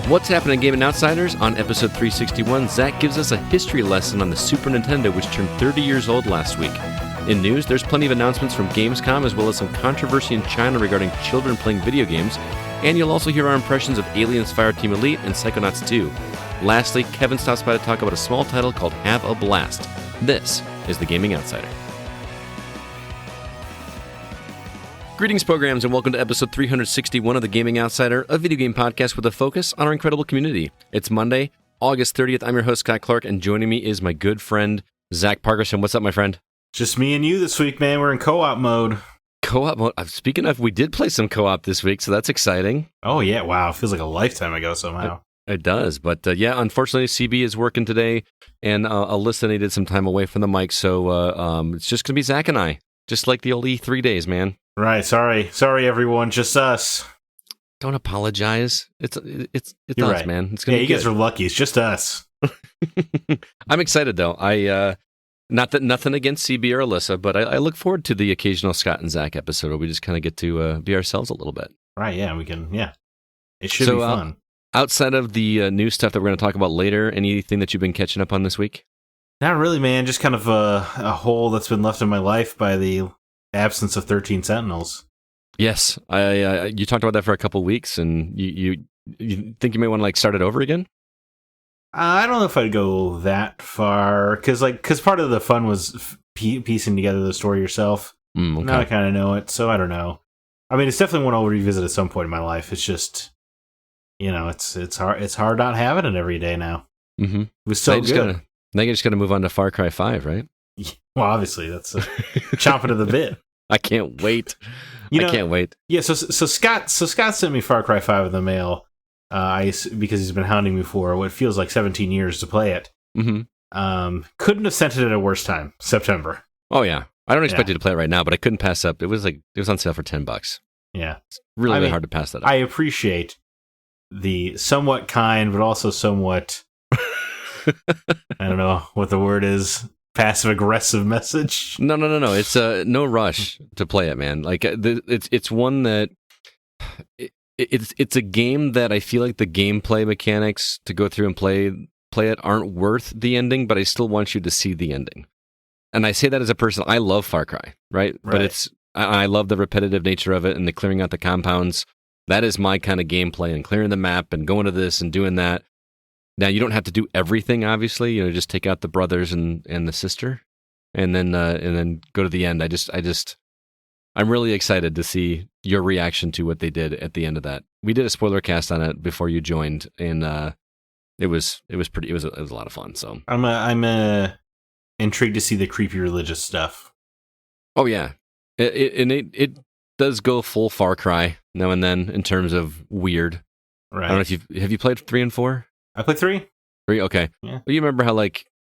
What's happening, Gaming Outsiders? On episode 361, Zach gives us a history lesson on the Super Nintendo, which turned 30 years old last week. In news, there's plenty of announcements from Gamescom, as well as some controversy in China regarding children playing video games, and you'll also hear our impressions of Aliens Fireteam Elite and Psychonauts 2. Lastly, Kevin stops by to talk about a small title called Have a Blast. This is the Gaming Outsider. Greetings, programs, and welcome to episode 361 of the Gaming Outsider, a video game podcast with a focus on our incredible community. It's Monday, August 30th. I'm your host, Scott Clark, and joining me is my good friend, Zach Parkerson. What's up, my friend? Just me and you this week, man. We're in co-op mode. Co-op mode? Speaking of, we did play some co-op this week, so that's exciting. Oh, yeah. Wow. It feels like a lifetime ago somehow. It does, but yeah, unfortunately, CB is working today, and Alyssa needed some time away from the mic, so it's just going to be Zach and I, just like the old E3 days, man. Right. Sorry, everyone. Just us. Don't apologize. It's You're us, right. man. It's gonna be you guys are lucky. It's just us. I'm excited though. Not that nothing against CB or Alyssa, but I look forward to the occasional Scott and Zach episode where we just kind of get to be ourselves a little bit. Right. Yeah. We can. Yeah. It should be fun. Outside of the new stuff that we're going to talk about later, anything that you've been catching up on this week? Not really, man. Just kind of a hole that's been left in my life by the absence of 13 Sentinels. Yes, you talked about that for a couple weeks, and you think you may want to start it over again? I don't know if I'd go that far, because part of the fun was piecing together the story yourself. Okay. Now I kind of know it, so I don't know. I mean, it's definitely one I'll revisit at some point in my life. It's just, it's hard. It's hard not having it every day now. Mm-hmm. It was so good. Now you just got to move on to Far Cry 5, right? Well, obviously, that's chomping at the bit. I can't wait. I can't wait. Yeah, so Scott sent me Far Cry 5 in the mail because he's been hounding me for what feels like 17 years to play it. Mm-hmm. Couldn't have sent it at a worse time, September. Oh, yeah. I don't expect you to play it right now, but I couldn't pass up. It was on sale for $10. Yeah. It's really hard to pass that up. I appreciate the somewhat kind, but also somewhat, I don't know what the word is, passive-aggressive message. No. It's no rush to play it, man. It's one that it's a game that I feel like the gameplay mechanics to go through and play it aren't worth the ending, but I still want you to see the ending. And I say that as a person. I love Far Cry, right? But I love the repetitive nature of it and the clearing out the compounds. That is my kind of gameplay, and clearing the map and going to this and doing that. Now, you don't have to do everything, obviously. Just take out the brothers and the sister, and then go to the end. I'm really excited to see your reaction to what they did at the end of that. We did a spoiler cast on it before you joined, and it was a lot of fun. So I'm intrigued to see the creepy religious stuff. Oh yeah, it does go full Far Cry now and then in terms of weird. Right. I don't know if have you played 3 and 4? I played 3. 3, okay. Yeah. Well, you remember how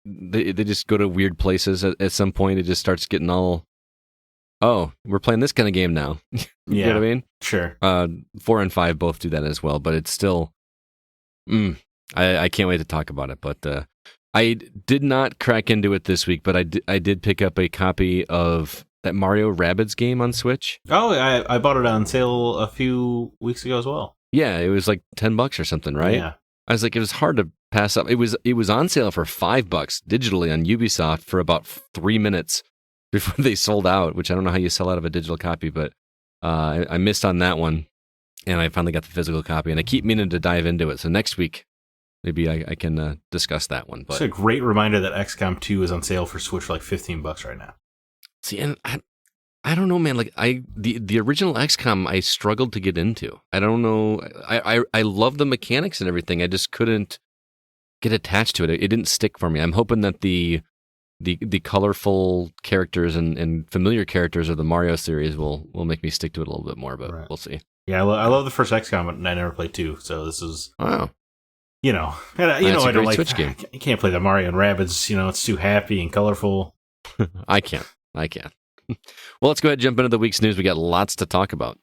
they just go to weird places at some point? It just starts getting all, oh, we're playing this kind of game now. You know what I mean? Sure. 4 and 5 both do that as well, but it's still, I can't wait to talk about it. But I did not crack into it this week, but I did pick up a copy of that Mario Rabbids game on Switch. Oh, I bought it on sale a few weeks ago as well. Yeah, it was like $10 or something, right? Yeah. I was like, it was hard to pass up. It was on sale for $5 digitally on Ubisoft for about 3 minutes before they sold out, which I don't know how you sell out of a digital copy, but I missed on that one, and I finally got the physical copy, and I keep meaning to dive into it. So next week, maybe I can discuss that one. But it's a great reminder that XCOM 2 is on sale for Switch for like $15 right now. See, and I don't know, man. The original XCOM, I struggled to get into. I don't know. I love the mechanics and everything. I just couldn't get attached to it. It didn't stick for me. I'm hoping that the colorful characters and familiar characters of the Mario series will make me stick to it a little bit more. But We'll see. Yeah, I love the first XCOM, but I never played 2. So this is wow. I don't like Switch game. You can't play the Mario and Rabbids. It's too happy and colorful. I can't. Well, let's go ahead and jump into the week's news. We got lots to talk about.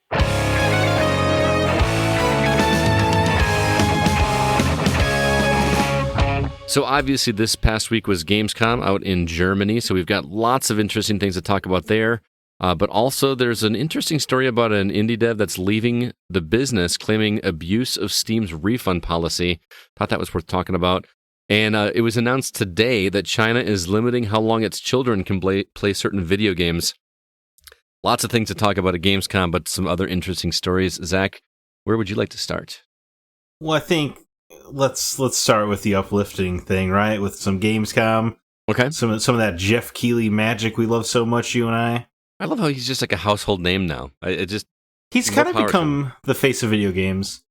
So obviously this past week was Gamescom out in Germany, so we've got lots of interesting things to talk about there. But also, there's an interesting story about an indie dev that's leaving the business, claiming abuse of Steam's refund policy. Thought that was worth talking about. And it was announced today that China is limiting how long its children can play certain video games. Lots of things to talk about at Gamescom, but some other interesting stories. Zach, where would you like to start? Well, I think let's start with the uplifting thing, right? With some Gamescom. Okay. Some of that Jeff Keighley magic we love so much, you and I. I love how he's just like a household name now. He's kind of become the face of video games,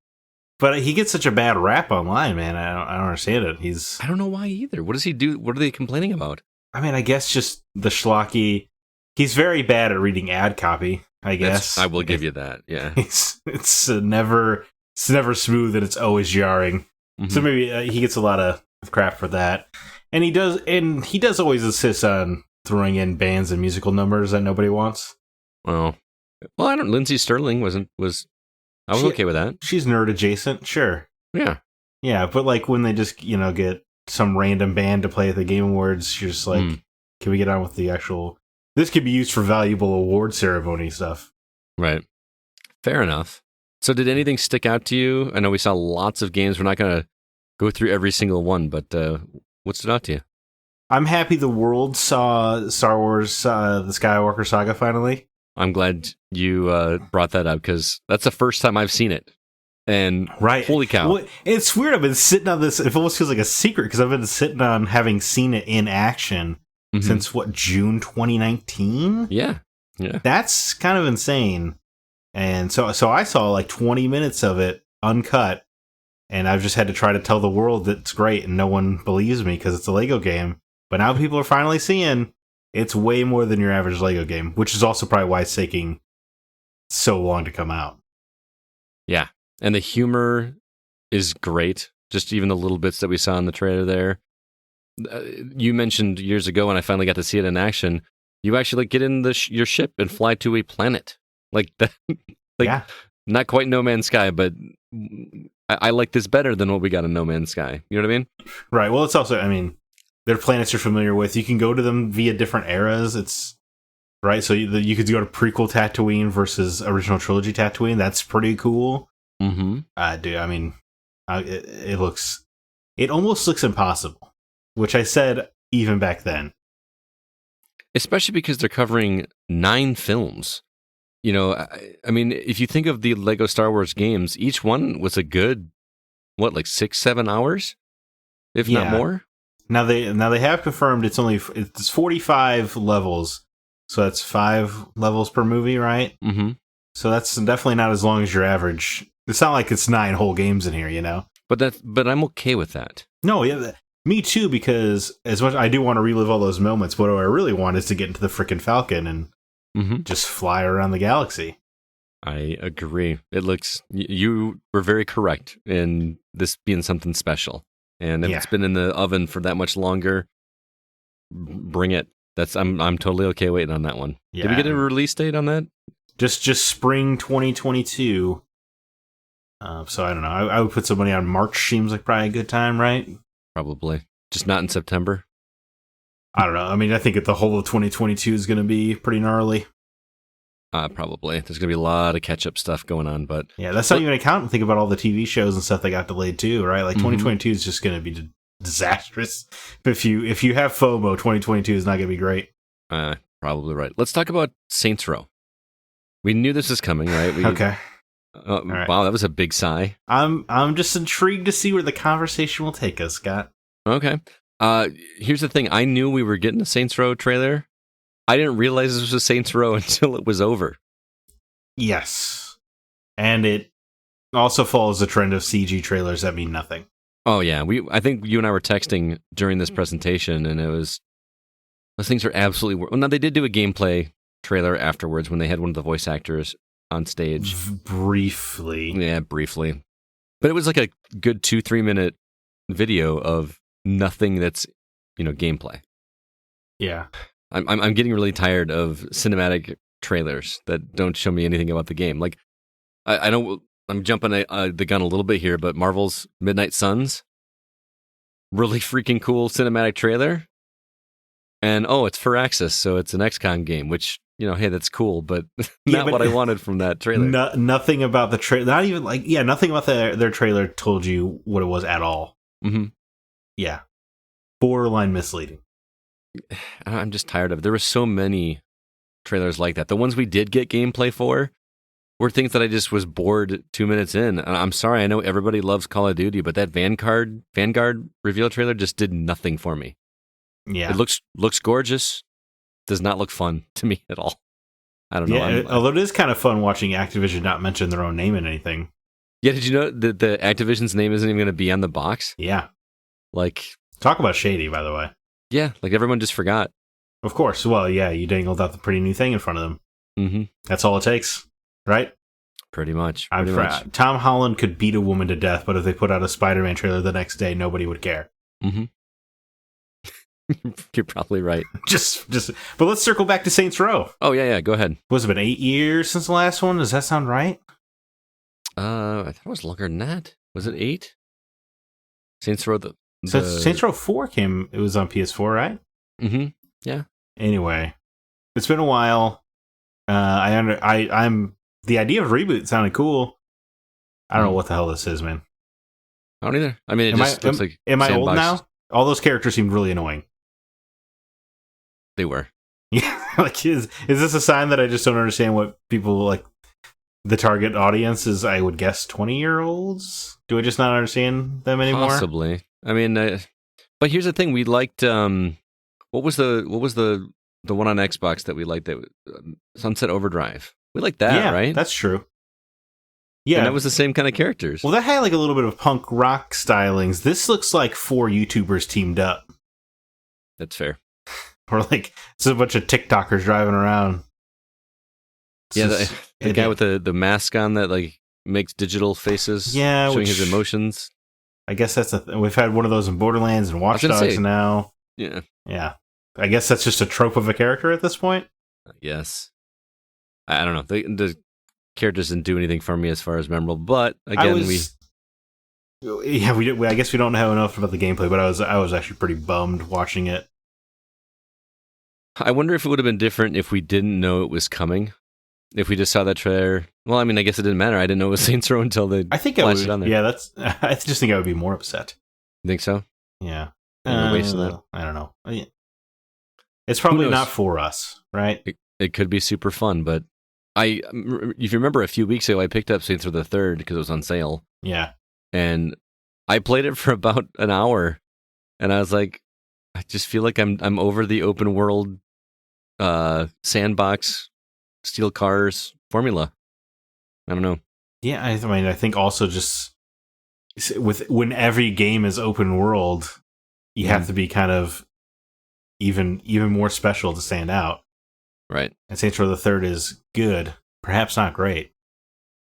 but he gets such a bad rap online, man. I don't understand it. I don't know why either. What does he do? What are they complaining about? I mean, I guess just the schlocky. He's very bad at reading ad copy, I guess. I will give you that. Yeah, it's never smooth and it's always jarring. Mm-hmm. So maybe he gets a lot of crap for that, and he does always insist on throwing in bands and musical numbers that nobody wants. Well, I don't. Lindsay Sterling was. I was okay with that. She's nerd adjacent, sure. Yeah, but like when they just get some random band to play at the Game Awards, you're just like, can we get on with the actual? This could be used for valuable award ceremony stuff. Right. Fair enough. So, did anything stick out to you? I know we saw lots of games. We're not going to go through every single one, but what stood out to you? I'm happy the world saw Star Wars, the Skywalker Saga finally. I'm glad you brought that up because that's the first time I've seen it. And holy cow. Well, it's weird. I've been sitting on this. It almost feels like a secret because I've been sitting on having seen it in action since, June 2019? Yeah. That's kind of insane. And so I saw like 20 minutes of it uncut, and I've just had to try to tell the world that it's great, and no one believes me because it's a Lego game. But now people are finally seeing it's way more than your average Lego game, which is also probably why it's taking so long to come out. Yeah, and the humor is great. Just even the little bits that we saw in the trailer there. You mentioned years ago when I finally got to see it in action, you actually get in your ship and fly to a planet. Like that. Not quite No Man's Sky, but I like this better than what we got in No Man's Sky. You know what I mean? Right. Well, it's also, they're planets you're familiar with. You can go to them via different eras. It's right. So you could go to prequel Tatooine versus original trilogy Tatooine. That's pretty cool. Mm-hmm. It almost looks impossible, which I said even back then. Especially because they're covering 9 films. If you think of the Lego Star Wars games, each one was a good, 6-7 hours, if not more. Now they have confirmed it's 45 levels, so that's 5 levels per movie, right? Mm-hmm. So that's definitely not as long as your average. It's not like it's 9 whole games in here, But I'm okay with that. No, yeah, me too. Because as much I do want to relive all those moments, what I really want is to get into the frickin' Falcon and just fly around the galaxy. I agree. It looks. You were very correct in this being something special. And if it's been in the oven for that much longer, bring it. I'm totally okay waiting on that one. Yeah. Did we get a release date on that? Just spring 2022. So I don't know. I would put some money on March. Seems like probably a good time, right? Probably. Just not in September. I don't know. I think the whole of 2022 is going to be pretty gnarly. Probably. There's going to be a lot of catch-up stuff going on, but... Yeah, that's not even account. Think about all the TV shows and stuff that got delayed too, right? Like 2022 is just going to be disastrous. If you have FOMO, 2022 is not going to be great. Probably right. Let's talk about Saints Row. We knew this was coming, right? Okay. Right. Wow, that was a big sigh. I'm just intrigued to see where the conversation will take us, Scott. Okay. Here's the thing. I knew we were getting a Saints Row trailer. I didn't realize this was Saints Row until it was over. Yes. And it also follows the trend of CG trailers that mean nothing. Oh, yeah. I think you and I were texting during this presentation, and it was... Those things are absolutely... Well, now, they did do a gameplay trailer afterwards when they had one of the voice actors on stage. Briefly. Yeah, briefly. But it was like a good 2-3 minute video of nothing that's, gameplay. Yeah. I'm getting really tired of cinematic trailers that don't show me anything about the game. Like, I know I'm jumping the gun a little bit here, but Marvel's Midnight Suns, really freaking cool cinematic trailer. And it's for Axis, so it's an XCOM game, which hey, that's cool, but Yeah, not but what I wanted from that trailer. nothing about the trailer. Not even nothing about their trailer told you what it was at all. Mm-hmm. Yeah, borderline misleading. I'm just tired of it. There were so many trailers like that. The ones we did get gameplay for were things that I just was bored 2 minutes in. And I'm sorry, I know everybody loves Call of Duty, but that Vanguard reveal trailer just did nothing for me. Yeah, it looks gorgeous. Does not look fun to me at all. I don't know. Yeah, although it is kind of fun watching Activision not mention their own name in anything. Yeah, did you know that the Activision's name isn't even going to be on the box? Yeah. Like, talk about shady, by the way. Yeah, like everyone just forgot. Of course. Well, yeah, you dangled out the pretty new thing in front of them. Mm-hmm. That's all it takes, right? Pretty much. Tom Holland could beat a woman to death, but if they put out a Spider-Man trailer the next day, nobody would care. Mm-hmm. You're probably right. But let's circle back to Saints Row. Oh, yeah, go ahead. Was it been 8 years since the last one? Does that sound right? I thought it was longer than that. Was it 8? Saints Row Saints Row 4 came, it was on PS4, right? Mm-hmm. Yeah. Anyway, it's been a while. I'm the idea of reboot sounded cool. I don't know what the hell this is, man. I don't either. I mean, looks like am I old now? All those characters seemed really annoying. They were. Yeah, like is this a sign that I just don't understand what people like? The target audience is, I would guess, 20-year-olds. Do I just not understand them anymore? Possibly. I mean, but here's the thing: we liked. What was the one on Xbox that we liked? That Sunset Overdrive. We liked that, right? That's true. Yeah, and that was the same kind of characters. Well, that had like a little bit of punk rock stylings. This looks like 4 YouTubers teamed up. That's fair. Or like it's a bunch of TikTokers driving around. The guy with the mask on that like makes digital faces, showing his emotions. I guess that's we've had one of those in Borderlands and Watch Dogs now. Yeah. I guess that's just a trope of a character at this point. Yes. I don't know. The characters didn't do anything for me as far as memorable, but again, I guess we don't know enough about the gameplay, but I was actually pretty bummed watching it. I wonder if it would have been different if we didn't know it was coming. If we just saw that trailer, well, I mean, I guess it didn't matter. I didn't know it was Saints Row until they flashed it on there. Yeah, I just think I would be more upset. You think so? Yeah. Wasting that? I don't know. It's probably not for us, right? It could be super fun, but if you remember a few weeks ago, I picked up Saints Row the 3rd because it was on sale. Yeah. And I played it for about an hour, and I was like, I just feel like I'm over the open world sandbox steal cars formula. I don't know. Yeah, I mean, I think also just when every game is open world, you have to be kind of even more special to stand out. Right. And Saints Row the 3rd is good, perhaps not great.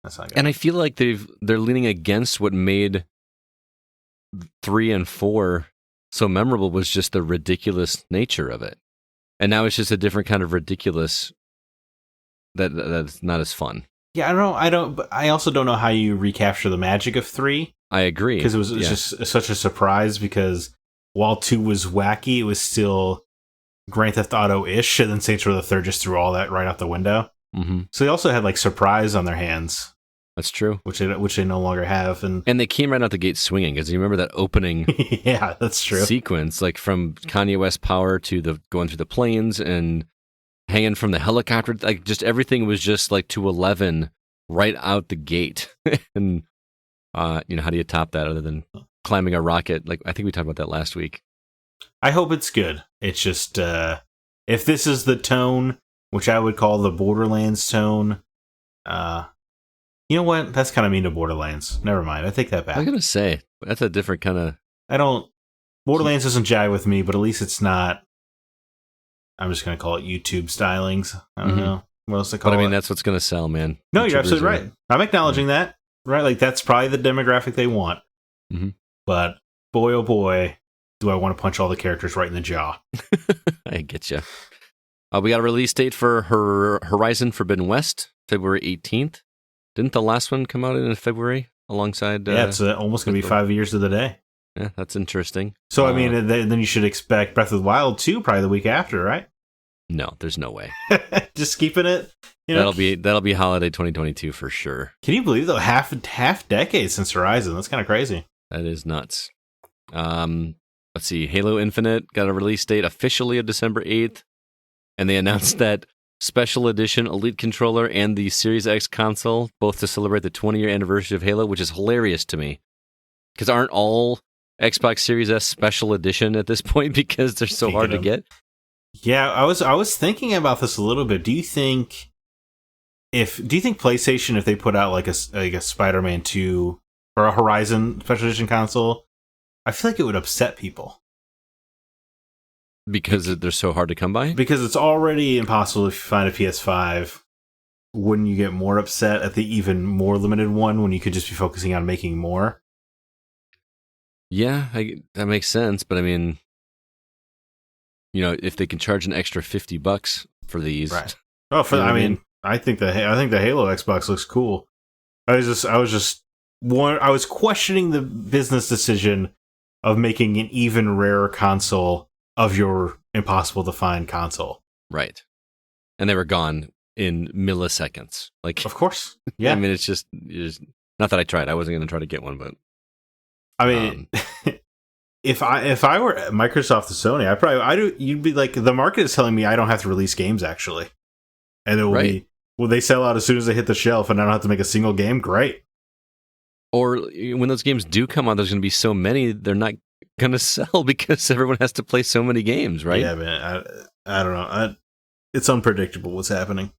That's not good. And I feel like they're leaning against what made 3 and 4 so memorable was just the ridiculous nature of it. And now it's just a different kind of ridiculous that's not as fun. Yeah, but I also don't know how you recapture the magic of 3. I agree. Because it was just such a surprise, because while 2 was wacky, it was still Grand Theft Auto-ish, and then Saints Row the 3rd just threw all that right out the window. Mm-hmm. So they also had like surprise on their hands. That's true. Which they no longer have. And they came right out the gate swinging, because you remember that opening yeah, that's true. sequence, like from Kanye West Power to going through the plains and hanging from the helicopter, like just everything was just like to 11 right out the gate. And how do you top that other than climbing a rocket? Like I think we talked about that last week. I hope it's good. It's just if this is the tone, which I would call the Borderlands tone, you know what? That's kind of mean to Borderlands. Never mind. I take that back. I was gonna say that's a different kind of. Borderlands doesn't jive with me, but at least it's not. I'm just going to call it YouTube stylings. I don't know what else to call it. But I mean, that's what's going to sell, man. No, you're absolutely right. I'm acknowledging that. Right? Like, that's probably the demographic they want. Mm-hmm. But boy, oh boy, do I want to punch all the characters right in the jaw. I get you. We got a release date for Horizon Forbidden West, February 18th. Didn't the last one come out in February alongside? Yeah, it's almost going to be 5 years to the day. Yeah, that's interesting. So, I mean, then you should expect Breath of the Wild 2 probably the week after, right? No, there's no way. Just keeping it. You know? That'll be holiday 2022 for sure. Can you believe though? Half decade since Horizon. That's kind of crazy. That is nuts. Let's see. Halo Infinite got a release date officially of December 8th, and they announced that Special Edition Elite Controller and the Series X console, both to celebrate the 20-year anniversary of Halo, which is hilarious to me. Because aren't all Xbox Series S Special Edition at this point because they're so hard to get? Yeah, I was thinking about this a little bit. Do you think PlayStation, if they put out like a Spider-Man 2 or a Horizon Special Edition console, I feel like it would upset people. Because they're so hard to come by? Because it's already impossible if you find a PS5. Wouldn't you get more upset at the even more limited one when you could just be focusing on making more? Yeah, that makes sense. But I mean, you know, if they can charge an extra $50 for these, right? Oh, I think the Halo Xbox looks cool. I was questioning the business decision of making an even rarer console of your impossible to find console. Right. And they were gone in milliseconds. Like, of course. Yeah. I mean, it's just not that I tried. I wasn't going to try to get one, but I mean, if I were Microsoft or Sony, you'd be like, the market is telling me I don't have to release games actually. And it will be, will they sell out as soon as they hit the shelf and I don't have to make a single game? Great. Or when those games do come out, there's going to be so many, they're not going to sell because everyone has to play so many games, right? Yeah, man. I don't know. It's unpredictable what's happening.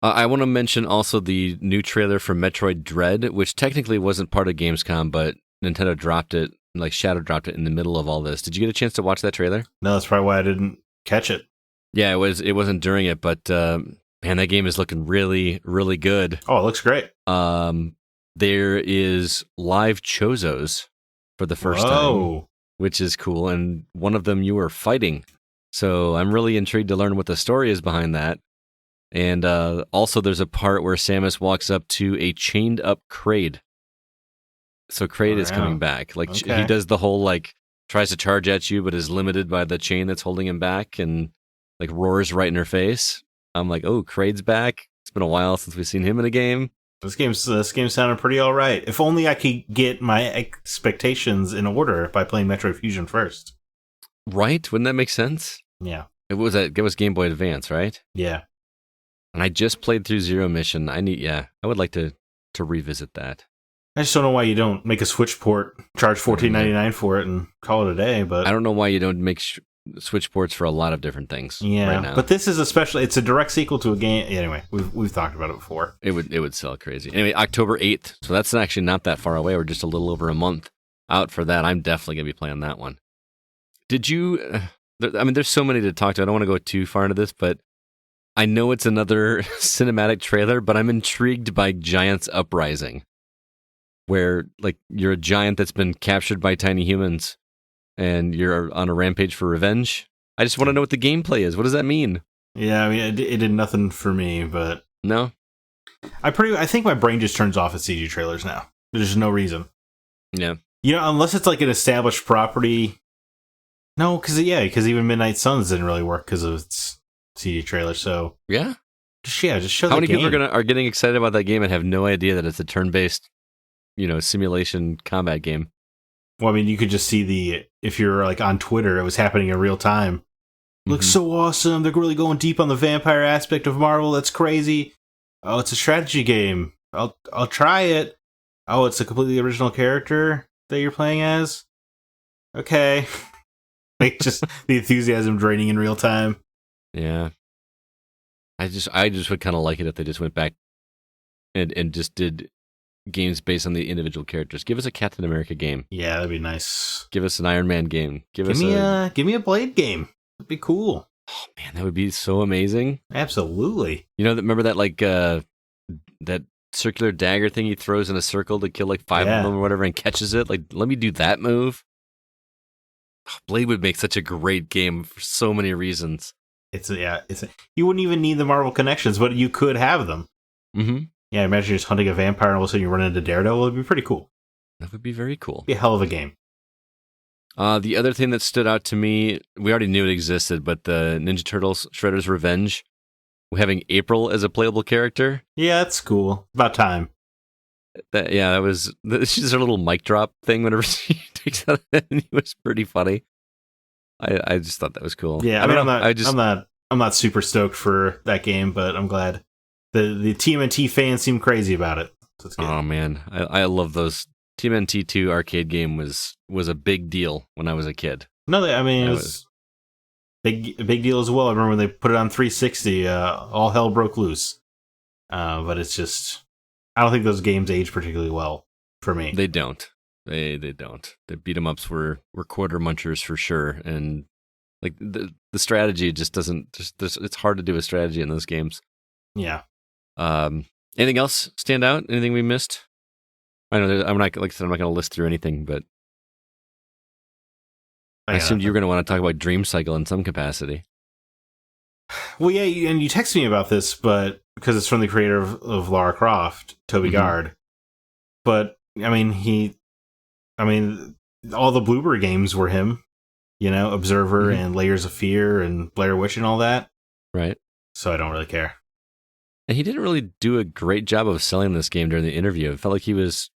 I want to mention also the new trailer for Metroid Dread, which technically wasn't part of Gamescom, but Nintendo dropped it, like Shadow dropped it in the middle of all this. Did you get a chance to watch that trailer? No, that's probably why I didn't catch it. Yeah, it wasn't during it, but man, that game is looking really, really good. Oh, it looks great. There is live Chozos for the first time, which is cool, and one of them you were fighting. So I'm really intrigued to learn what the story is behind that. And also there's a part where Samus walks up to a chained up Kraid. So Kraid is coming back. Like he does the whole like tries to charge at you, but is limited by the chain that's holding him back, and like roars right in her face. I'm like, oh, Kraid's back. It's been a while since we've seen him in a game. This game sounded pretty all right. If only I could get my expectations in order by playing Metroid Fusion first. Right? Wouldn't that make sense? Yeah. It was Game Boy Advance, right? Yeah. And I just played through Zero Mission. I would like to revisit that. I just don't know why you don't make a Switch port, charge $14.99 for it, and call it a day. But I don't know why you don't make Switch ports for a lot of different things. Yeah, right now. But this is it's a direct sequel to a game. Anyway, we've talked about it before. It would sell crazy. Anyway, October 8th. So that's actually not that far away. We're just a little over a month out for that. I'm definitely gonna be playing that one. Did you? I mean, there's so many to talk to. I don't want to go too far into this, but I know it's another cinematic trailer, but I'm intrigued by Giants Uprising, where like you're a giant that's been captured by tiny humans and you're on a rampage for revenge. I just want to know what the gameplay is. What does that mean? Yeah, I mean, it did nothing for me, but no. I think my brain just turns off at CG trailers now. There's no reason. Yeah. You know, unless it's like an established property. No, because even Midnight Suns didn't really work because of its CG trailer. So yeah, just show. How the many game. people are getting excited about that game and have no idea that it's a turn-based, simulation combat game? Well, I mean, you could just see if you're like on Twitter, it was happening in real time. Looks so awesome. They're really going deep on the vampire aspect of Marvel. That's crazy. Oh, it's a strategy game. I'll try it. Oh, it's a completely original character that you're playing as. Okay. Like just the enthusiasm draining in real time. Yeah. I just would kind of like it if they just went back and just did games based on the individual characters. Give us a Captain America game. Yeah, that'd be nice. Give us an Iron Man game. Give me a Blade game. That'd be cool. Oh man, that would be so amazing. Absolutely. Remember that like that circular dagger thing he throws in a circle to kill like 5 of them or whatever and catches it? Like, let me do that move. Blade would make such a great game for so many reasons. You wouldn't even need the Marvel connections, but you could have them. Mm-hmm. Yeah, imagine you're just hunting a vampire and all of a sudden you run into Daredevil. It'd be pretty cool. That would be very cool. It'd be a hell of a game. The other thing that stood out to me, we already knew it existed, but the Ninja Turtles Shredder's Revenge, having April as a playable character. Yeah, that's cool. About time. That was she's a little mic drop thing whenever she takes out it, and it was pretty funny. I just thought that was cool. Yeah, I mean, I'm not super stoked for that game, but I'm glad the TMNT fans seem crazy about it. So it's good. Oh man, I love those. TMNT 2 arcade game was a big deal when I was a kid. No, I mean it was a big deal as well. I remember when they put it on 360, all hell broke loose. But it's just, I don't think those games age particularly well for me. They don't. They don't. The beat 'em ups were quarter munchers for sure, and like the strategy just doesn't. It's hard to do a strategy in those games. Yeah. Anything else stand out? Anything we missed? I know I'm not, like I said, I'm not going to list through anything, but I assumed you were going to want to talk about Dream Cycle in some capacity. Well, yeah, and you texted me about this, but because it's from the creator of Lara Croft, Toby Gard. But I mean, all the Bloober games were him. You know, Observer and Layers of Fear and Blair Witch and all that. Right. So I don't really care. And he didn't really do a great job of selling this game during the interview. It felt like he was.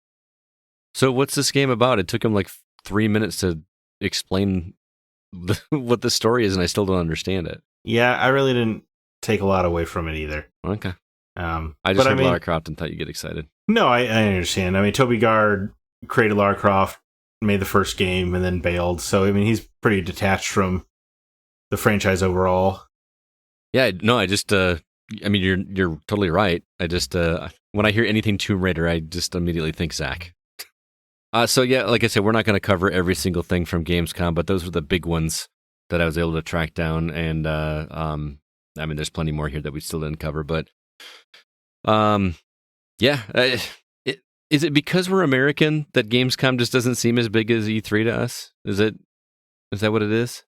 So what's this game about? It took him like 3 minutes to explain what the story is, and I still don't understand it. Yeah, I really didn't take a lot away from it either. Okay. I just heard Lara Croft and thought you'd get excited. No, I understand. I mean, Toby Gard created Lara Croft, made the first game, and then bailed. So, I mean, he's pretty detached from the franchise overall. Yeah, no, I just, I mean, you're totally right. I just, when I hear anything Tomb Raider, I just immediately think Zack. So yeah, like I said, we're not going to cover every single thing from Gamescom, but those were the big ones that I was able to track down. And, I mean, there's plenty more here that we still didn't cover, but, yeah. Is it because we're American that Gamescom just doesn't seem as big as E3 to us? Is that what it is?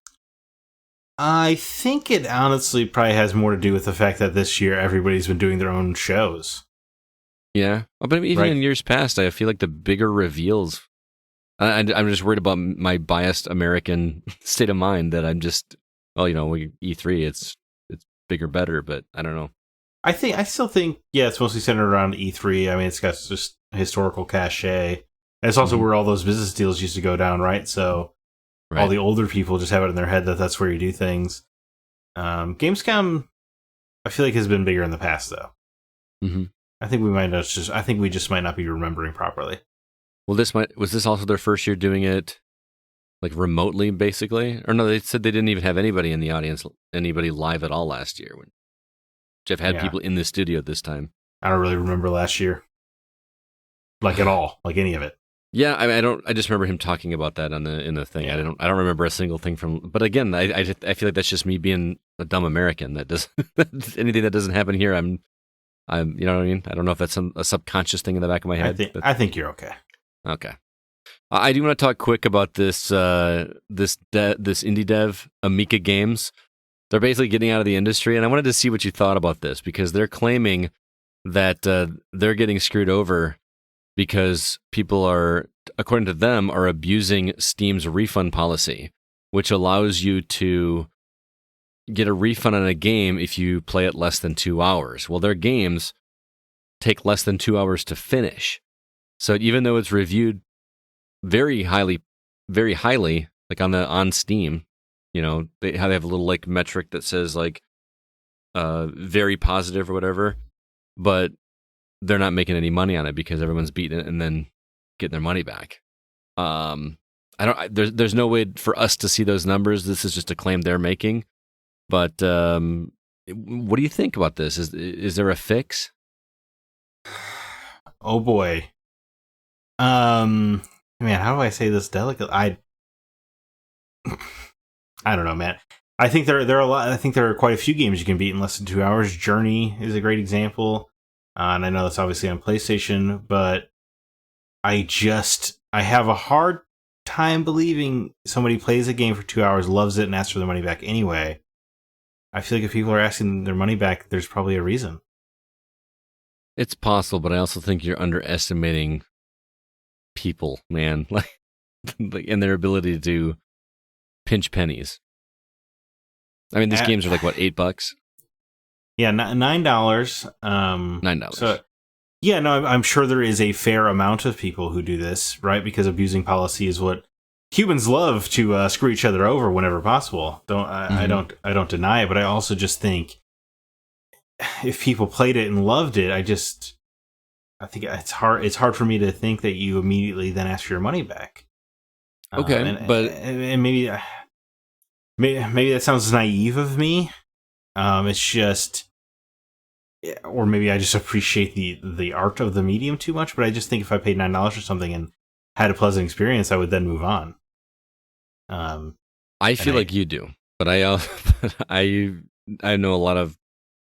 I think it honestly probably has more to do with the fact that this year everybody's been doing their own shows. Yeah, but even in years past, I feel like the bigger reveals. I'm just worried about my biased American state of mind that I'm just, well, you know, E3, it's bigger, better, but I don't know. I still think, yeah, it's mostly centered around E3. I mean, it's got just historical cachet. And it's also where all those business deals used to go down, right? So all the older people just have it in their head that that's where you do things. Gamescom, I feel like, has been bigger in the past, though. Mm-hmm. I think we just might not be remembering properly. Well, was this also their first year doing it like remotely, basically? Or no, they said they didn't even have anybody in the audience, anybody live at all last year. When Jeff had people in the studio this time. I don't really remember last year, like at all, like any of it. Yeah, I mean, I just remember him talking about that in the thing. Yeah. I don't remember a single thing from. But again, I feel like that's just me being a dumb American. That does anything that doesn't happen here. I'm you know what I mean. I don't know if that's a subconscious thing in the back of my head. I think you're okay. Okay. I do want to talk quick about this this indie dev, Amica Games. They're basically getting out of the industry, and I wanted to see what you thought about this, because they're claiming that they're getting screwed over because people are, according to them, are abusing Steam's refund policy, which allows you to get a refund on a game if you play it less than 2 hours. Well, their games take less than 2 hours to finish. So even though it's reviewed very highly, like on Steam, you know, they have a little like metric that says like very positive or whatever, but they're not making any money on it because everyone's beating it and then getting their money back. There's no way for us to see those numbers. This is just a claim they're making. But what do you think about this? Is there a fix? Oh boy. Man, how do I say this delicately? I don't know, man. I think there are a lot. I think there are quite a few games you can beat in less than 2 hours. Journey is a great example, and I know that's obviously on PlayStation. But I have a hard time believing somebody plays a game for 2 hours, loves it, and asks for their money back anyway. I feel like if people are asking their money back, there's probably a reason. It's possible, but I also think you're underestimating people, man. Like, like, and their ability to pinch pennies. I mean, these games are like what, $8? Yeah, $9. $9. So, yeah, no, I'm sure there is a fair amount of people who do this, right? Because abusing policy is what humans love to screw each other over whenever possible. I don't deny it, but I also just think if people played it and loved it, I think it's hard for me to think that you immediately then ask for your money back. Okay, but maybe that sounds naive of me. It's just, or maybe I just appreciate the art of the medium too much. But I just think if I paid $9 for something and had a pleasant experience, I would then move on. I feel like you do, but I know a lot of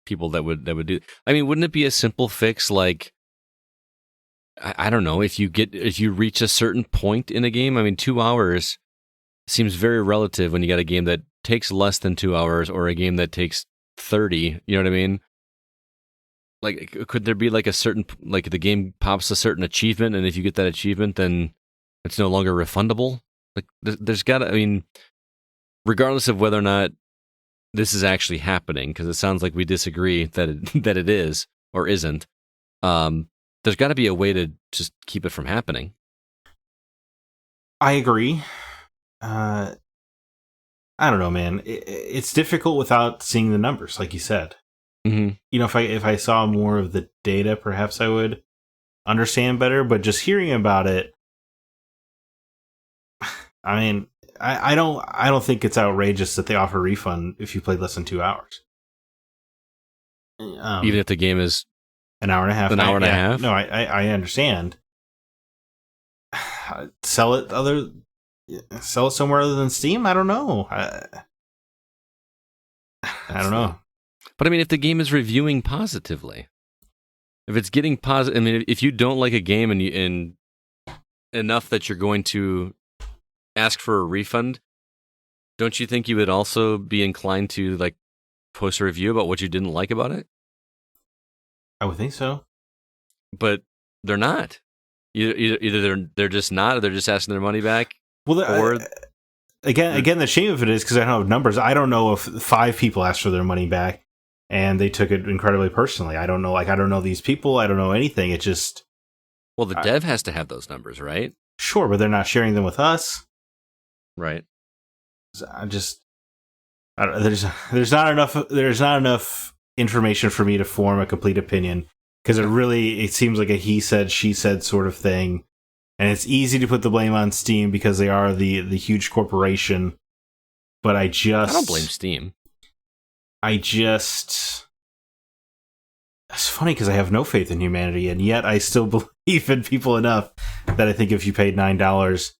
people that would do. I mean, wouldn't it be a simple fix like, I don't know, if you reach a certain point in a game? I mean, 2 hours seems very relative when you got a game that takes less than 2 hours or a game that takes 30. You know what I mean? Like, could there be like a certain, like the game pops a certain achievement, and if you get that achievement, then it's no longer refundable? Like, there's gotta, I mean, regardless of whether or not this is actually happening, because it sounds like we disagree that it is or isn't. There's got to be a way to just keep it from happening. I agree. I don't know, man. It's difficult without seeing the numbers, like you said. Mm-hmm. You know, if I saw more of the data, perhaps I would understand better. But just hearing about it, I mean, I don't think it's outrageous that they offer a refund if you played less than 2 hours. Even if the game is an hour and a half. An hour and a half? No, I understand. Sell it somewhere other than Steam? I don't know. I don't know. But I mean, if the game is reviewing positively, if it's getting positive, I mean, if you don't like a game and enough that you're going to ask for a refund, don't you think you would also be inclined to like post a review about what you didn't like about it? I would think so. But they're not. Either they're just not, or they're just asking their money back. Well, again, the shame of it is because I don't have numbers. I don't know if 5 people asked for their money back and they took it incredibly personally. I don't know. Like, I don't know these people. I don't know anything. It just, well, the dev has to have those numbers, right? Sure, but they're not sharing them with us, right? There's not enough information for me to form a complete opinion, because it seems like a he said, she said sort of thing. And it's easy to put the blame on Steam because they are the huge corporation. But I don't blame Steam. It's funny because I have no faith in humanity, and yet I still believe in people enough that I think if you paid $9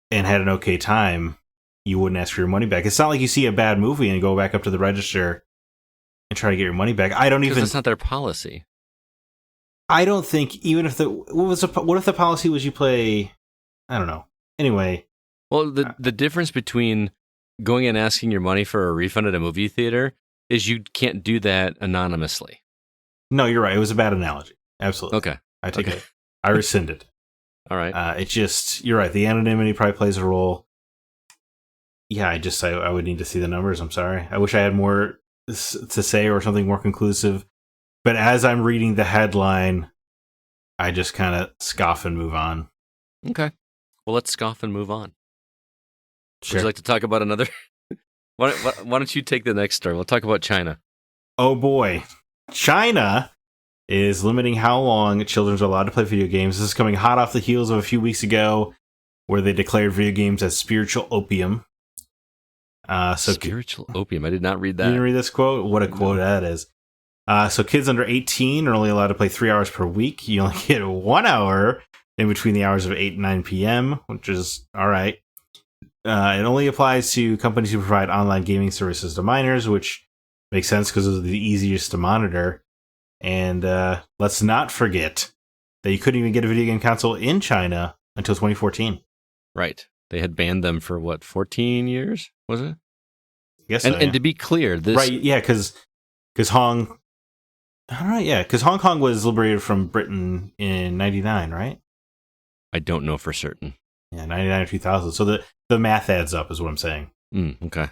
and had an okay time, you wouldn't ask for your money back. It's not like you see a bad movie and go back up to the register and try to get your money back. That's not their policy. I don't think even if what if the policy was you play, I don't know. Anyway. Well, the difference between going and asking your money for a refund at a movie theater is you can't do that anonymously. No, you're right. It was a bad analogy. Absolutely. Okay. I take it. I rescind it. All right. You're right. The anonymity probably plays a role. Yeah, I would need to see the numbers. I'm sorry. I wish I had more to say or something more conclusive. But as I'm reading the headline, I just kind of scoff and move on. Okay. Well, let's scoff and move on. Sure. Would you like to talk about another? Why don't you take the next story? We'll talk about China. Oh boy. China is limiting how long children are allowed to play video games. This is coming hot off the heels of a few weeks ago where they declared video games as spiritual opium. Spiritual opium. I did not read that. You didn't read this quote? What a quote that is. So kids under 18 are only allowed to play 3 hours per week. You only get 1 hour in between the hours of 8 and 9 p.m., which is all right. It only applies to companies who provide online gaming services to minors, which makes sense because those are the easiest to monitor. And let's not forget that you couldn't even get a video game console in China until 2014. Right. They had banned them for, 14 years, was it? Yes. And to be clear, this... Right, yeah, because Hong Kong was liberated from Britain in 99, right? I don't know for certain. Yeah, 99 or 2000. So the math adds up, is what I'm saying. Okay.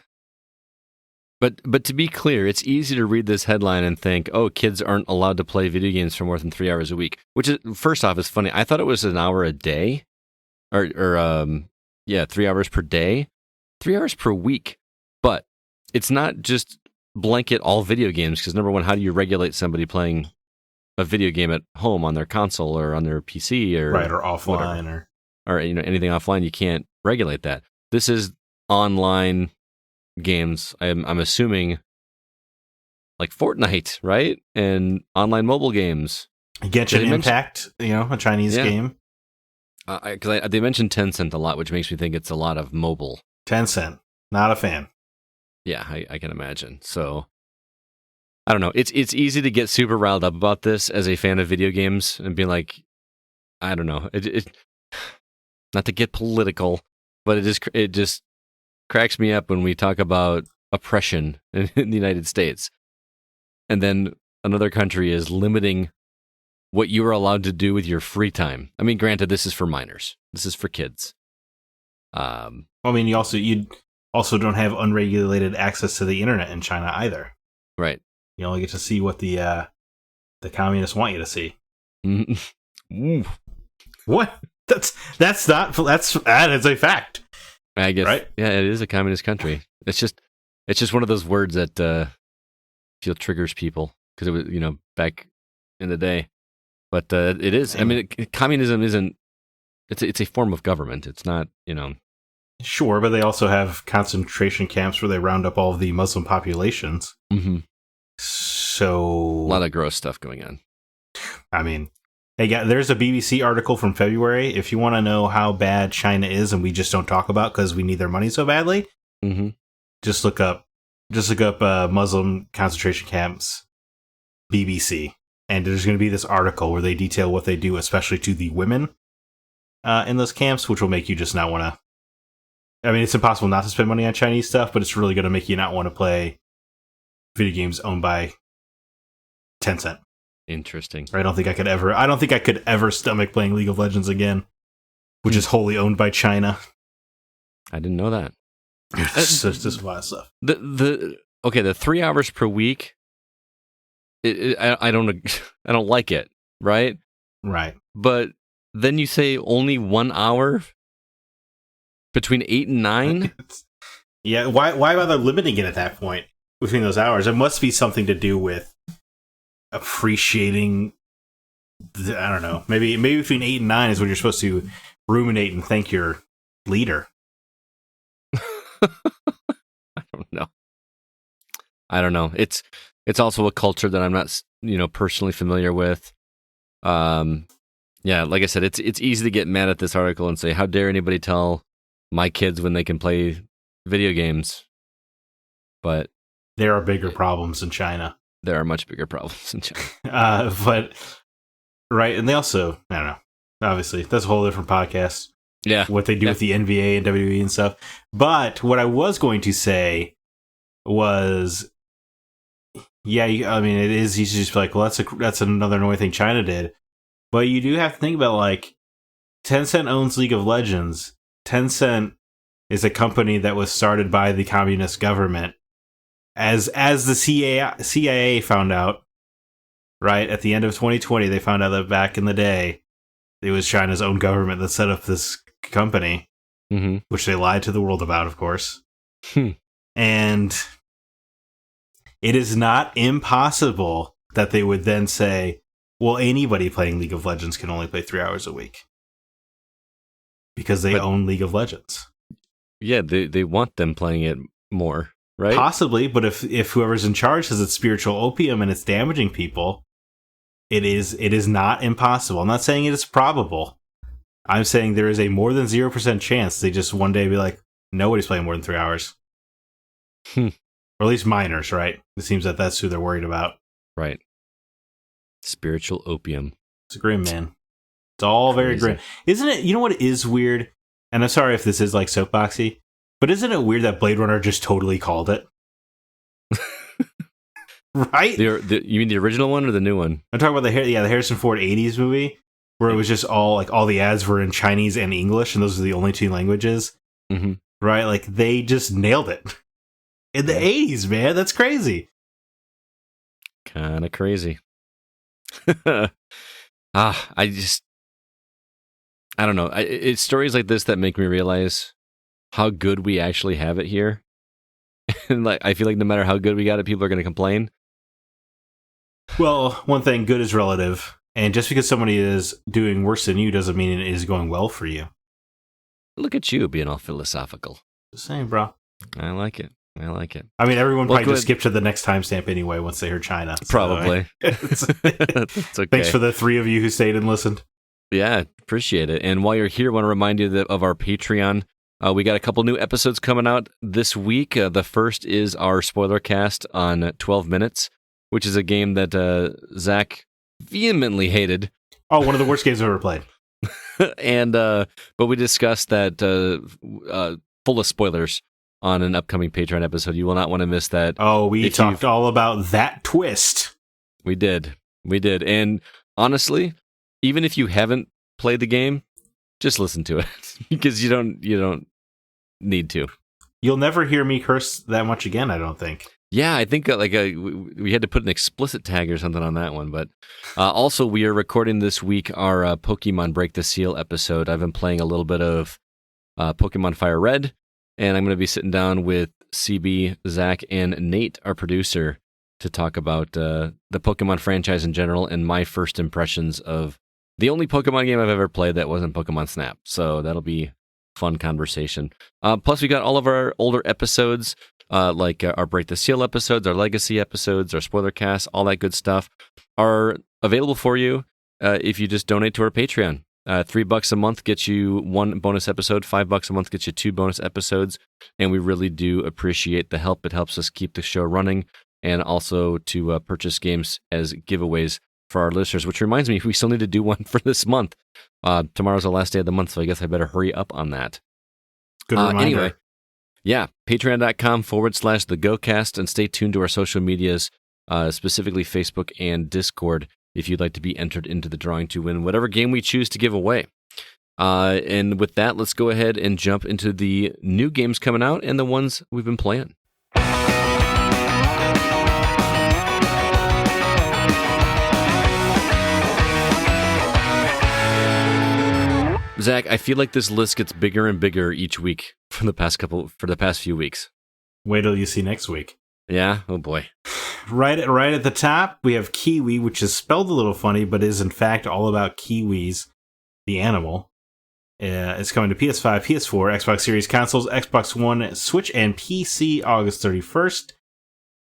But to be clear, it's easy to read this headline and think, oh, kids aren't allowed to play video games for more than 3 hours a week, which is, first off, is funny. I thought it was an hour a day, or 3 hours per day, 3 hours per week. But it's not just blanket all video games, because number one, how do you regulate somebody playing a video game at home on their console or on their PC or offline whatever, or anything offline? You can't regulate that. This is online games. I'm assuming like Fortnite, right? And online mobile games. Genshin Impact, a Chinese game. Because they mentioned Tencent a lot, which makes me think it's a lot of mobile. Tencent, not a fan. Yeah, I can imagine. So I don't know. It's easy to get super riled up about this as a fan of video games and be like, I don't know. It not to get political, but it just cracks me up when we talk about oppression in the United States, and then another country is limiting what you are allowed to do with your free time. I mean, granted, this is for minors. This is for kids. I mean, you also don't have unregulated access to the internet in China either. Right. You only get to see what the communists want you to see. What? That is a fact. I guess. Right? Yeah, it is a communist country. It's just one of those words that feel triggers people because it was back in the day. But it is. I mean, communism isn't. It's a form of government. It's not. Sure, but they also have concentration camps where they round up all of the Muslim populations. Mm-hmm. So a lot of gross stuff going on. I mean, hey, there's a BBC article from February. If you want to know how bad China is, and we just don't talk about because we need their money so badly, just look up Muslim concentration camps, BBC, and there's going to be this article where they detail what they do, especially to the women in those camps, which will make you just not want to. I mean, it's impossible not to spend money on Chinese stuff, but it's really going to make you not want to play video games owned by Tencent. Interesting. I don't think I could ever stomach playing League of Legends again, which is wholly owned by China. I didn't know that. It's just a lot of stuff. The 3 hours per week. I don't like it. Right. Right. But then you say only 1 hour between 8 and 9. Yeah. Why bother limiting it at that point between those hours? It must be something to do with appreciating. I don't know. Maybe between 8 and 9 is when you're supposed to ruminate and thank your leader. I don't know. It's also a culture that I'm not personally familiar with. Yeah, like I said, it's easy to get mad at this article and say, how dare anybody tell my kids when they can play video games? But there are bigger problems in China. There are much bigger problems in China. But right, and they also, I don't know. Obviously, that's a whole different podcast. Yeah, what they do with the NBA and WWE and stuff. But what I was going to say was, yeah, I mean, it is easy to just be like, well, that's another annoying thing China did. But you do have to think about, like, Tencent owns League of Legends. Tencent is a company that was started by the communist government. As the CIA found out, right, at the end of 2020, they found out that back in the day, it was China's own government that set up this company, which they lied to the world about, of course. And it is not impossible that they would then say, well, anybody playing League of Legends can only play 3 hours a week. Because they own League of Legends. Yeah, they want them playing it more, right? Possibly, but if whoever's in charge says it's spiritual opium and it's damaging people, it is not impossible. I'm not saying it is probable. I'm saying there is a more than 0% chance they just one day be like, nobody's playing more than 3 hours. Or at least minors, right? It seems that that's who they're worried about. Right. Spiritual opium. It's grim, man. It's all very grim. Isn't it? You know what is weird? And I'm sorry if this is like soapboxy, but isn't it weird that Blade Runner just totally called it? Right? You mean the original one or the new one? I'm talking about the Harrison Ford 80s movie, where it was just all the ads were in Chinese and English, and those are the only two languages. Mm-hmm. Right? Like, they just nailed it. In the 80s, man. That's crazy. Kind of crazy. I don't know. It's stories like this that make me realize how good we actually have it here. And like, I feel like no matter how good we got it, people are going to complain. Well, one thing, good is relative. And just because somebody is doing worse than you doesn't mean it is going well for you. Look at you being all philosophical. Just saying, bro. I like it. I mean, everyone probably just skipped to the next timestamp anyway once they heard China. So, probably. It's okay. Thanks for the 3 of you who stayed and listened. Yeah, appreciate it. And while you're here, I want to remind you of our Patreon. We got a couple new episodes coming out this week. The first is our spoiler cast on 12 Minutes, which is a game that Zach vehemently hated. Oh, one of the worst games I've ever played. And but we discussed that full of spoilers on an upcoming Patreon episode. You will not want to miss that. Oh, we talked all about that twist. We did. And honestly, even if you haven't played the game, just listen to it because you don't need to. You'll never hear me curse that much again, I don't think. Yeah, I think we had to put an explicit tag or something on that one. But also, we are recording this week our Pokemon Break the Seal episode. I've been playing a little bit of Pokemon Fire Red, and I'm going to be sitting down with CB, Zach, and Nate, our producer, to talk about the Pokemon franchise in general and my first impressions of the only Pokemon game I've ever played that wasn't Pokemon Snap. So that'll be fun conversation. Plus, we got all of our older episodes, like our Break the Seal episodes, our Legacy episodes, our spoiler casts, all that good stuff are available for you if you just donate to our Patreon. $3 a month gets you 1 bonus episode. $5 a month gets you 2 bonus episodes. And we really do appreciate the help. It helps us keep the show running and also to purchase games as giveaways for our listeners, which reminds me, we still need to do one for this month. Tomorrow's the last day of the month, so I guess I better hurry up on that. Good reminder. Anyway, yeah, patreon.com/thegocast, and stay tuned to our social medias, specifically Facebook and Discord, if you'd like to be entered into the drawing to win whatever game we choose to give away. And with that, let's go ahead and jump into the new games coming out and the ones we've been playing. Zach, I feel like this list gets bigger and bigger each week for the past few weeks. Wait till you see next week. Yeah? Oh boy. Right at the top, we have Kiwi, which is spelled a little funny, but is in fact all about kiwis, the animal. It's coming to PS5, PS4, Xbox Series consoles, Xbox One, Switch, and PC August 31st.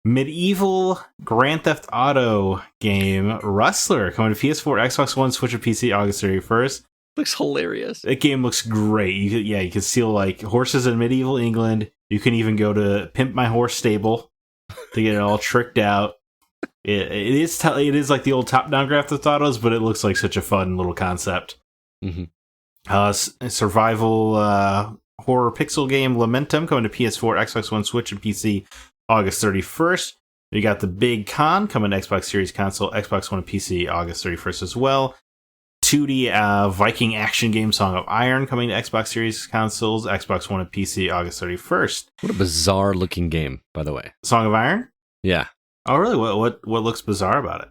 Medieval Grand Theft Auto game, Rustler, coming to PS4, Xbox One, Switch, and PC August 31st. Looks hilarious. That game looks great. You can steal like horses in medieval England. You can even go to Pimp My Horse stable to get it all tricked out. It is like the old top-down Grand Theft Autos, but it looks like such a fun little concept. Mm-hmm. Survival horror pixel game Lamentum coming to PS4, Xbox One, Switch, and PC August 31st. You got The Big Con coming to Xbox Series console, Xbox One, and PC August 31st as well. 2D Viking action game Song of Iron coming to Xbox Series consoles, Xbox One, and PC August 31st. What a bizarre looking game, by the way. Song of Iron? Yeah. Oh, really? What looks bizarre about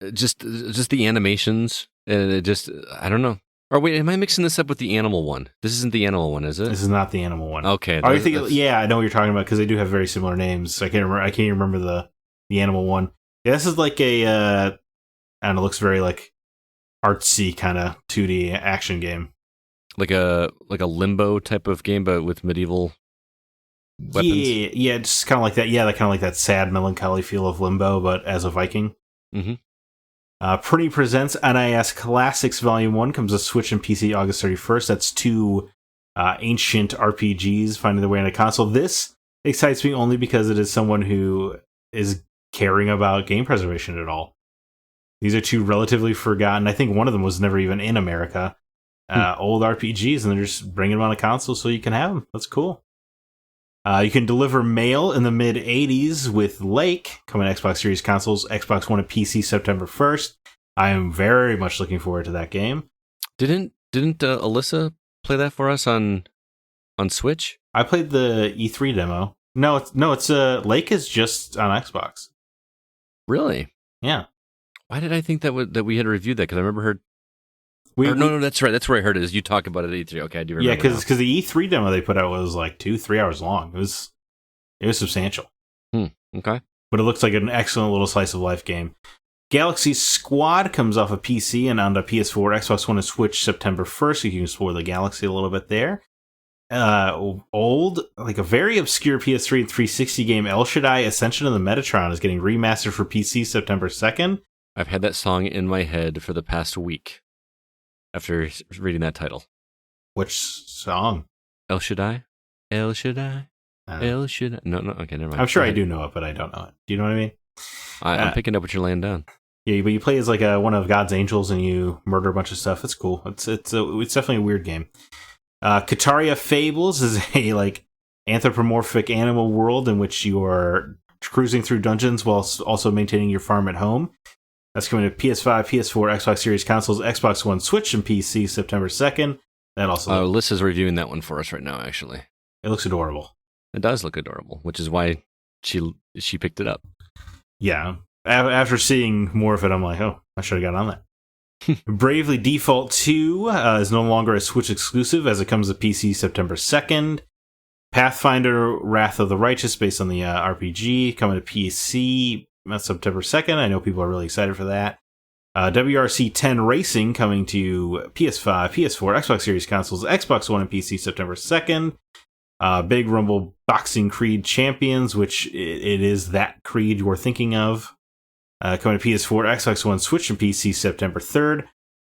it? Just the animations. It just, I don't know. Or wait, am I mixing this up with the animal one? This isn't the animal one, is it? This is not the animal one. Okay. Oh, you think? Yeah, I know what you're talking about because they do have very similar names. I can't even remember the animal one. Yeah, this is like a I don't know. Looks very like artsy kind of 2D action game, like a Limbo type of game, but with medieval weapons. Yeah, just kind of like that. Yeah, kind of like that sad, melancholy feel of Limbo, but as a Viking. Mm-hmm. Pretty presents NIS Classics Volume 1 comes to Switch and PC August 31st. That's 2 ancient RPGs finding their way on a console. This excites me only because it is someone who is caring about game preservation at all. These are 2 relatively forgotten. I think one of them was never even in America. Old RPGs, and they're just bringing them on a console so you can have them. That's cool. You can deliver mail in the mid-'80s with Lake, coming to Xbox Series consoles, Xbox One, and PC September 1st. I am very much looking forward to that game. Didn't Alyssa play that for us on Switch? I played the E3 demo. No, it's Lake is just on Xbox. Really? Yeah. Why did I think that we had reviewed that? Because I remember her. No, that's right. That's where I heard it. Is you talk about it at E3? Okay, I do remember. Yeah, because the E3 demo they put out was like 2-3 hours long. It was substantial. Okay. But it looks like an excellent little slice of life game. Galaxy Squad comes off of PC and onto PS4, Xbox One, and Switch September 1st. So you can explore the galaxy a little bit there. Like a very obscure PS3 and 360 game, El Shaddai Ascension of the Metatron is getting remastered for PC September 2nd. I've had that song in my head for the past week after reading that title. Which song? El Shaddai? El Shaddai? El Shaddai? No, okay, never mind. I'm sure I do know it, but I don't know it. Do you know what I mean? I'm picking up what you're laying down. Yeah, but you play as like one of God's angels and you murder a bunch of stuff. It's cool. It's definitely a weird game. Kataria Fables is a like anthropomorphic animal world in which you are cruising through dungeons while also maintaining your farm at home. That's coming to PS5, PS4, Xbox Series consoles, Xbox One, Switch, and PC September 2nd. That also. Liz is reviewing that one for us right now. Actually, it looks adorable. It does look adorable, which is why she picked it up. Yeah. After seeing more of it, I'm like, oh, I should have got on that. Bravely Default 2 is no longer a Switch exclusive as it comes to PC September 2nd. Pathfinder Wrath of the Righteous, based on the RPG, coming to PC September 2nd. I know people are really excited for that. WRC 10 Racing coming to PS5, PS4, Xbox Series consoles, Xbox One, and PC September 2nd. Big Rumble Boxing Creed Champions, which it is that Creed you were thinking of. Coming to PS4, Xbox One, Switch, and PC September 3rd.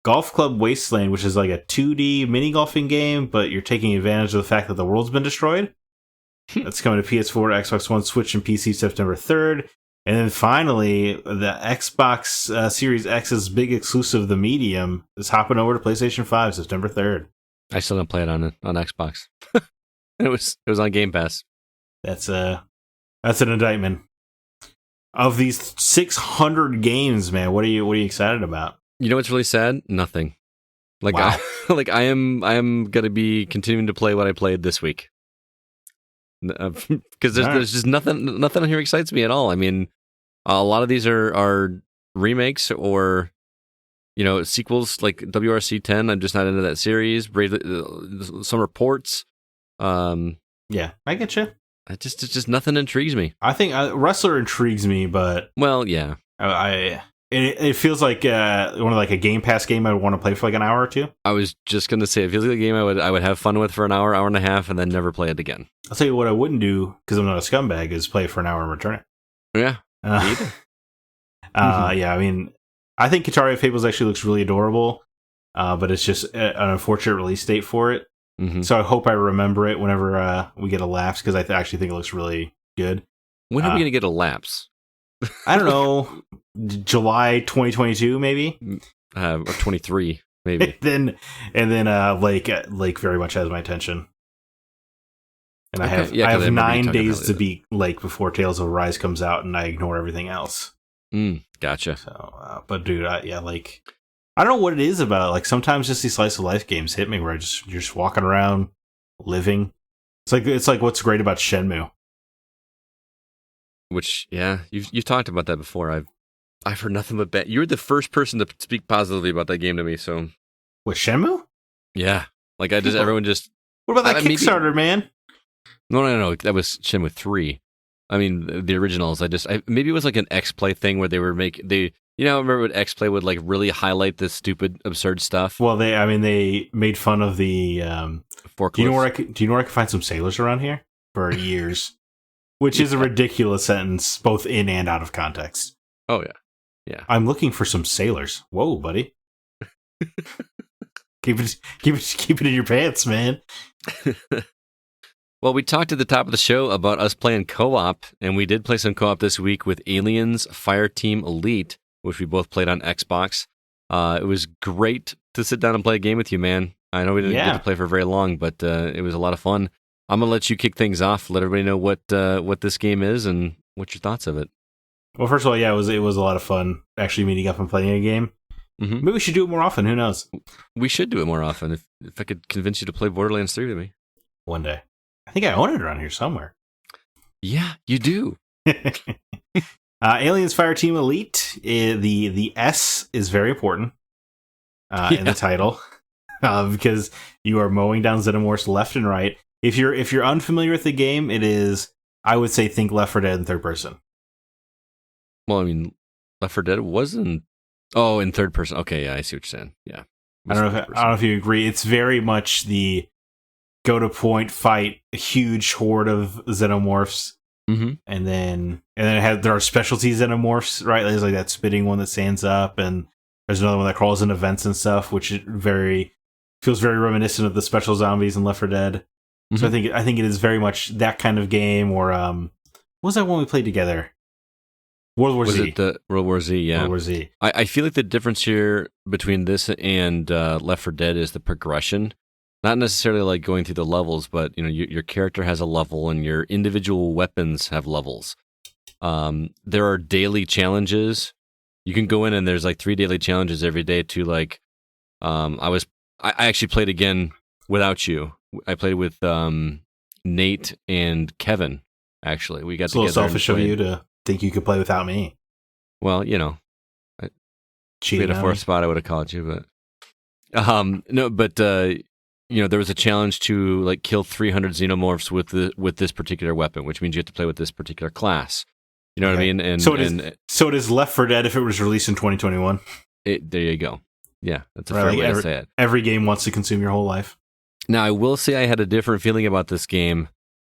Golf Club Wasteland, which is like a 2D mini golfing game, but you're taking advantage of the fact that the world's been destroyed. That's coming to PS4, Xbox One, Switch, and PC September 3rd. And then finally, the Xbox Series X's big exclusive, The Medium, is hopping over to PlayStation 5 September 3rd. I still don't play it on Xbox. It was on Game Pass. That's an indictment. Of these 600 games, man, what are you excited about? You know what's really sad? Nothing. Like wow. I am gonna be continuing to play what I played this week. Because there's just nothing on here excites me at all. I mean, a lot of these are remakes or sequels, like WRC 10. I'm just not into that series. Some reports. Yeah, I get you. It's just nothing intrigues me. I think Wrestler intrigues me, but well, yeah, it feels like one of like a Game Pass game I would want to play for like an hour or two. I was just gonna say it feels like a game I would have fun with for an hour and a half, and then never play it again. I'll tell you what I wouldn't do, because I'm not a scumbag, is play for an hour and return it. Yeah, yeah. I mean, I think Kataria Fables actually looks really adorable, but it's just an unfortunate release date for it. Mm-hmm. So I hope I remember it whenever we get a lapse, because I actually think it looks really good. When are we going to get a lapse? I don't know. July 2022, maybe? Or 23, maybe. and then Lake very much has my attention. And okay. I have 9 days to beat Lake before Tales of Arise comes out, and I ignore everything else. Gotcha. So, but dude, like... I don't know what it is about it. Like, sometimes just these slice of life games hit me where you're just walking around, living. It's like what's great about Shenmue. Which, yeah, you've talked about that before. I've heard nothing but bad. You're the first person to speak positively about that game to me. So, with Shenmue? Yeah, like everyone just. What about that Kickstarter, man? No. That was Shenmue 3. I mean, the originals. Maybe it was like an X-Play thing where they were remember when X-Play would like really highlight this stupid, absurd stuff? Well, they made fun of the forklift. Do you know where I can find some sailors around here? For years. Which is a ridiculous sentence, both in and out of context. Oh, yeah. Yeah. I'm looking for some sailors. Whoa, buddy. keep it in your pants, man. Well, we talked at the top of the show about us playing co-op, and we did play some co-op this week with Aliens Fireteam Elite, which we both played on Xbox. It was great to sit down and play a game with you, man. I know we didn't get to play for very long, but it was a lot of fun. I'm going to let you kick things off, let everybody know what this game is and what your thoughts of it. Well, first of all, yeah, it was a lot of fun actually meeting up and playing a game. Maybe we should do it more often. Who knows? We should do it more often. If I could convince you to play Borderlands 3 with me. One day. I think I own it around here somewhere. Yeah, you do. Aliens Fireteam Elite. The S is very important in the title because you are mowing down xenomorphs left and right. If you're unfamiliar with the game, it is, I would say, think Left 4 Dead in third person. Well, I mean, Left 4 Dead wasn't. Oh, in third person. Okay, yeah, I see what you're saying. Yeah, I don't know if you agree. It's very much the go to point, fight a huge horde of xenomorphs, and then there are specialty xenomorphs, right? There's like that spitting one that stands up, and there's another one that crawls into vents and stuff, which feels very reminiscent of the special zombies in Left 4 Dead. So I think it is very much that kind of game. Or what was that one we played together? World War Z. Was it the World War Z? Yeah. World War Z. I feel like the difference here between this and Left 4 Dead is the progression. Not necessarily like going through the levels, but your character has a level and your individual weapons have levels. There are daily challenges. You can go in and there's like 3 daily challenges every day to like. I actually played again without you. I played with Nate and Kevin. Actually, we got it's together. It's a little selfish of you to think you could play without me. Well, if we had a fourth spot, I would have called you, but no, but there was a challenge to like kill 300 xenomorphs with this particular weapon, which means you have to play with this particular class. You know what I mean? And so it is Left 4 Dead if it was released in 2021. There you go. Yeah, that's a fair way to say it. Every game wants to consume your whole life. Now, I will say I had a different feeling about this game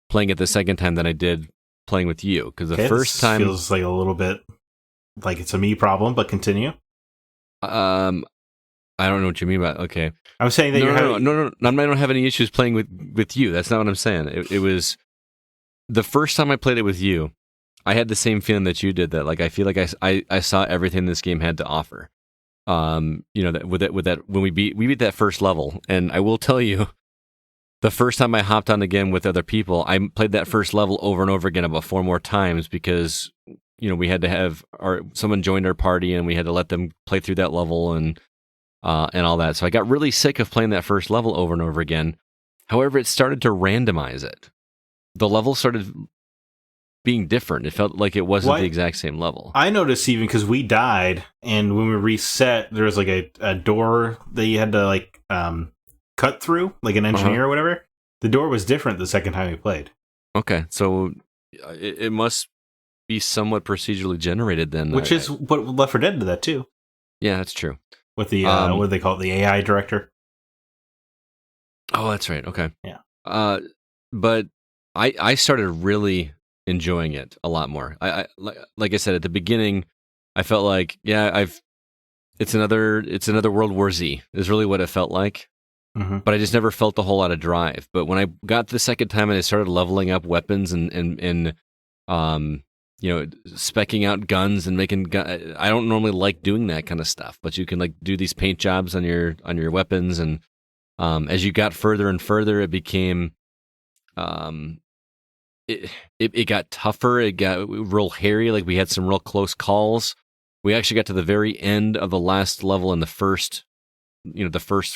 playing it the second time than I did playing with you, because the first time feels like a little bit like it's a me problem. But continue. I don't know what you mean by okay. I'm saying that no. I don't have any issues playing with you. That's not what I'm saying. It was the first time I played it with you. I had the same feeling that you did. That like I feel like I saw everything this game had to offer. That with that when we beat that first level, and I will tell you, the first time I hopped on again with other people, I played that first level over and over again about 4 more times because we had to have someone joined our party and we had to let them play through that level and all that. So I got really sick of playing that first level over and over again. However, it started to randomize it. The level started being different. It felt like it wasn't the exact same level. I noticed even because we died, and when we reset, there was like a door that you had to like cut through, like an engineer or whatever. The door was different the second time we played. Okay, so it must be somewhat procedurally generated then. Which is what Left 4 Dead did that too. Yeah, that's true. With the what do they call it? The AI director. Oh, that's right. Okay. Yeah. But I started really enjoying it a lot more. I like I said at the beginning, I felt like it's another World War Z is really what it felt like. But I just never felt a whole lot of drive. But when I got the second time and I started leveling up weapons and speccing out guns and making I don't normally like doing that kind of stuff, but you can like do these paint jobs on your weapons, and as you got further and further, it became it got tougher. It got real hairy. Like we had some real close calls. We actually got to the very end of the last level in the first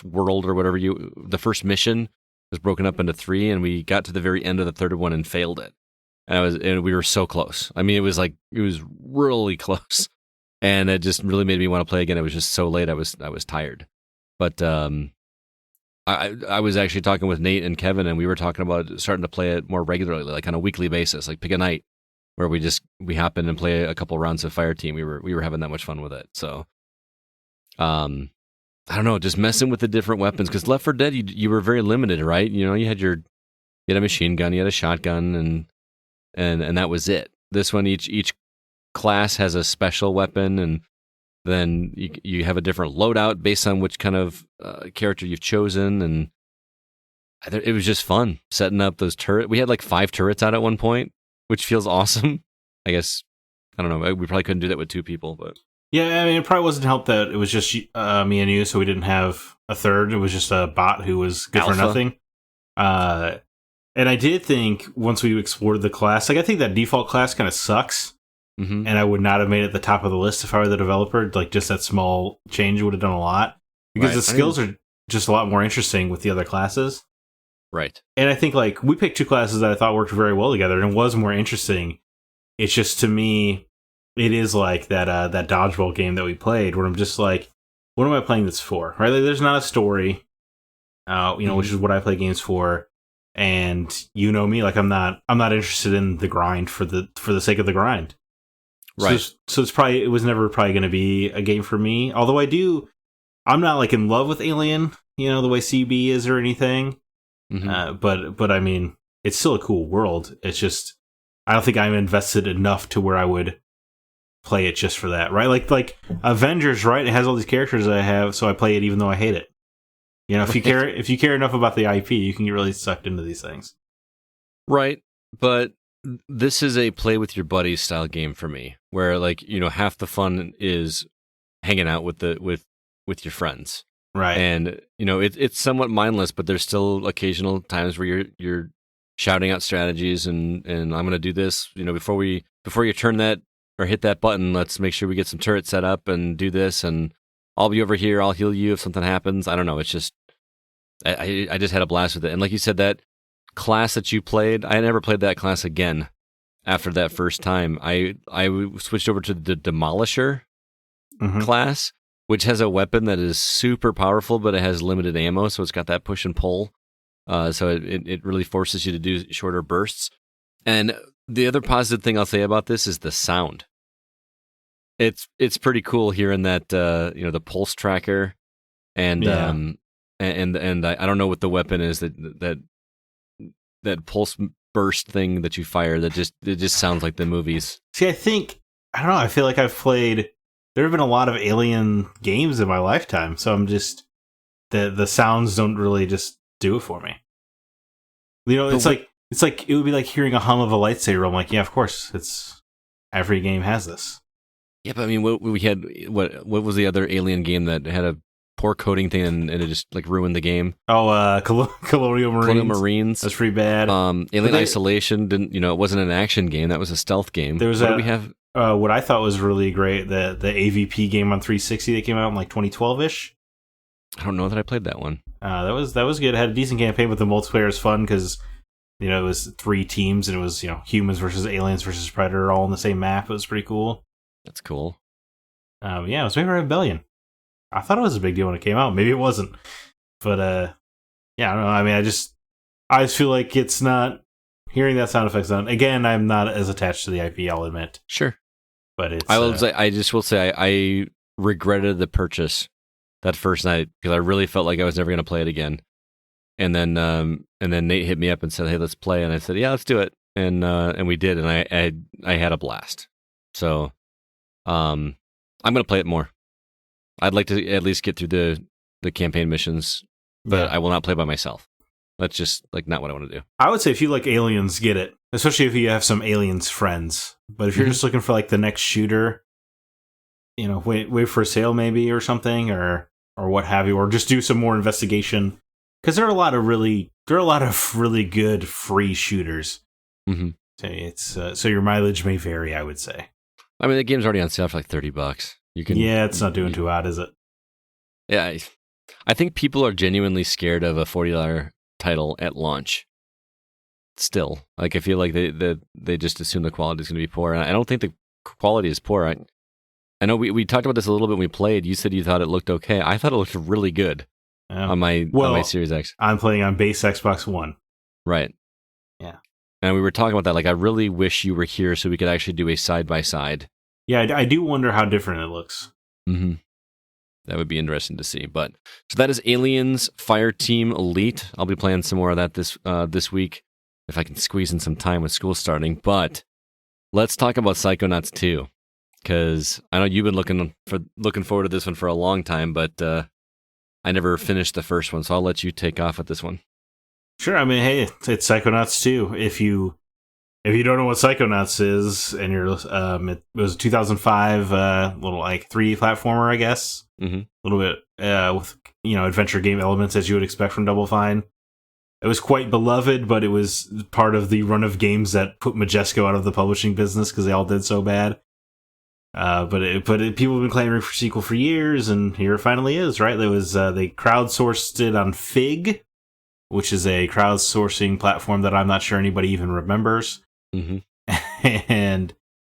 world or whatever the first mission was broken up into 3, and we got to the very end of the third one and failed it. And we were so close. I mean, it was really close, and it just really made me want to play again. It was just so late. I was tired, but I was actually talking with Nate and Kevin, and we were talking about starting to play it more regularly, like on a weekly basis. Like pick a night where we hop in and play a couple rounds of Fireteam. We were having that much fun with it. So, I don't know, just messing with the different weapons, because Left 4 Dead you were very limited, right? You had a machine gun, you had a shotgun, and that was it. This one, each class has a special weapon, and then you have a different loadout based on which kind of character you've chosen, and it was just fun setting up those turrets. We had like 5 turrets out at one point, which feels awesome. I guess, I don't know, we probably couldn't do that with 2 people, but... Yeah, I mean, it probably wasn't helped that it was just me and you, so we didn't have a third. It was just a bot who was good for nothing. And I did think once we explored the class, like I think that default class kind of sucks. Mm-hmm. and I would not have made it the top of the list if I were the developer. Like, just that small change would have done a lot. Because the skills are just a lot more interesting with the other classes. Right. And I think, like, we picked two classes that I thought worked very well together, and it was more interesting. It's just, to me, it is like that dodgeball game that we played, where I'm just like, what am I playing this for? Right? Like, there's not a story, which is what I play games for. And you know me, like, I'm not interested in the grind for the sake of the grind. Right. So it was never probably going to be a game for me. Although I'm not like in love with Alien, the way CB is or anything. Mm-hmm. But I mean, it's still a cool world. It's just, I don't think I'm invested enough to where I would play it just for that, right? Like Avengers, right? It has all these characters that I have, so I play it even though I hate it. If you care enough about the IP, you can get really sucked into these things. Right, but this is a play with your buddies style game for me, where like half the fun is hanging out with your friends, right? And it's somewhat mindless, but there's still occasional times where you're shouting out strategies and I'm going to do this. Before you turn that or hit that button, let's make sure we get some turrets set up and do this. And I'll be over here. I'll heal you if something happens. I don't know. It's just I just had a blast with it. And like you said, that class that you played, I never played that class again after that first time. I switched over to the Demolisher class, which has a weapon that is super powerful, but it has limited ammo, so it's got that push and pull. So it really forces you to do shorter bursts. And the other positive thing I'll say about this is the sound. It's pretty cool hearing that the pulse tracker and I don't know what the weapon is that pulse burst thing that you fire that just sounds like the movies. See, I don't know, I feel like there have been a lot of Alien games in my lifetime, so I'm just the sounds don't really just do it for me. It's like it would be like hearing a hum of a lightsaber. I'm like, yeah, of course, every game has this. Yeah, but I mean, what was the other Alien game that had a poor coding thing and it just like ruined the game? Oh, Colonial Marines. Colonial Marines. That's pretty bad. Alien Isolation didn't. It wasn't an action game. That was a stealth game. There was what do we have? What I thought was really great, the AVP game on 360 that came out in like 2012-ish. I don't know that I played that one. That was good. It had a decent campaign, but the multiplayer is fun because it was 3 teams and it was humans versus aliens versus Predator all on the same map. It was pretty cool. That's cool. Yeah, it was made by Rebellion. I thought it was a big deal when it came out. Maybe it wasn't, but yeah, I don't know. I mean, I just feel like it's not hearing that sound effects on. Again, I'm not as attached to the IP, I'll admit. Sure, but it's. I just will say I regretted the purchase that first night because I really felt like I was never going to play it again. And then Nate hit me up and said, "Hey, let's play." And I said, "Yeah, let's do it." And we did, and I had a blast. So, I'm going to play it more. I'd like to at least get through the campaign missions, but I will not play by myself. That's just like not what I want to do. I would say if you like Aliens, get it, especially if you have some Aliens friends. But if you're just looking for like the next shooter, wait for a sale maybe or something, or what have you, or just do some more investigation because there are a lot of really good free shooters. Mm-hmm. So your mileage may vary, I would say. I mean, the game's already on sale for like $30. It's not doing too bad, is it? Yeah, I think people are genuinely scared of a $40 title at launch. Still, like I feel like they just assume the quality is going to be poor, and I don't think the quality is poor. I know we talked about this a little bit when we played. You said you thought it looked okay. I thought it looked really good on my Series X. I'm playing on base Xbox One. Right. Yeah. And we were talking about that. Like, I really wish you were here so we could actually do a side by side. Yeah, I do wonder how different it looks. Mm-hmm. That would be interesting to see. But so that is Aliens Fireteam Elite. I'll be playing some more of that this week if I can squeeze in some time with school starting. But let's talk about Psychonauts 2, because I know you've been looking forward to this one for a long time, but I never finished the first one, so I'll let you take off at this one. Sure. I mean, hey, it's Psychonauts 2. If you don't know what Psychonauts is, and you're it was a 2005 little like 3D platformer, I guess. Mm-hmm. A little bit with adventure game elements as you would expect from Double Fine. It was quite beloved, but it was part of the run of games that put Majesco out of the publishing business because they all did so bad. People have been clamoring for a sequel for years, and here it finally is. Right? There was they crowdsourced it on Fig, which is a crowdsourcing platform that I'm not sure anybody even remembers. Mm-hmm. And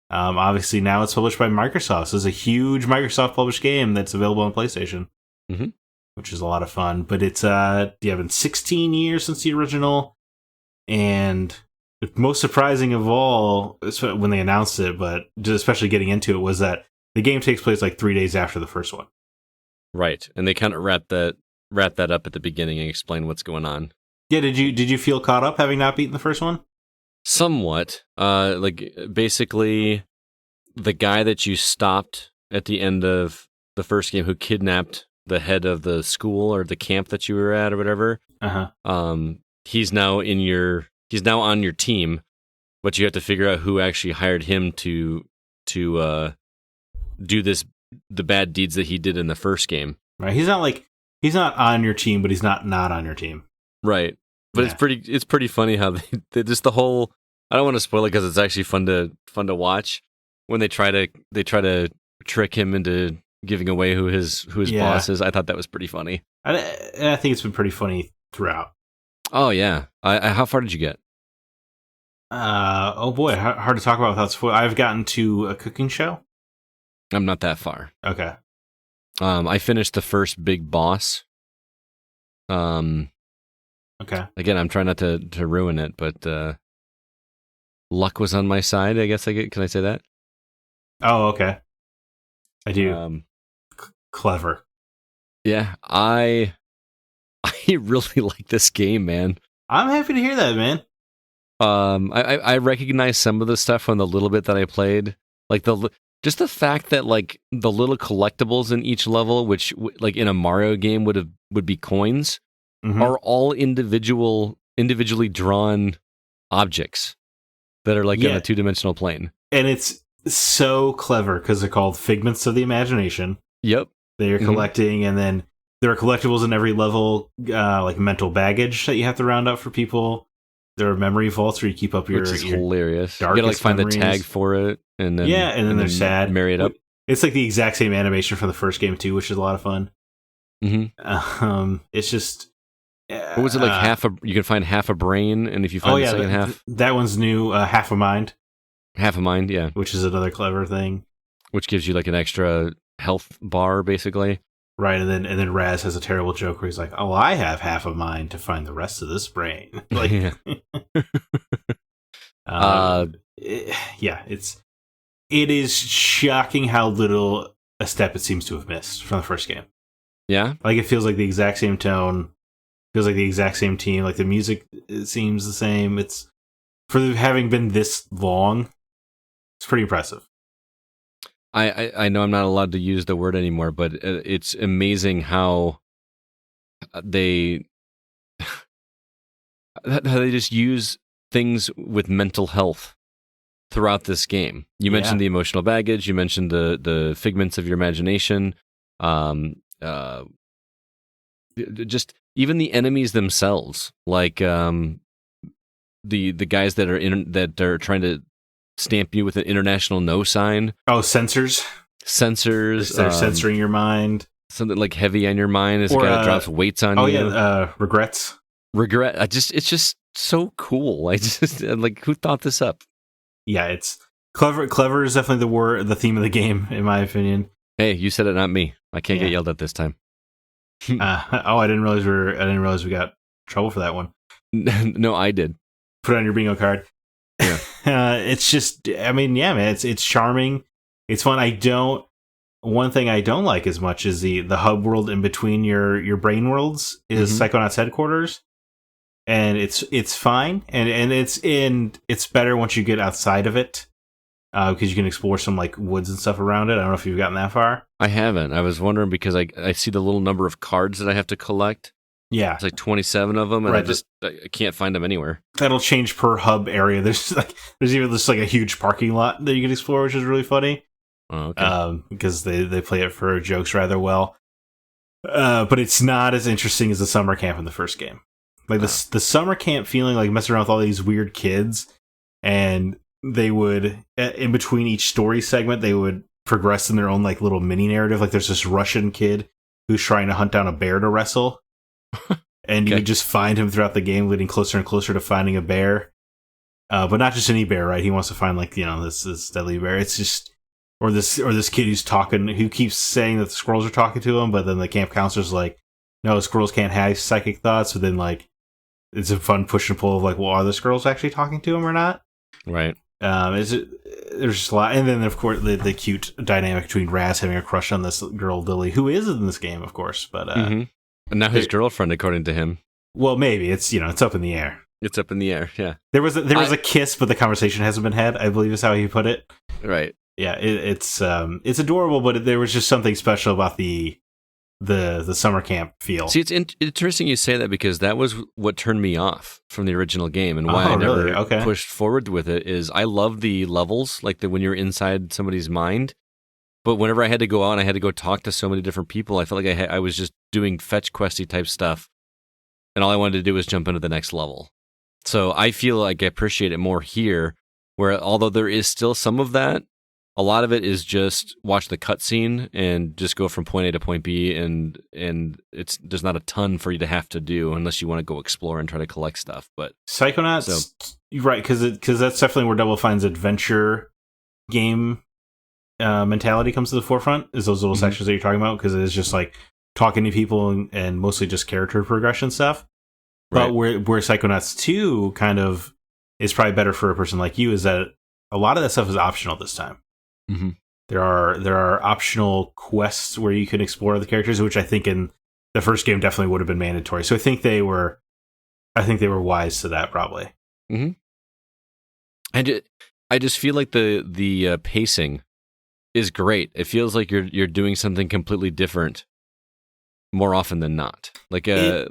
obviously now it's published by Microsoft. So it's a huge Microsoft published game that's available on PlayStation, which is a lot of fun. But it's been 16 years since the original, and the most surprising of all, when they announced it, but just especially getting into it, was that the game takes place like 3 days after the first one. Right, and they kind of wrap that up at the beginning and explain what's going on. Yeah, did you feel caught up having not beaten the first one? Somewhat. Basically, the guy that you stopped at the end of the first game who kidnapped the head of the school or the camp that you were at or whatever, he's now on your team, but you have to figure out who actually hired him to do the bad deeds that he did in the first game. Right. He's not on your team, but he's not on your team. Right. But it's pretty funny how they just the whole. I don't want to spoil it because it's actually fun to watch when they try to trick him into giving away who his boss is. I thought that was pretty funny. I think it's been pretty funny throughout. Oh yeah. How far did you get? Oh boy, hard to talk about without spoil. I've gotten to a cooking show. I'm not that far. Okay. I finished the first big boss. Okay. Again, I'm trying not to ruin it, but luck was on my side. I guess can I say that? Oh, okay. I do. Clever. Yeah, I really like this game, man. I'm happy to hear that, man. I recognize some of the stuff from the little bit that I played, like just the fact that like the little collectibles in each level, which like in a Mario game would be coins, are all individually drawn objects that are like in a 2-dimensional plane. And it's so clever because they're called figments of the imagination. Yep. They're collecting, and then there are collectibles in every level, like mental baggage that you have to round up for people. There are memory vaults where you keep up your, which is hilarious. You gotta like find memories. The tag for it, and then and then sad. Marry it up. It's like the exact same animation from the first game too, which is a lot of fun. It's just. What was it like? You can find half a brain, and if you find the second half, that one's new. Half a mind. Half a mind, yeah. Which is another clever thing. Which gives you like an extra health bar, basically. Right, and then Raz has a terrible joke where he's like, "Oh, I have half a mind to find the rest of this brain." Like, it is shocking how little a step it seems to have missed from the first game. Yeah, like it feels like the exact same tone, feels like the exact same team. Like the music seems the same. It's for having been this long, it's pretty impressive. I know I'm not allowed to use the word anymore, but it's amazing how they just use things with mental health throughout this game. You mentioned the emotional baggage. You mentioned the figments of your imagination. Just even the enemies themselves, like the guys that are trying to stamp you with an international no sign. Oh, sensors. They're censoring your mind. Something like heavy on your mind is a guy that drops weights on you. Oh yeah, regrets. Regret. It's just so cool. I just like, who thought this up? Yeah, it's clever. Clever is definitely the theme of the game, in my opinion. Hey, you said it, not me. I can't get yelled at this time. I didn't realize we got trouble for that one. No, I did. Put it on your bingo card. Yeah. It's just, I mean, yeah, man, it's charming. It's fun. One thing I don't like as much is the hub world in between your brain worlds is Psychonauts headquarters. And it's fine. And it's better once you get outside of it. Because you can explore some like woods and stuff around it. I don't know if you've gotten that far. I haven't. I was wondering because I see the little number of cards that I have to collect. Yeah, it's like 27 of them, and I can't find them anywhere. That'll change per hub area. There's even just like a huge parking lot that you can explore, which is really funny. Oh, okay. Because they play it for jokes rather well. But it's not as interesting as the summer camp in the first game. Like the summer camp feeling, like messing around with all these weird kids, and they would, in between each story segment, they would progress in their own like little mini narrative. Like there's this Russian kid who's trying to hunt down a bear to wrestle. And you just find him throughout the game, leading closer and closer to finding a bear. But not just any bear, right? He wants to find like, this deadly bear. It's just or this kid who's talking, who keeps saying that the squirrels are talking to him, but then the camp counselor's like, no, squirrels can't have psychic thoughts. But then like it's a fun push and pull of like, well, are the squirrels actually talking to him or not? Right. There's just a lot, and then of course the cute dynamic between Raz having a crush on this girl Lily, who is in this game, of course, but and now his girlfriend, according to him. Well, maybe it's it's up in the air. It's up in the air. Yeah. There was a kiss, but the conversation hasn't been had, I believe is how he put it. Right. Yeah. It's adorable, but there was just something special about the summer camp feel. See, it's interesting you say that, because that was what turned me off from the original game, and why I never pushed forward with it. Is I love the levels, like when you're inside somebody's mind, but whenever I had to go out and I had to go talk to so many different people, I felt like I was just doing fetch questy type stuff, and all I wanted to do was jump into the next level. So I feel like I appreciate it more here, where although there is still some of that, a lot of it is just watch the cutscene and just go from point A to point B, and there's not a ton for you to have to do unless you want to go explore and try to collect stuff. But Psychonauts, right? Because that's definitely where Double Fine's adventure game mentality comes to the forefront. Is those little sections that you're talking about? Because it is just like talking to people and mostly just character progression stuff. Right. But where Psychonauts 2 kind of is probably better for a person like you is that a lot of that stuff is optional this time. Mm-hmm. There are optional quests where you can explore the characters, which I think in the first game definitely would have been mandatory. So I think they were wise to that, probably. Mm-hmm. I just feel like the pacing is great. It feels like you're doing something completely different more often than not. Like it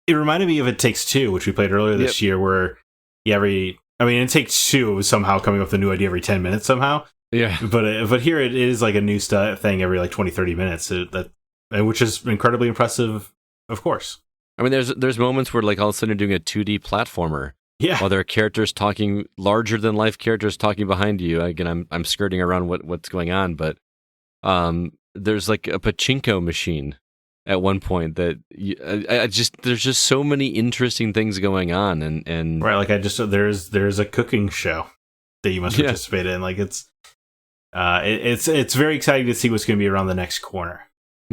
reminded me of It Takes Two, which we played earlier this year, where in It Takes Two, it was somehow coming up with a new idea every 10 minutes somehow. Yeah. But here it is like a new thing every like 20, 30 minutes, which is incredibly impressive, of course. I mean, there's moments where like all of a sudden you're doing a 2D platformer. Yeah. While there are characters talking, larger than life characters talking behind you. Again, I'm skirting around what's going on, but there's like a pachinko machine at one point that there's just so many interesting things going on, and right, like there's a cooking show that you must participate in. Like it's very exciting to see what's going to be around the next corner.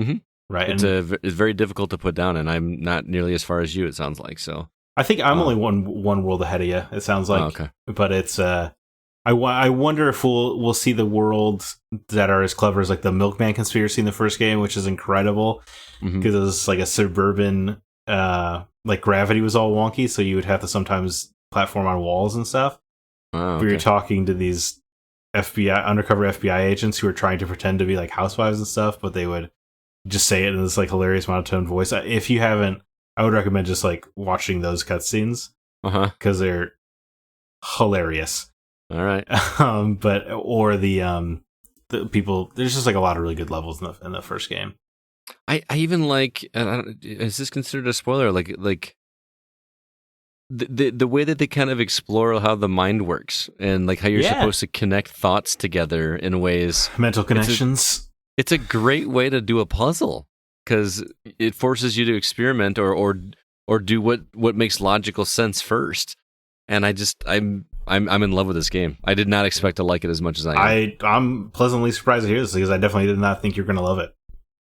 Mm-hmm. Right, it's very difficult to put down, and I'm not nearly as far as you. It sounds like so. I think I'm only one world ahead of you. It sounds like, okay. But it's I wonder if we'll see the worlds that are as clever as like the Milkman conspiracy in the first game, which is incredible because it was like a suburban, like gravity was all wonky, so you would have to sometimes platform on walls and stuff. Oh, okay. We were talking to these undercover FBI agents who were trying to pretend to be like housewives and stuff, but they would just say it in this like hilarious monotone voice. If you haven't, I would recommend just like watching those cutscenes because they're hilarious. All right. The people, there's just like a lot of really good levels in the first game. I even like, is this considered a spoiler? Like the way that they kind of explore how the mind works and like how you're supposed to connect thoughts together in ways. Mental connections. It's a great way to do a puzzle because it forces you to experiment or do what makes logical sense first. And I'm in love with this game. I did not expect to like it as much as I am. I'm pleasantly surprised to hear this because I definitely did not think you're going to love it.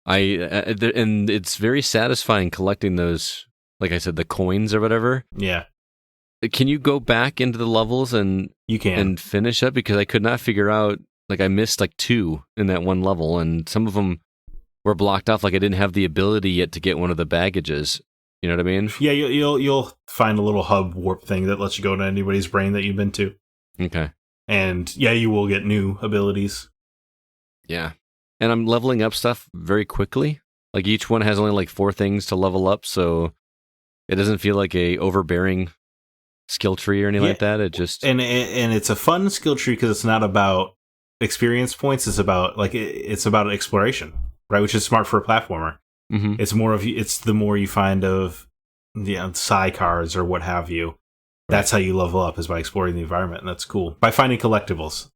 And it's very satisfying collecting those, like I said, the coins or whatever. Yeah. Can you go back into the levels and you can and finish up? Because I could not figure out, like I missed like 2 in that one level, and some of them were blocked off. Like I didn't have the ability yet to get one of the baggages. You know what I mean? Yeah, you'll find a little hub warp thing that lets you go to anybody's brain that you've been to. Okay. And yeah, you will get new abilities. Yeah. And I'm leveling up stuff very quickly. Like each one has only like 4 things to level up, so it doesn't feel like a overbearing skill tree or anything like that. It just and it's a fun skill tree because it's not about experience points. It's about it's about exploration, right? Which is smart for a platformer. Mm-hmm. It's the more you find of the psi cards or what have you. That's how you level up, is by exploring the environment, and that's cool. By finding collectibles.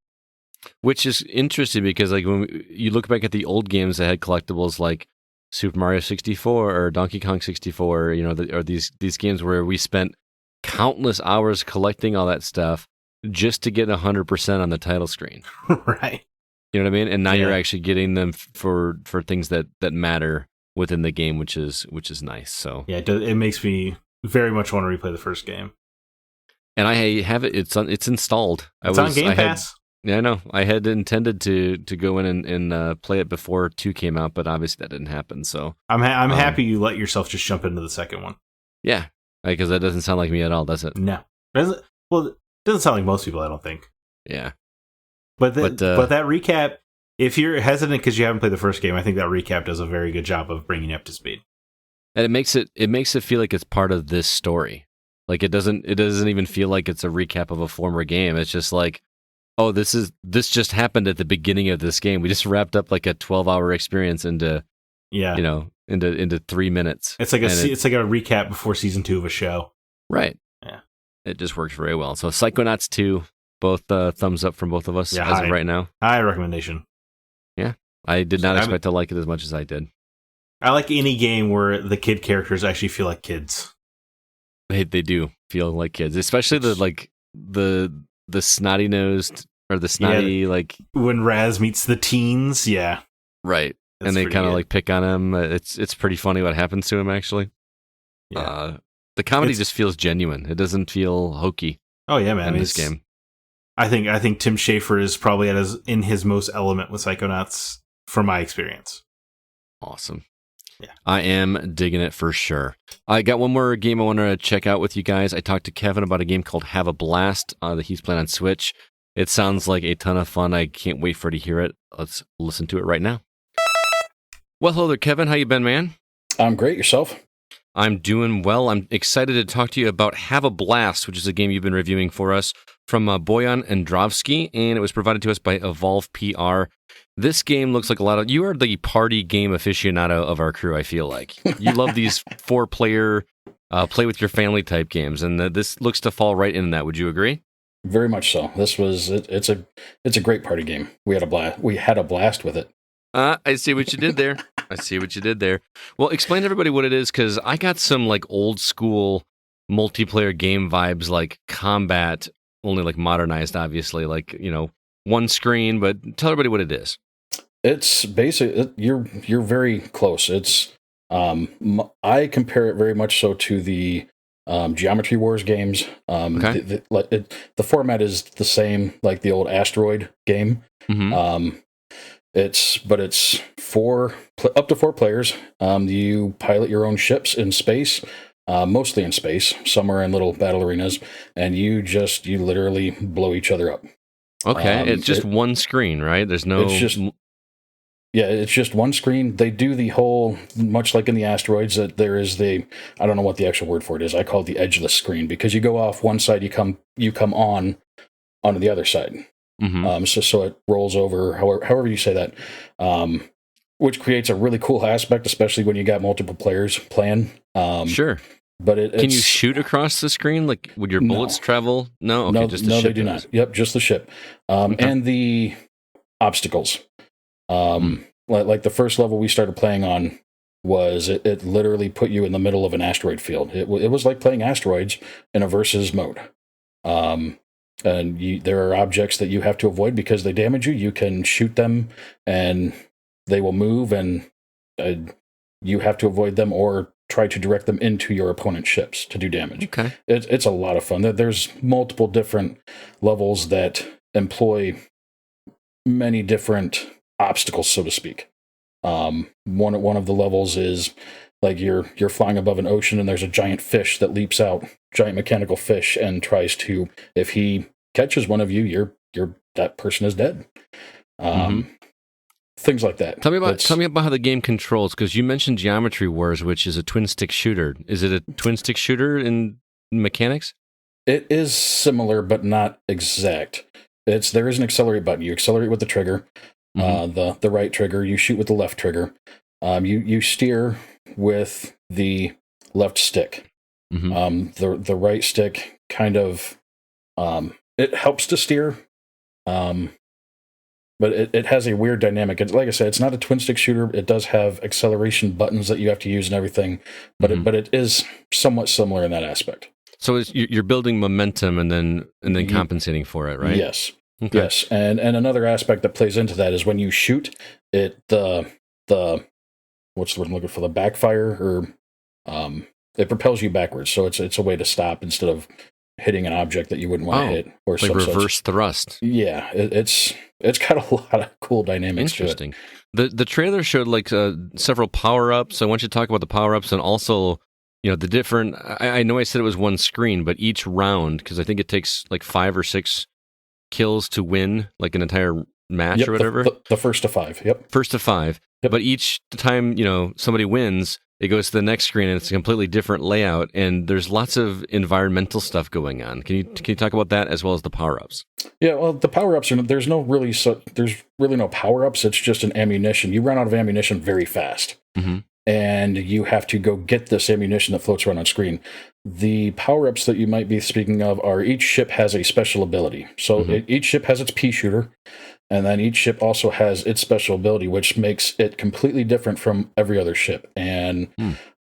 Which is interesting because like when you look back at the old games that had collectibles like Super Mario 64 or Donkey Kong 64, or these games where we spent countless hours collecting all that stuff just to get 100% on the title screen. Right. You know what I mean? And now you're actually getting them for things that matter within the game, which is nice. So yeah, it makes me very much want to replay the first game. And I have it. It's installed. It's on Game Pass. Yeah, I know. I had intended to go in and play it before 2 came out, but obviously that didn't happen. So I'm happy you let yourself just jump into the second one. Yeah, because that doesn't sound like me at all, does it? No. Well, it doesn't sound like most people, I don't think. Yeah. But that recap, if you're hesitant because you haven't played the first game, I think that recap does a very good job of bringing you up to speed. And it makes it feel like it's part of this story. Like it doesn't even feel like it's a recap of a former game. It's just like, oh, this just happened at the beginning of this game. We just wrapped up like a 12-hour experience into 3 minutes. It's like it's like a recap before season 2 of a show. Right. Yeah. It just works very well. So Psychonauts 2, both thumbs up from both of us as of right now. High recommendation. Yeah. I did not expect to like it as much as I did. I like any game where the kid characters actually feel like kids. They do feel like kids, especially the snotty nosed or the snotty when Raz meets the teens, yeah, right, and they kind of like pick on him. It's pretty funny what happens to him actually. Yeah, the comedy just feels genuine. It doesn't feel hokey. Oh yeah, man, in this game. I think Tim Schafer is probably in his most element with Psychonauts from my experience. Awesome. Yeah. I am digging it for sure. I got one more game I want to check out with you guys. I talked to Kevin about a game called Have a Blast that he's playing on Switch. It sounds like a ton of fun. I can't wait for to hear it. Let's listen to it right now. Well, hello there, Kevin. How you been, man? I'm great. Yourself? I'm doing well. I'm excited to talk to you about Have a Blast, which is a game you've been reviewing for us from Boyan Androvsky, and it was provided to us by Evolve PR. This game looks like you are the party game aficionado of our crew, I feel like. You love these 4-player, play with your family type games, and this looks to fall right in that. Would you agree? Very much so. It's a great party game. We had a blast with it. I see what you did there. Well, explain to everybody what it is, because I got some like old school multiplayer game vibes, like Combat, only like modernized, obviously, like, one screen, but tell everybody what it is. It's basic. You're very close. It's I compare it very much so to the Geometry Wars games. Okay. The format is the same, like the old Asteroid game. Mm-hmm. It's up to 4 players. You pilot your own ships in space, mostly in space. Some are in little battle arenas, and you literally blow each other up. Okay, it's just one screen, right? There's no. It's just one screen. They do the whole, much like in the Asteroids, that there is I don't know what the actual word for it is. I call it the edgeless screen, because you go off one side, you come onto the other side. Mm-hmm. So it rolls over, however you say that, which creates a really cool aspect, especially when you got multiple players playing. Sure. But can you shoot across the screen? Like, would your bullets travel? No. Okay, no, just the ship. They do not. Yep, just the ship. And the obstacles. Like the first level we started playing on was it literally put you in the middle of an asteroid field. It was like playing Asteroids in a versus mode. And there are objects that you have to avoid because they damage you. You can shoot them and they will move, and you have to avoid them or try to direct them into your opponent's ships to do damage. Okay. It's a lot of fun. There's multiple different levels that employ many different obstacles, so to speak. One of the levels is like you're flying above an ocean and there's a giant fish that leaps out, giant mechanical fish, and tries to, if he catches one of you, that person is dead. Things like that. Tell me about how the game controls, because you mentioned Geometry Wars, which is a twin-stick shooter. Is it a twin-stick shooter in mechanics? It is similar, but not exact. There is an accelerate button. You accelerate with the trigger, the right trigger. You shoot with the left trigger. You steer with the left stick. The right stick kind of it helps to steer. but it has a weird dynamic. Like I said, it's not a twin stick shooter. It does have acceleration buttons that you have to use and everything, but it is somewhat similar in that aspect. So you're building momentum and then compensating for it, right? Yes. Okay. Yes. And another aspect that plays into that is when you shoot it, the what's the word I'm looking for? The backfire, or it propels you backwards. So it's a way to stop instead of hitting an object that you wouldn't want to hit, or like reverse thrust. Yeah, it's got a lot of cool dynamics. Interesting. To it. The trailer showed like several power ups. I want you to talk about the power ups and also, the different. I know I said it was one screen, but each round, because I think it takes like 5 or 6 kills to win like an entire match or whatever. The first to 5. Yep. First to 5. Yep. But each time somebody wins, it goes to the next screen and it's a completely different layout, and there's lots of environmental stuff going on. Can you talk about that as well as the power-ups? Yeah, well, the power-ups there's really no power-ups. It's just an ammunition. You run out of ammunition very fast. Mm-hmm. And you have to go get this ammunition that floats around on screen. The power-ups that you might be speaking of are each ship has a special ability. So each ship has its pea shooter, and then each ship also has its special ability, which makes it completely different from every other ship. And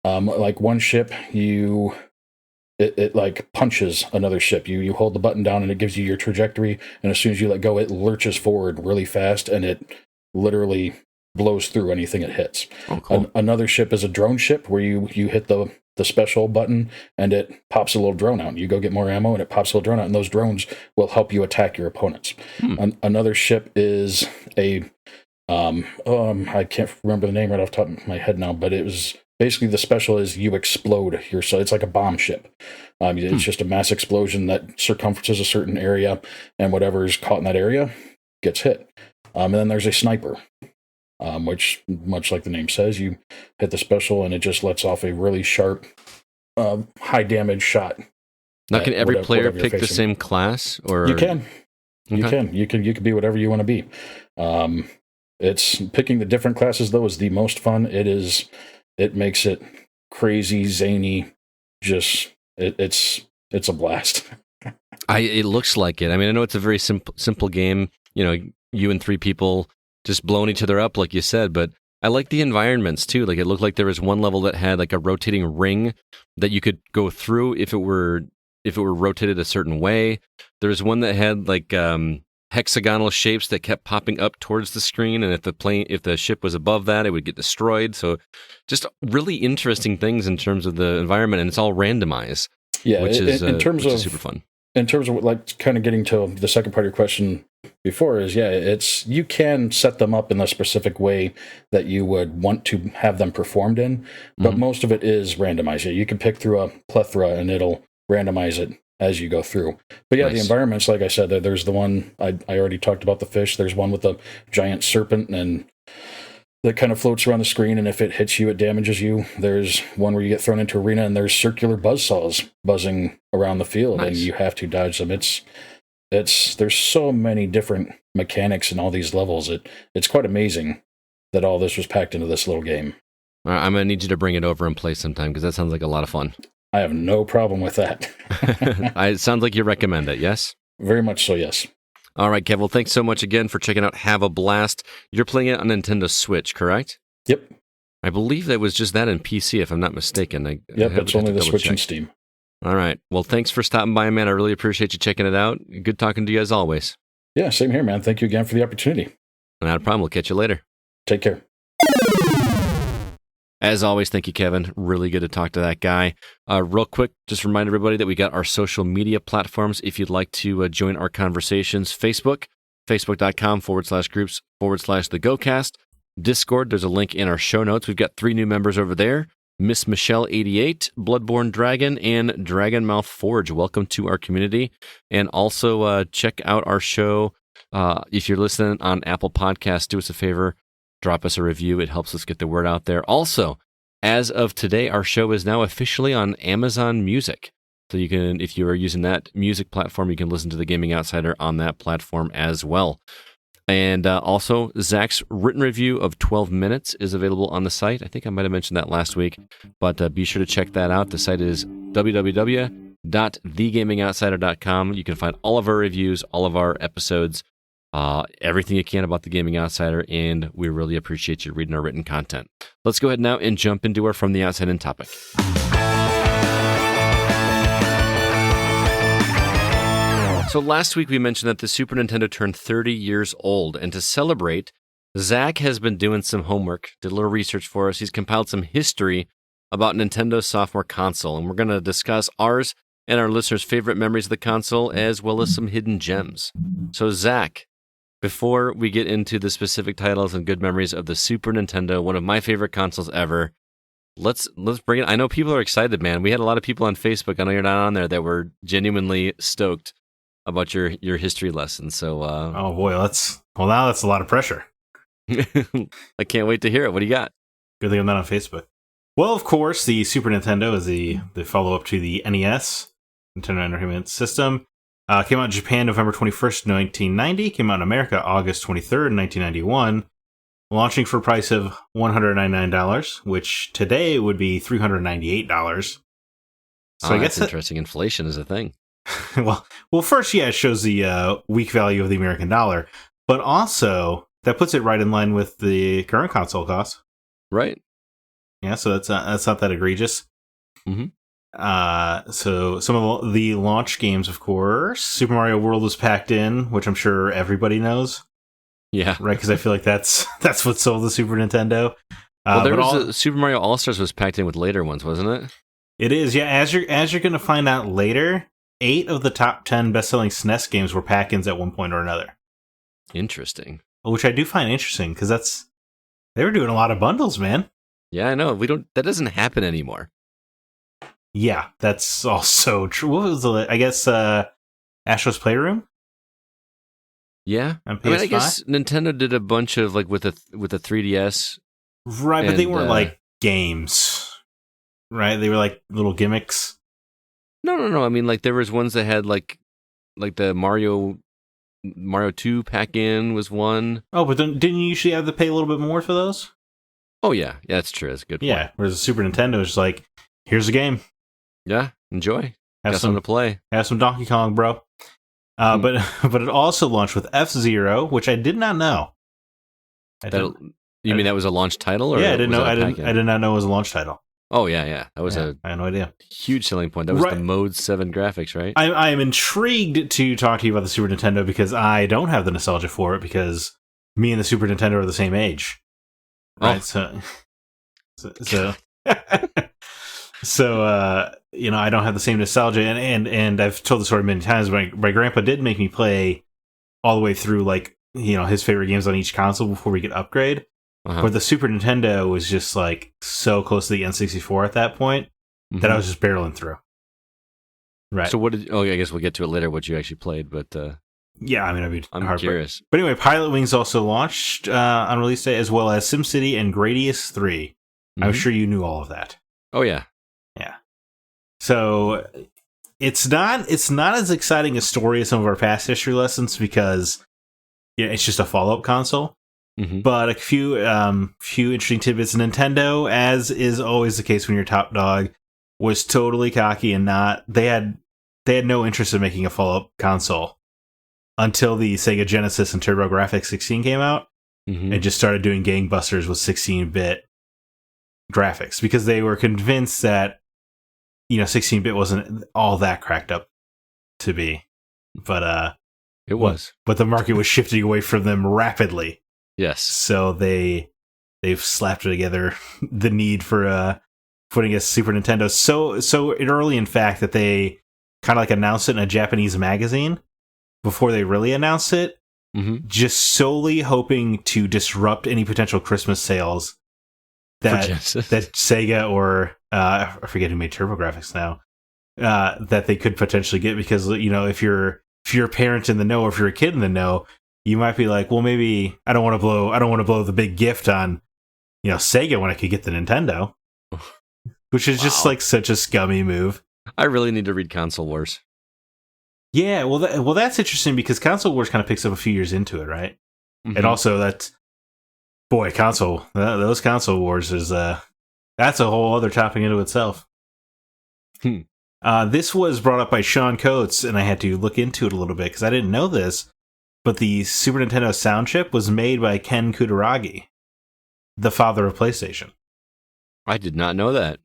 like one ship, it like punches another ship. You hold the button down and it gives you your trajectory, and as soon as you let go, it lurches forward really fast, and it literally blows through anything it hits. Oh, cool. Another ship is a drone ship where you hit the special button and it pops a little drone out, and you go get more ammo and it pops a little drone out, and those drones will help you attack your opponents. Another ship is a I can't remember the name right off the top of my head now, but it was basically the special is you explode so it's like a bomb ship. It's just a mass explosion that circumferences a certain area, and whatever is caught in that area gets hit. And then there's a sniper, which, much like the name says, you hit the special and it just lets off a really sharp, high damage shot. Now, can every player pick the same class, or you can? Okay. You can be whatever you want to be. It's picking the different classes though is the most fun. It makes it crazy, zany. Just it's a blast. It looks like it. I mean, I know it's a very simple game. You and 3 people just blowing each other up, like you said, but I like the environments too. Like, it looked like there was one level that had like a rotating ring that you could go through if it were rotated a certain way. There was one that had like hexagonal shapes that kept popping up towards the screen, and if the ship was above that, it would get destroyed. So just really interesting things in terms of the environment, and it's all randomized. Yeah, which is super fun. In terms of like kind of getting to the second part of your question before is, you can set them up in the specific way that you would want to have them performed in, but most of it is randomized. You can pick through a plethora and it'll randomize it as you go through. But yeah, nice. The environments, like I said, there's the one I already talked about, the fish. There's one with a giant serpent and that kind of floats around the screen, and if it hits you, it damages you. There's one where you get thrown into arena and there's circular buzzsaws buzzing around the field, nice. And you have to dodge them. There's so many different mechanics in all these levels. It's quite amazing that all this was packed into this little game. I'm going to need you to bring it over and play sometime, because that sounds like a lot of fun. I have no problem with that. It sounds like you recommend it, yes? Very much so, yes. All right, Kev. Well, thanks so much again for checking out Have a Blast. You're playing it on Nintendo Switch, correct? Yep. I believe that was just that in PC, if I'm not mistaken. It's only the Switch and Steam. All right. Well, thanks for stopping by, man. I really appreciate you checking it out. Good talking to you as always. Yeah, same here, man. Thank you again for the opportunity. Not a problem. We'll catch you later. Take care. As always, thank you, Kevin. Really good to talk to that guy. Real quick, just remind everybody that we got our social media platforms if you'd like to join our conversations. Facebook, facebook.com/groups/the Discord, there's a link in our show notes. We've got 3 new members over there. Miss Michelle 88, Bloodborne Dragon, and Dragonmouth Forge. Welcome to our community. And also check out our show. If you're listening on Apple Podcasts, do us a favor. Drop us a review. It helps us get the word out there. Also, as of today, our show is now officially on Amazon Music. So you can, if you are using that music platform, you can listen to The Gaming Outsider on that platform as well. And also, Zach's written review of 12 Minutes is available on the site. I think I might have mentioned that last week, but be sure to check that out. The site is www.thegamingoutsider.com. You can find all of our reviews, all of our episodes, everything you can about the Gaming Outsider, and we really appreciate you reading our written content. Let's go ahead now and jump into our From the Outside In topic. So last week we mentioned that the Super Nintendo turned 30 years old, and to celebrate, Zach has been doing some homework, did a little research for us. He's compiled some history about Nintendo's software console, and we're going to discuss ours and our listeners' favorite memories of the console, as well as some hidden gems. So Zach, before we get into the specific titles and good memories of the Super Nintendo, one of my favorite consoles ever, let's bring it. I know people are excited, man. We had a lot of people on Facebook, I know you're not on there, that were genuinely stoked about your history lesson. So oh boy, now that's a lot of pressure. I can't wait to hear it. What do you got? Good thing I'm not on Facebook. Well, of course, the Super Nintendo is the follow-up to the NES, Nintendo Entertainment System. Came out in Japan November 21st, 1990. Came out in America August 23rd, 1991. Launching for a price of $199, which today would be $398. So I guess that's interesting. Inflation is a thing. well, first, yeah, it shows the weak value of the American dollar, but also that puts it right in line with the current console cost. Right. Yeah, so that's not that egregious. Mm-hmm. So some of the launch games, of course, Super Mario World was packed in, which I'm sure everybody knows. Yeah, right. Because I feel like that's what sold the Super Nintendo. Well, there was Super Mario All Stars was packed in with later ones, wasn't it? It is. Yeah, as you're going to find out later, 8 of the top 10 best-selling SNES games were pack-ins at one point or another. Interesting. Which I do find interesting because they were doing a lot of bundles, man. Yeah, I know. That doesn't happen anymore. Yeah, that's also true. What was I guess Astro's Playroom? Yeah. I mean, I guess Nintendo did a bunch of with a 3DS. Right, but they weren't like games. Right? They were like little gimmicks. No. I mean, there was ones that had like the Mario 2 pack-in was one. Oh, but didn't you usually have to pay a little bit more for those? Oh, yeah. Yeah, that's true. That's a good point. Yeah, whereas the Super Nintendo is just like, here's a game. Yeah, enjoy. Got something to play. Have some Donkey Kong, bro. But it also launched with F-Zero, which I did not know. You mean that was a launch title? Or yeah, I didn't know. I did not know it was a launch title. Oh, yeah. That was I had no idea. Huge selling point. That was the Mode 7 graphics, right? I am intrigued to talk to you about the Super Nintendo because I don't have the nostalgia for it because me and the Super Nintendo are the same age. Right? So I don't have the same nostalgia. And I've told the story many times. My grandpa did make me play all the way through, his favorite games on each console before we could upgrade. Uh-huh. But the Super Nintendo was just so close to the N64 at that point that I was just barreling through. Right. So I guess we'll get to it later what you actually played, but yeah, I mean, I'm curious. But anyway, Pilot Wings also launched on release day, as well as SimCity and Gradius 3. Mm-hmm. I'm sure you knew all of that. Oh yeah. Yeah. So it's not as exciting a story as some of our past history lessons because it's just a follow-up console. Mm-hmm. But a few interesting tidbits. Nintendo, as is always the case when you're top dog, was totally cocky and they had no interest in making a follow-up console until the Sega Genesis and TurboGrafx 16 came out and just started doing gangbusters with 16-bit graphics because they were convinced that 16-bit wasn't all that cracked up to be. But it was. But the market was shifting away from them rapidly. Yes. So they've slapped together the need for putting a Super Nintendo so early, in fact, that they kind of announced it in a Japanese magazine before they really announced it, just solely hoping to disrupt any potential Christmas sales that Sega or I forget who made TurboGrafx now that they could potentially get, because if you're a parent in the know or if you're a kid in the know, you might be like, well, maybe I don't want to blow the big gift on, Sega when I could get the Nintendo, which is just such a scummy move. I really need to read Console Wars. Yeah, well, that's interesting because Console Wars kind of picks up a few years into it, right? Mm-hmm. And also those Console Wars is that's a whole other topic into itself. This was brought up by Sean Coates, and I had to look into it a little bit because I didn't know this. But the Super Nintendo sound chip was made by Ken Kutaragi, the father of PlayStation. I did not know that.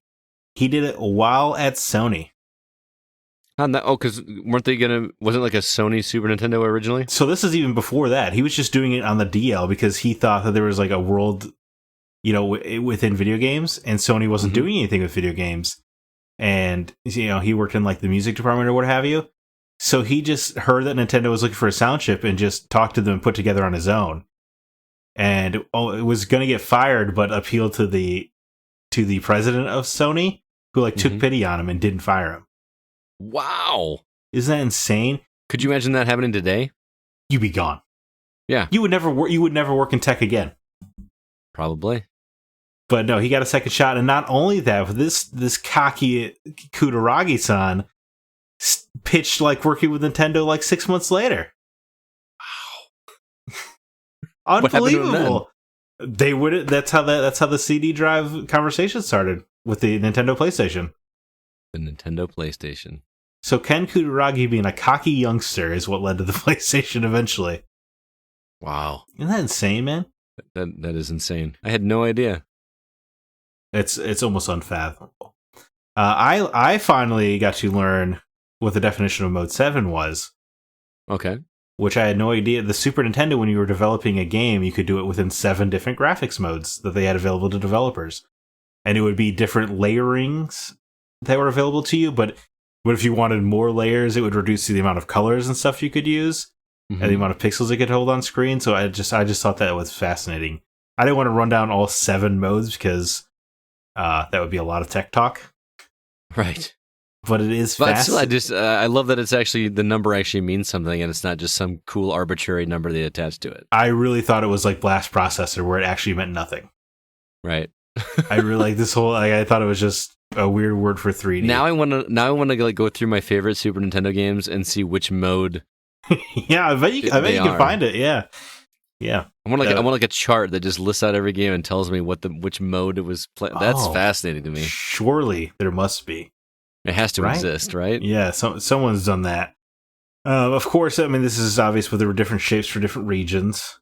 He did it while at Sony. Because wasn't like a Sony Super Nintendo originally? So this is even before that. He was just doing it on the DL because he thought that there was like a world, within video games, and Sony wasn't doing anything with video games. And, he worked in like the music department or what have you. So he just heard that Nintendo was looking for a sound chip and just talked to them and put together on his own. And it was going to get fired, but appealed to the president of Sony, who took pity on him and didn't fire him. Wow. Isn't that insane? Could you imagine that happening today? You'd be gone. Yeah. You would never work in tech again. Probably. But no, he got a second shot. And not only that, but this cocky Kutaragi-san pitched working with Nintendo 6 months later. Wow. Unbelievable. They would that's how the CD drive conversation started with the Nintendo PlayStation. The Nintendo PlayStation. So Ken Kutaragi being a cocky youngster is what led to the PlayStation eventually. Wow. Isn't that insane, man? That is insane. I had no idea. It's almost unfathomable. I finally got to learn what the definition of Mode 7 was. Okay. Which I had no idea. The Super Nintendo, when you were developing a game, you could do it within 7 different graphics modes that they had available to developers. And it would be different layerings that were available to you, but if you wanted more layers, it would reduce the amount of colors and stuff you could use, and the amount of pixels it could hold on screen. So I just thought that was fascinating. I didn't want to run down all 7 modes because that would be a lot of tech talk. Right. But it is fast. But still, I love that it's actually, the number actually means something, and it's not just some cool arbitrary number they attach to it. I really thought it was like Blast Processor, where it actually meant nothing. Right. I really like this whole. I thought it was just a weird word for 3D. Now I want to go through my favorite Super Nintendo games and see which mode. Yeah, I bet you can find it. Yeah. I want a chart that just lists out every game and tells me which mode it was playing. That's fascinating to me. Surely there must be. It has to exist, right? Yeah, someone's done that. Of course, I mean, this is obvious, but there were different shapes for different regions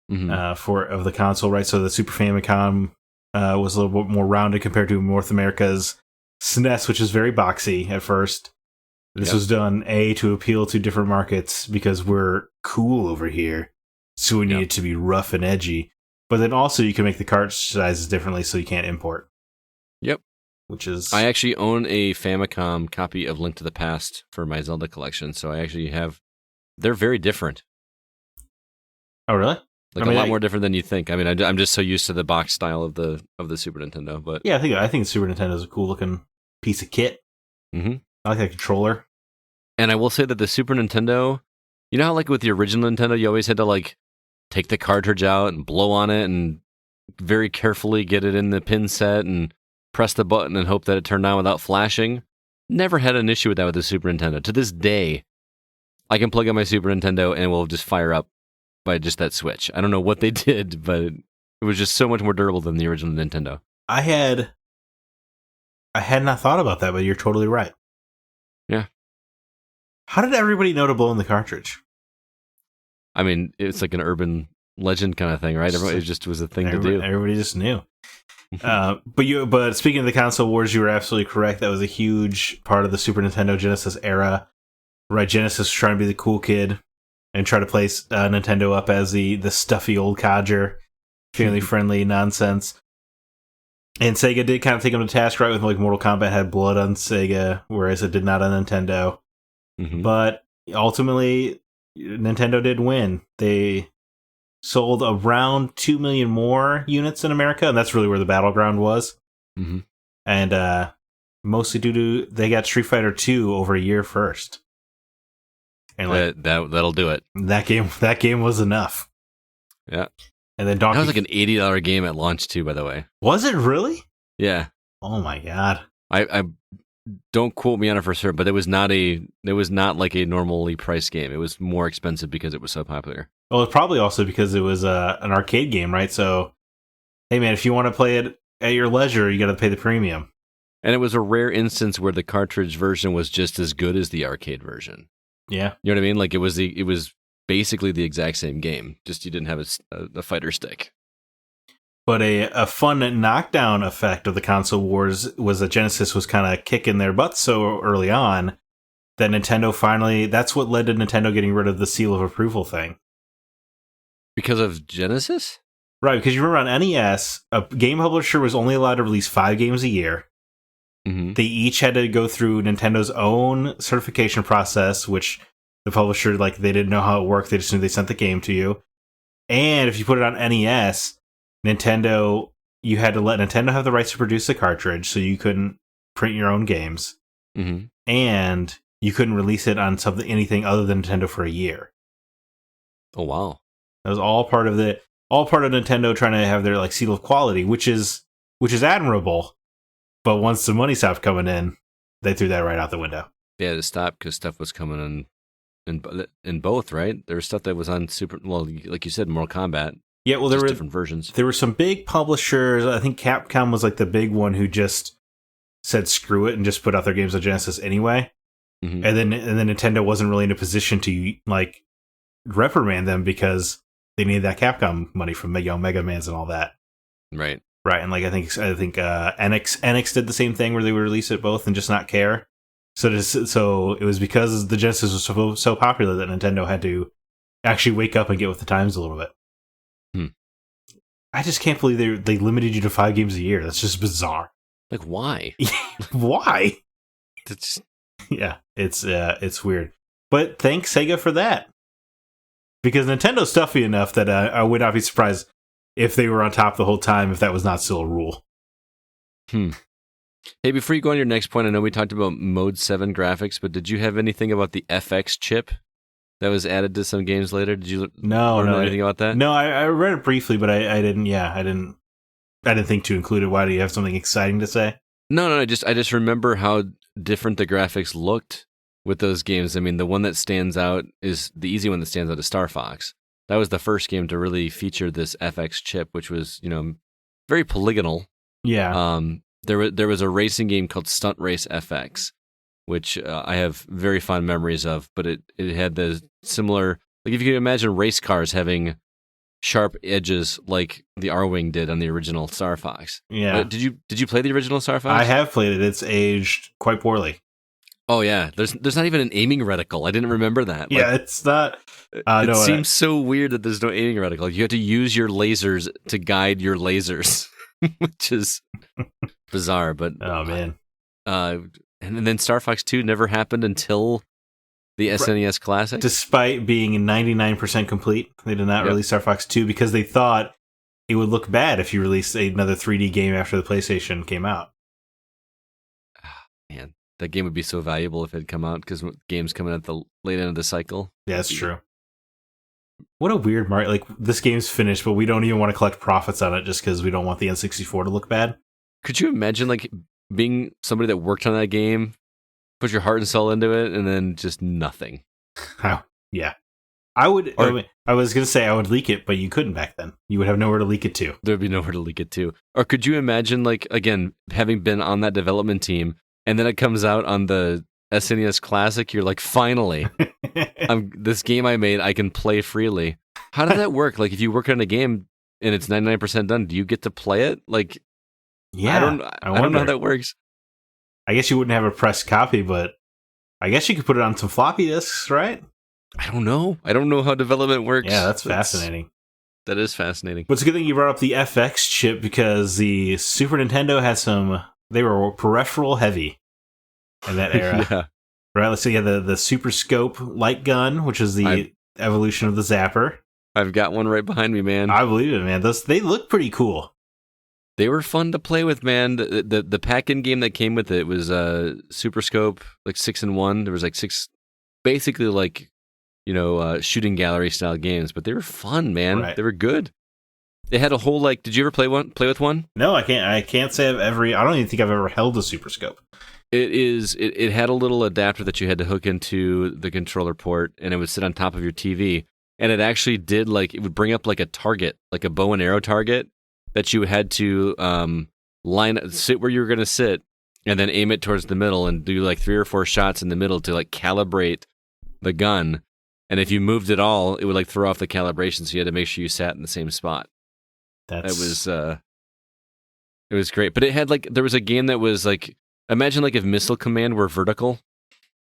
of the console, right? So the Super Famicom was a little bit more rounded compared to North America's SNES, which is very boxy at first. This was done, to appeal to different markets because we're cool over here, so we need it to be rough and edgy. But then also you can make the cartridge sizes differently so you can't import. Yep. Which is... I actually own a Famicom copy of Link to the Past for my Zelda collection, so I actually have... They're very different. Oh, really? A lot more different than you think. I mean, I'm just so used to the box style of the Super Nintendo, but... Yeah, I think the Super Nintendo is a cool-looking piece of kit. Mm-hmm. I like that controller. And I will say that the Super Nintendo... You know how, with the original Nintendo, you always had to, take the cartridge out and blow on it and very carefully get it in the pin set and press the button and hope that it turned on without flashing? Never had an issue with that with the Super Nintendo. To this day, I can plug in my Super Nintendo and it will just fire up by just that switch. I don't know what they did, but it was just so much more durable than the original Nintendo. I had not thought about that, but you're totally right. Yeah. How did everybody know to blow in the cartridge? I mean, it's like an urban legend kind of thing, right? It just was a thing to do. Everybody just knew. But speaking of the console wars, you were absolutely correct. That was a huge part of the Super Nintendo Genesis era, right? Genesis was trying to be the cool kid and try to place Nintendo up as the stuffy old codger, family friendly nonsense. And Sega did kind of take them to task, right? With Mortal Kombat had blood on Sega, whereas it did not on Nintendo. Mm-hmm. But ultimately, Nintendo did win. They sold around 2 million more units in America, and that's really where the battleground was. Mm-hmm. And mostly due to they got Street Fighter 2 over a year first. And that'll do it. That game was enough. Yeah. And then that was like an $80 game at launch too, by the way. Was it really? Yeah. Oh my god. I don't quote me on it for sure, but it was not like a normally priced game. It was more expensive because it was so popular. Well, it's probably also because it was an arcade game, right? So, hey man, if you want to play it at your leisure, you got to pay the premium. And it was a rare instance where the cartridge version was just as good as the arcade version. Yeah. You know what I mean? Like it was basically the exact same game, just you didn't have a fighter stick. But a fun knockdown effect of the console wars was that Genesis was kind of kicking their butts so early on that Nintendo finally, that's what led to Nintendo getting rid of the seal of approval thing. Because of Genesis? Right, because you remember on NES, a game publisher was only allowed to release 5 games a year. Mm-hmm. They each had to go through Nintendo's own certification process, which the publisher, like, they didn't know how it worked. They just knew they sent the game to you. And if you put it on NES, Nintendo, you had to let Nintendo have the rights to produce the cartridge, so you couldn't print your own games. Mm-hmm. And you couldn't release it on anything other than Nintendo for a year. Oh, wow. That was all part of Nintendo trying to have their like seal of quality, which is admirable. But once the money stopped coming in, they threw that right out the window. They had to stop because stuff was coming in both, right? There was stuff that was on like you said, Mortal Kombat. Yeah, well, there were different versions. There were some big publishers. I think Capcom was like the big one who just said screw it and just put out their games on Genesis anyway. Mm-hmm. And then Nintendo wasn't really in a position to like reprimand them because they needed that Capcom money from Mega Mans and all that. Right. Right, and like I think Enix did the same thing where they would release it both and just not care. So it was because the Genesis was so popular that Nintendo had to actually wake up and get with the times a little bit. I just can't believe they limited you to 5 games a year. That's just bizarre. Like, why? Why? That's... Yeah, it's weird. But thanks Sega for that, because Nintendo's stuffy enough that I would not be surprised if they were on top the whole time if that was not still a rule. Hey, before you go on your next point, I know we talked about Mode 7 graphics, but did you have anything about the FX chip that was added to some games later? Did you learn anything about that? No, I read it briefly, but I didn't. Yeah, I didn't think to include it. Why, do you have something exciting to say? No. I just remember how different the graphics looked with those games. I mean, the one that stands out is the easy one that stands out is Star Fox. That was the first game to really feature this FX chip, which was very polygonal. Yeah. There was a racing game called Stunt Race FX, which I have very fond memories of, but it had the similar, like if you can imagine race cars having sharp edges like the R-Wing did on the original Star Fox. Yeah. Did you play the original Star Fox? I have played it. It's aged quite poorly. Oh yeah, there's not even an aiming reticle. I didn't remember that. Yeah, it's not. It seems so weird that there's no aiming reticle. You have to use your lasers to guide your lasers, which is bizarre. But oh man. And then Star Fox 2 never happened until the SNES Classic. Despite being 99% complete, they did not release Star Fox 2 because they thought it would look bad if you released another 3D game after the PlayStation came out. Man, that game would be so valuable if it had come out, because games coming at the late end of the cycle. Yeah, that's true. What a weird market. Like, this game's finished, but we don't even want to collect profits on it just because we don't want the N64 to look bad. Could you imagine, like, being somebody that worked on that game, put your heart and soul into it, and then just nothing? Yeah. I was going to say I would leak it, but you couldn't back then. You would have nowhere to leak it to. There'd be nowhere to leak it to. Or could you imagine, like, again, having been on that development team, and then it comes out on the SNES Classic, you're like, finally, this game I made, I can play freely. How does that work? Like, if you work on a game and it's 99% done, do you get to play it? Like, yeah, I don't know how that works. I guess you wouldn't have a pressed copy, but I guess you could put it on some floppy disks, right? I don't know. I don't know how development works. Yeah, that's fascinating. That is fascinating. But it's a good thing you brought up the FX chip, because the Super Nintendo had they were peripheral heavy in that era. Yeah. Right, let's see, the Super Scope light gun, which is the evolution of the Zapper. I've got one right behind me, man. I believe it, man. They look pretty cool. They were fun to play with, man. The pack-in game that came with it was Super Scope, like 6-in-1. There was like 6, basically like, shooting gallery style games, but they were fun, man. Right. They were good. They had a whole, like, did you ever play with one? No, I can't say I don't even think I've ever held a Super Scope. It had a little adapter that you had to hook into the controller port, and it would sit on top of your TV. And it actually did, like, it would bring up like a target, like a bow and arrow target, that you had to sit where you were going to sit, and then aim it towards the middle and do like 3 or 4 shots in the middle to like calibrate the gun. And if you moved at all, it would like throw off the calibration, so you had to make sure you sat in the same spot. It was great. But it had like, there was a game that was like, imagine like if Missile Command were vertical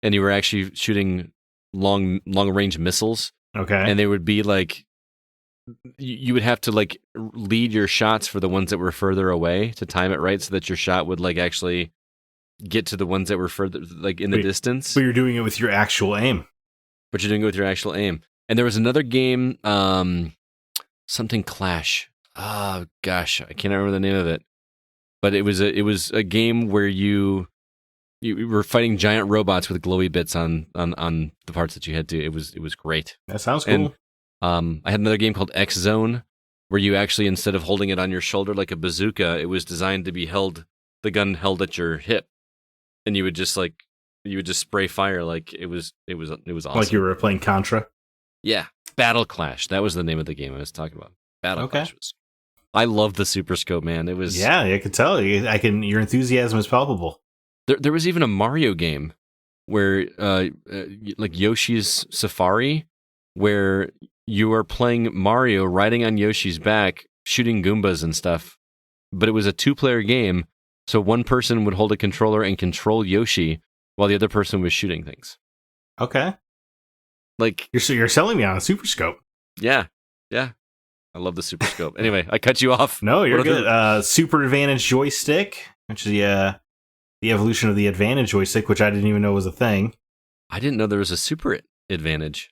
and you were actually shooting long range missiles. Okay. And they would be like, you would have to like lead your shots for the ones that were further away to time it right so that your shot would like actually get to the ones that were further like in the distance. But you're doing it with your actual aim. But you're doing it with your actual aim. And there was another game, something Clash. Oh gosh, I can't remember the name of it. But it was a game where you were fighting giant robots with glowy bits on the parts that you had to. It was great. That sounds cool. And, I had another game called X Zone, where you actually, instead of holding it on your shoulder like a bazooka, it was designed to be the gun held at your hip, and you would just spray fire like it was awesome. Like you were playing Contra. Yeah, Battle Clash. That was the name of the game I was talking about. Clash was. I loved the Super Scope, man. It was. Yeah, I could tell. Your enthusiasm is palpable. There was even a Mario game where, like Yoshi's Safari, where you are playing Mario riding on Yoshi's back, shooting Goombas and stuff. But it was a 2-player game, so one person would hold a controller and control Yoshi while the other person was shooting things. Okay. Like you're selling me on a Super Scope. Yeah. I love the Super Scope. Anyway, I cut you off. No, you're good. Super Advantage joystick, which is the evolution of the Advantage joystick, which I didn't even know was a thing. I didn't know there was a Super Advantage.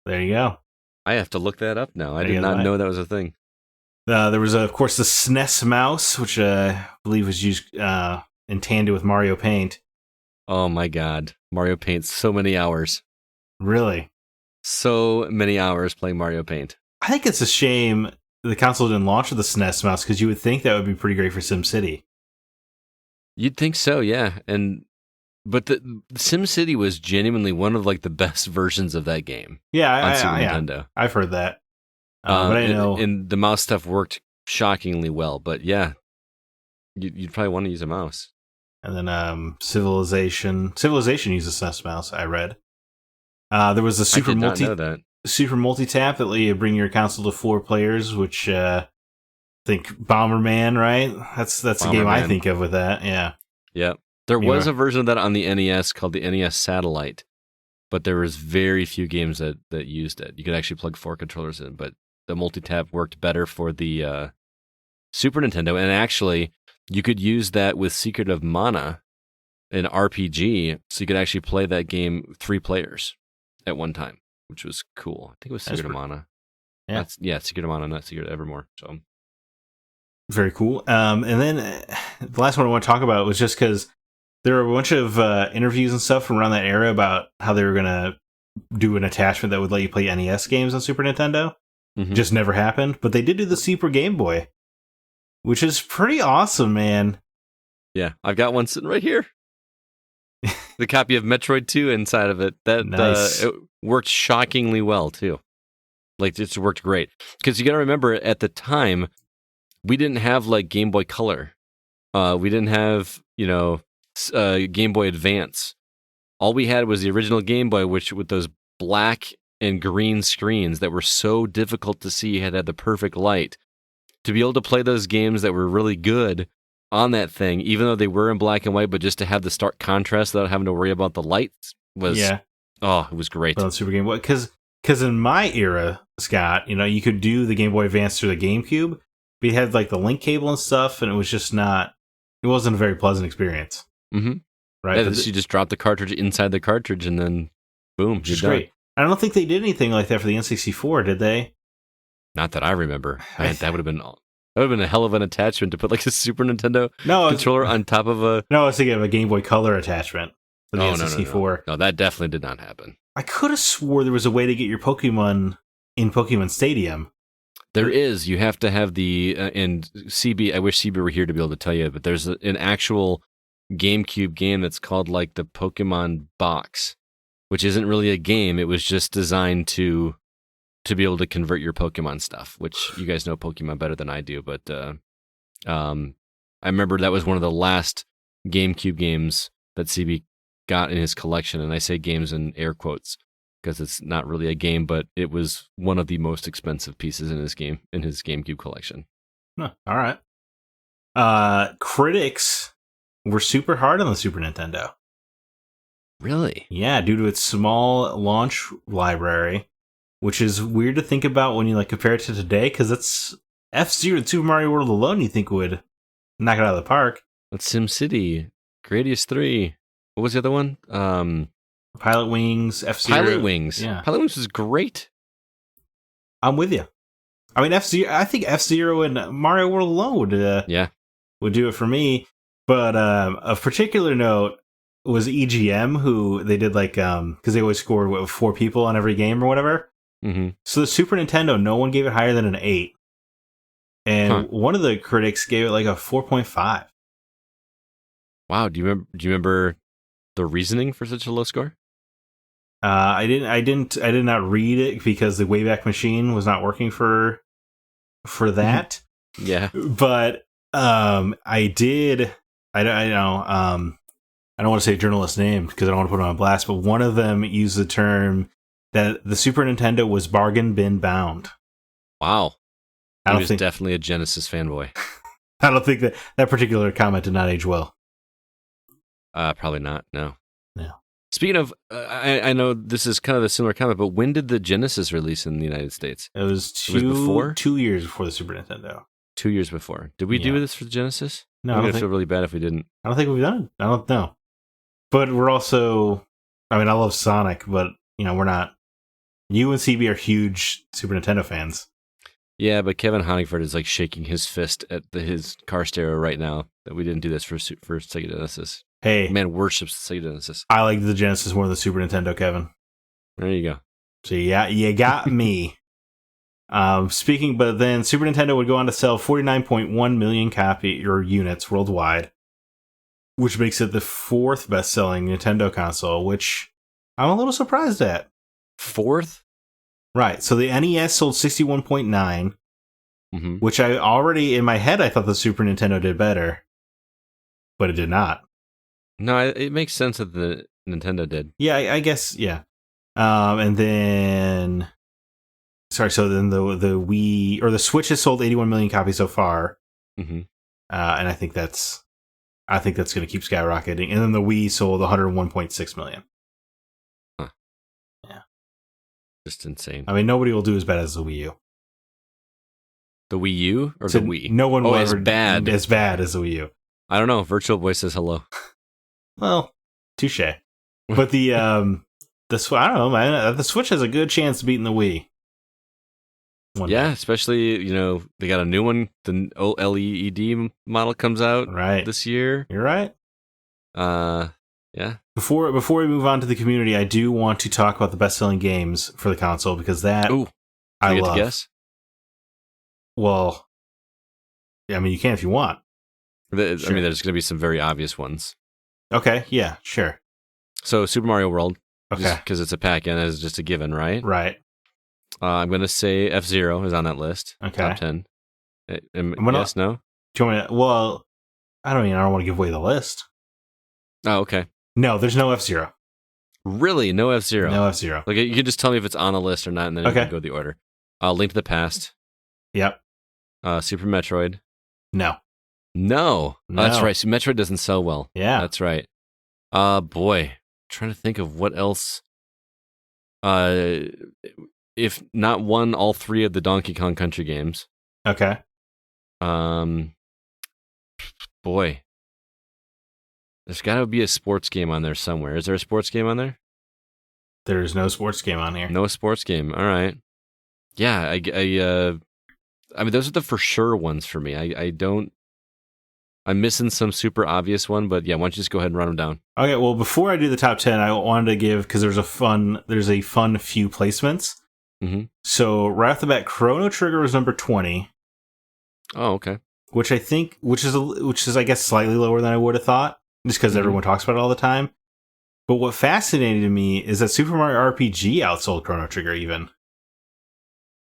There you go. I have to look that up now. I did not know that was a thing. There was, of course, the SNES mouse, which I believe was used in tandem with Mario Paint. Oh my God. Mario Paint, so many hours. Really? So many hours playing Mario Paint. I think it's a shame the console didn't launch with the SNES mouse, because you would think that would be pretty great for SimCity. You'd think so, yeah. But the SimCity was genuinely one of like the best versions of that game. Yeah, on Super Nintendo. I've heard that. But I know, and the mouse stuff worked shockingly well. But yeah, you'd probably want to use a mouse. And then Civilization uses a SNES mouse. I read. There was a super multi-tap that let you bring your console to 4 players, which I think Bomberman, right? That's the game I think of with that. Yeah. Yeah. There was a version of that on the NES called the NES Satellite, but there was very few games that used it. You could actually plug 4 controllers in, but the multi-tap worked better for the Super Nintendo. And actually, you could use that with Secret of Mana, an RPG, so you could actually play that game 3 players at one time, which was cool. I think it was Secret of Mana. Yeah. Secret of Mana, not Secret of Evermore. So very cool. And then the last one I want to talk about was just because there were a bunch of interviews and stuff from around that era about how they were going to do an attachment that would let you play NES games on Super Nintendo. Mm-hmm. Just never happened. But they did do the Super Game Boy, which is pretty awesome, man. Yeah, I've got one sitting right here. The copy of Metroid 2 inside of it. That nice. It worked shockingly well, too. Like, it worked great. Because you got to remember, at the time, we didn't have, like, Game Boy Color. We didn't have, Game Boy Advance. All we had was the original Game Boy, which with those black and green screens that were so difficult to see, had to have the perfect light. To be able to play those games that were really good on that thing, even though they were in black and white, but just to have the stark contrast without having to worry about the lights was, it was great. Well, Super Game Boy, because in my era, Scott, you could do the Game Boy Advance through the GameCube, but you had like the link cable and stuff, and it was just it wasn't a very pleasant experience. Mm-hmm. Right? Yeah, you just drop the cartridge inside the cartridge, and then boom, you're done. Great. I don't think they did anything like that for the N64, did they? Not that I remember. That would have been a hell of an attachment to put like a Super Nintendo controller on top of a... No, I was thinking of a Game Boy Color attachment for the N64. No, that definitely did not happen. I could have swore there was a way to get your Pokemon in Pokemon Stadium. There is. You have to have the... and CB, I wish CB were here to be able to tell you, but there's an actual GameCube game that's called like the Pokemon Box, which isn't really a game. It was just designed to be able to convert your Pokemon stuff, which you guys know Pokemon better than I do. But I remember that was one of the last GameCube games that CB got in his collection, and I say games in air quotes. because it's not really a game, but it was one of the most expensive pieces in his GameCube collection. Huh, all right. Critics were super hard on the Super Nintendo. Really? Yeah, due to its small launch library, which is weird to think about when you like compare it to today, because it's F-Zero and Super Mario World alone you think would knock it out of the park. That's SimCity, Gradius 3. What was the other one? Pilot Wings, F-Zero. Pilot Wings. Yeah. Pilot Wings was great. I'm with you. I mean, F-Zero. I think F-Zero and Mario World alone would do it for me. But of particular note was EGM, who they did like because they always scored 4 people on every game or whatever. Mm-hmm. So the Super Nintendo, no one gave it higher than an 8, and one of the critics gave it like a 4.5. Wow. Do you remember the reasoning for such a low score? I did not read it because the Wayback Machine was not working for that. Yeah. But I did. I know. I don't want to say a journalist's name because I don't want to put it on blast. But one of them used the term that the Super Nintendo was bargain bin bound. Wow. I He was definitely a Genesis fanboy. I don't think that particular comment did not age well. Probably not. No. No. Speaking of, I know this is kind of a similar comment, but when did the Genesis release in the United States? It was before? 2 years before the Super Nintendo. 2 years before. Did we do this for the Genesis? No, I feel really bad if we didn't. I don't think we've done it. I don't know. But we're also, I mean, I love Sonic, but we're not. You and CB are huge Super Nintendo fans. Yeah, but Kevin Honigford is like shaking his fist at his car stereo right now that we didn't do this for Sega Genesis. Hey, man worships Sega Genesis. I like the Genesis more than the Super Nintendo, Kevin. There you go. So yeah, you got me. But then Super Nintendo would go on to sell 49.1 million units worldwide, which makes it the 4th best-selling Nintendo console, which I'm a little surprised at. 4th? Right. So the NES sold 61.9, which I already, in my head, I thought the Super Nintendo did better, but it did not. No, it makes sense that the Nintendo did. Yeah, I guess, yeah. And then... Sorry, so then the Wii, or the Switch has sold 81 million copies so far. And I think that's going to keep skyrocketing. And then the Wii sold 101.6 million. Huh. Yeah. Just insane. I mean, nobody will do as bad as the Wii U. The Wii U or the Wii? No one will ever as bad as the Wii U. I don't know. Virtual Boy says hello. Well, touche. But the I don't know, man. The Switch has a good chance of beating the Wii. Yeah, especially, they got a new one. The OLED model comes out this year. You're right. Yeah. Before we move on to the community, I do want to talk about the best-selling games for the console because that I love. To guess? Well, yeah, I mean, you can if you want. Sure. I mean, there's going to be some very obvious ones. Okay, yeah, sure. So, Super Mario World. Okay. Because it's a pack-in, is just a given, right? Right. I'm going to say F-Zero is on that list. Okay. Top 10. Yes, no? Do you want me to, well, I don't want to give away the list. Oh, okay. No, there's no F-Zero. Really? No F-Zero? No F-Zero. Like, you can just tell me if it's on the list or not, and then you can go the order. Link to the Past. Yep. Super Metroid. No. Oh, that's right. So Metroid doesn't sell well. Yeah. That's right. Boy. I'm trying to think of what else. If not one, all 3 of the Donkey Kong Country games. Okay. Boy. There's got to be a sports game on there somewhere. Is there a sports game on there? There's no sports game on here. No sports game. All right. Yeah, I mean, those are the for sure ones for me. I'm missing some super obvious one, but yeah, why don't you just go ahead and run them down? Okay, well, before I do the top 10, I wanted to give, because there's a fun few placements. So right off the bat, Chrono Trigger was number 20. Oh, okay. Which is I guess slightly lower than I would have thought, just because everyone talks about it all the time. But what fascinated me is that Super Mario RPG outsold Chrono Trigger even.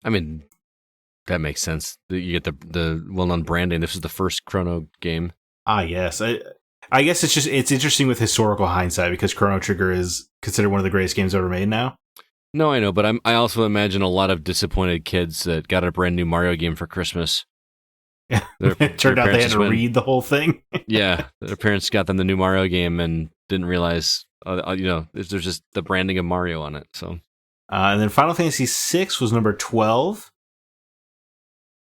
I mean, that makes sense. You get the well-known branding. This is the first Chrono game. Yes. I guess it's interesting with historical hindsight because Chrono Trigger is considered one of the greatest games ever made now. No, I know, but I also imagine a lot of disappointed kids that got a brand new Mario game for Christmas. It turned out they had to read the whole thing. Yeah, their parents got them the new Mario game and didn't realize, there's just the branding of Mario on it. So, and then Final Fantasy VI was number 12.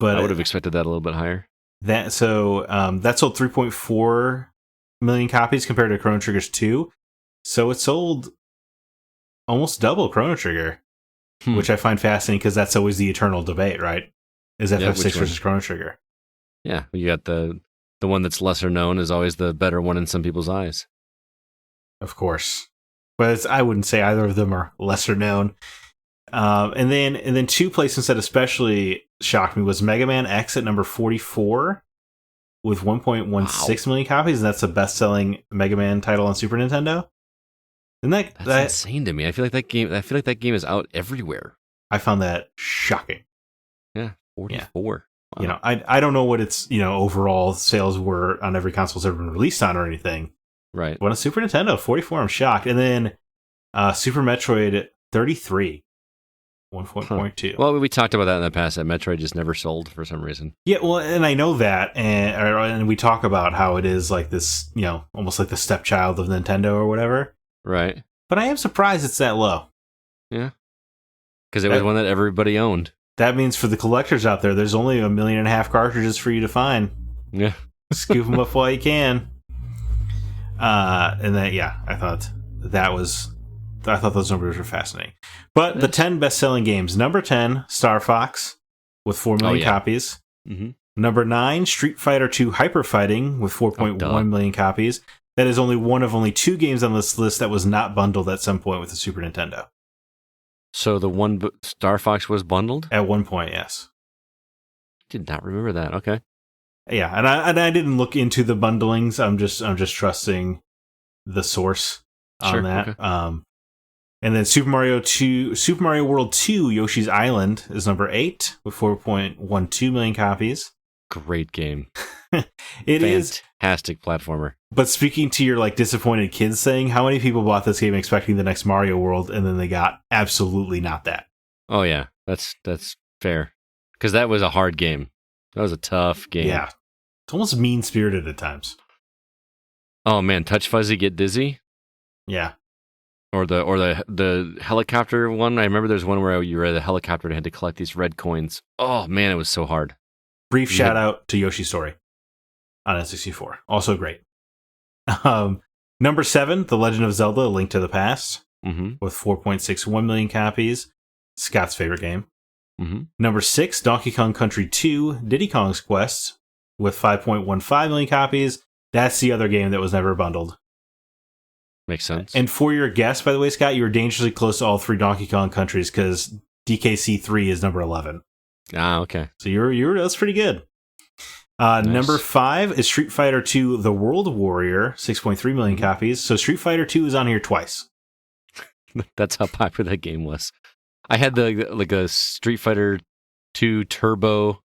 But I would have expected that a little bit higher. That sold 3.4 million copies compared to Chrono Trigger's 2. So it sold almost double Chrono Trigger, which I find fascinating because that's always the eternal debate, right? Is FF6 versus Chrono Trigger? Yeah, you got the one that's lesser known is always the better one in some people's eyes. Of course, but I wouldn't say either of them are lesser known. And then two placements that especially shocked me was Mega Man X at number 44 with 1.16 million copies, and that's the best-selling Mega Man title on Super Nintendo. And that's insane to me. I feel like that game is out everywhere. I found that shocking. Yeah, 44. Wow. You know, I don't know what its overall sales were on every console it's ever been released on or anything. Right. But on Super Nintendo, 44, I'm shocked. And then Super Metroid 33. 1.2. Huh. Well, we talked about that in the past. That Metroid just never sold for some reason. Yeah, well, and I know that, and we talk about how it is like this, almost like the stepchild of Nintendo or whatever. Right. But I am surprised it's that low. Yeah. Because it was one that everybody owned. That means for the collectors out there, there's only 1.5 million cartridges for you to find. Yeah. Scoop them up while you can. And then, I thought those numbers were fascinating. But the 10 best-selling games. Number 10, Star Fox, with 4 million copies. Mm-hmm. Number 9, Street Fighter II Hyper Fighting, with 4.1 million copies. That is one of two games on this list that was not bundled at some point with the Super Nintendo. So the one Star Fox was bundled? At one point, yes. Did not remember that. Okay. Yeah, and I didn't look into the bundlings. I'm just trusting the source on that. Okay. And then Super Mario World 2 Yoshi's Island is number 8 with 4.12 million copies. Great game. It is fantastic platformer. But speaking to your disappointed kids thing, how many people bought this game expecting the next Mario World and then they got absolutely not that? Oh yeah, that's fair. Because that was a hard game. That was a tough game. Yeah, it's almost mean-spirited at times. Oh man, Touch Fuzzy Get Dizzy. Yeah. Or the helicopter one. I remember there's one where you were at a helicopter and had to collect these red coins. Oh man, it was so hard. Brief shout out to Yoshi's Story on N64. Also great. Number 7, The Legend of Zelda: A Link to the Past, with 4.61 million copies. Scott's favorite game. Mm-hmm. Number 6, Donkey Kong Country 2: Diddy Kong's Quest, with 5.15 million copies. That's the other game that was never bundled. Makes sense. And for your guess, by the way, Scott, you were dangerously close to all 3 Donkey Kong countries because DKC 3 is number 11. Ah, okay. So that's pretty good. Nice. Number 5 is Street Fighter II: The World Warrior, 6.3 million copies. So Street Fighter II is on here twice. That's how popular that game was. I had a Street Fighter 2 Turbo.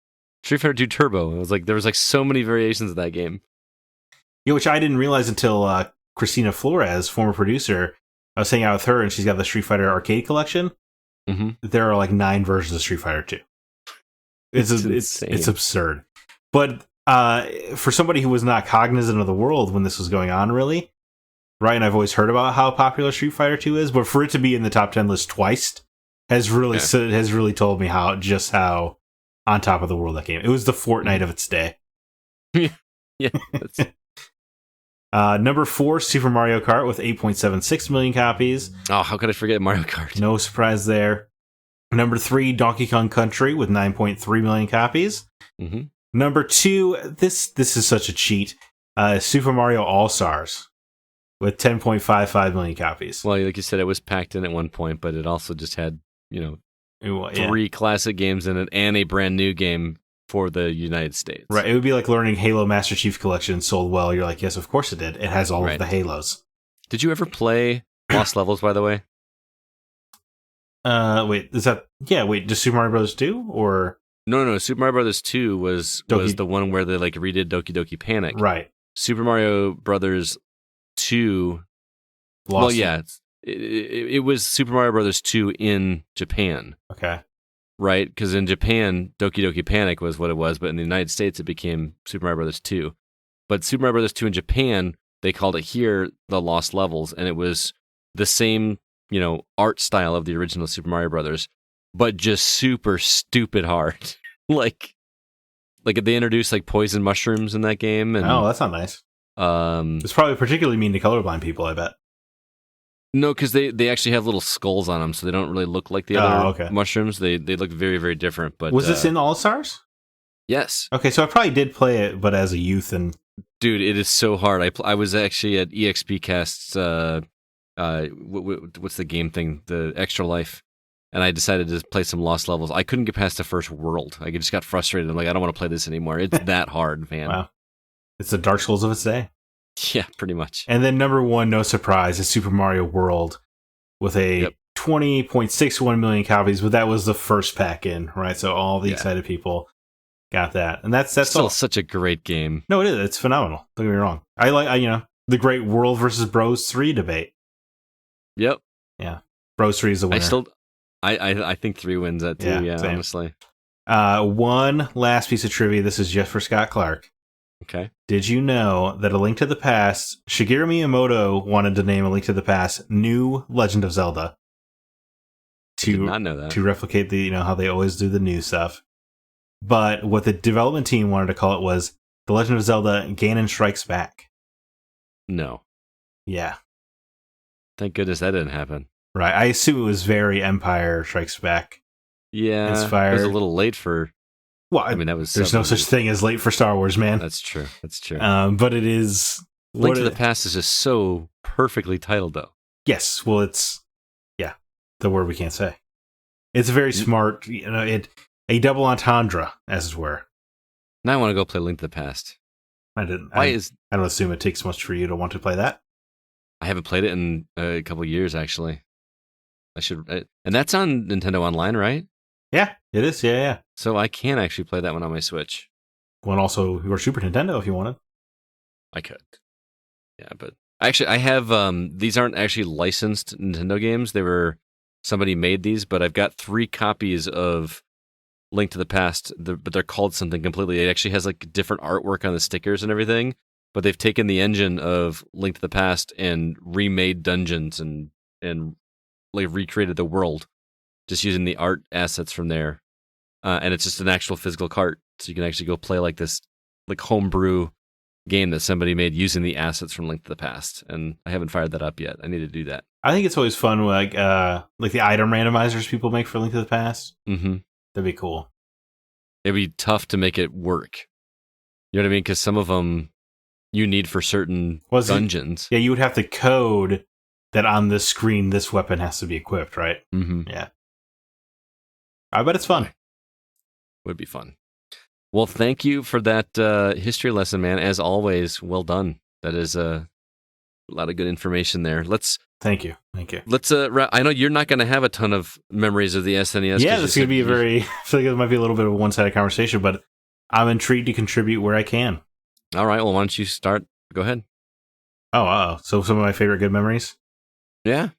Street Fighter 2 Turbo. It was there was so many variations of that game. Yeah, which I didn't realize until Christina Flores, former producer, I was hanging out with her and she's got the Street Fighter arcade collection. Mm-hmm. There are 9 versions of Street Fighter 2. It's absurd. But for somebody who was not cognizant of the world when this was going on, really, right? And I've always heard about how popular Street Fighter 2 is, but for it to be in the top 10 list twice has really told me how on top of the world that game. It was the Fortnite of its day. Yeah. Number 4, Super Mario Kart with 8.76 million copies. Oh, how could I forget Mario Kart? No surprise there. Number 3, Donkey Kong Country with 9.3 million copies. Mm-hmm. Number 2, this is such a cheat. Super Mario All-Stars with 10.55 million copies. Well, like you said, it was packed in at one point, but it also just had 3 classic games in it and a brand new game for the United States. Right. It would be like learning Halo Master Chief Collection sold well. You're like, yes, of course it did. It has all of the Halos. Did you ever play Lost Levels, by the way? Wait, is that... Yeah, wait, just Super Mario Bros. 2? Or... No. Super Mario Bros. 2 was the one where they redid Doki Doki Panic. Right. Super Mario Bros. 2... it was Super Mario Brothers 2 in Japan. Okay. Right? Because in Japan, Doki Doki Panic was what it was, but in the United States, it became Super Mario Brothers 2. But Super Mario Brothers 2 in Japan, they called it here the Lost Levels, and it was the same, art style of the original Super Mario Brothers, but just super stupid hard. like they introduced like poison mushrooms in that game. And, that's not nice. It's probably particularly mean to colorblind people, I bet. No, because they actually have little skulls on them, so they don't really look like the other mushrooms. They look very, very different. But was this in All Stars? Yes. Okay, so I probably did play it, but as a youth. And dude, it is so hard. I was actually at EXPcast's what's the game thing? The Extra Life, and I decided to play some Lost Levels. I couldn't get past the first world. I just got frustrated. I'm like, I don't want to play this anymore. It's that hard, man. Wow, it's the Dark Souls of its day. Yeah, pretty much. And then number one, no surprise, is Super Mario World with a 20.61 million copies, but that was the first pack in, right? So all the excited people got that. And that's still all. Such a great game. No, it is. It's phenomenal. Don't get me wrong. I like, the great World versus Bros 3 debate. Yep. Yeah. Bros 3 is the winner. I think 3 wins that too, yeah honestly. One last piece of trivia. This is just for Scott Clark. Okay. Did you know that A Link to the Past, Shigeru Miyamoto wanted to name A Link to the Past New Legend of Zelda? Did not know that. To replicate the, how they always do the new stuff. But what the development team wanted to call it was The Legend of Zelda Ganon Strikes Back. No. Yeah. Thank goodness that didn't happen. Right. I assume it was very Empire Strikes Back. Yeah. Inspired. It was a little late for... Well, I mean, there's no such thing as late for Star Wars, man. That's true. But it is... Link to the Past is just so perfectly titled, though. Yes. Well, it's... Yeah. The word we can't say. It's a very smart... a double entendre, as it were. Now I want to go play Link to the Past. I didn't. I don't assume it takes much for you to want to play that. I haven't played it in a couple of years, actually. I should... And that's on Nintendo Online, right? Yeah, it is. Yeah. So I can actually play that one on my Switch. Well, also your Super Nintendo if you wanted. I could. Yeah, but actually I have these aren't actually licensed Nintendo games. Somebody made these, but I've got 3 copies of Link to the Past, but they're called something completely. It actually has like different artwork on the stickers and everything, but they've taken the engine of Link to the Past and remade dungeons and like recreated the world just using the art assets from there. And it's just an actual physical cart, so you can actually go play like this like homebrew game that somebody made using the assets from Link to the Past. And I haven't fired that up yet. I need to do that. I think it's always fun, like the item randomizers people make for Link to the Past. Mm-hmm. That'd be cool. It'd be tough to make it work. You know what I mean? Because some of them you need for certain dungeons. You would have to code that on this screen this weapon has to be equipped, right? Mm-hmm. Yeah. I bet it's fun. Would be fun. Well, thank you for that history lesson, man. As always, well done. That is a lot of good information there. Thank you. Let's. I know you're not going to have a ton of memories of the SNES. Yeah, this is going to be I feel like it might be a little bit of a one-sided conversation, but I'm intrigued to contribute where I can. All right. Well, why don't you start? Go ahead. Oh, so some of my favorite good memories? Yeah.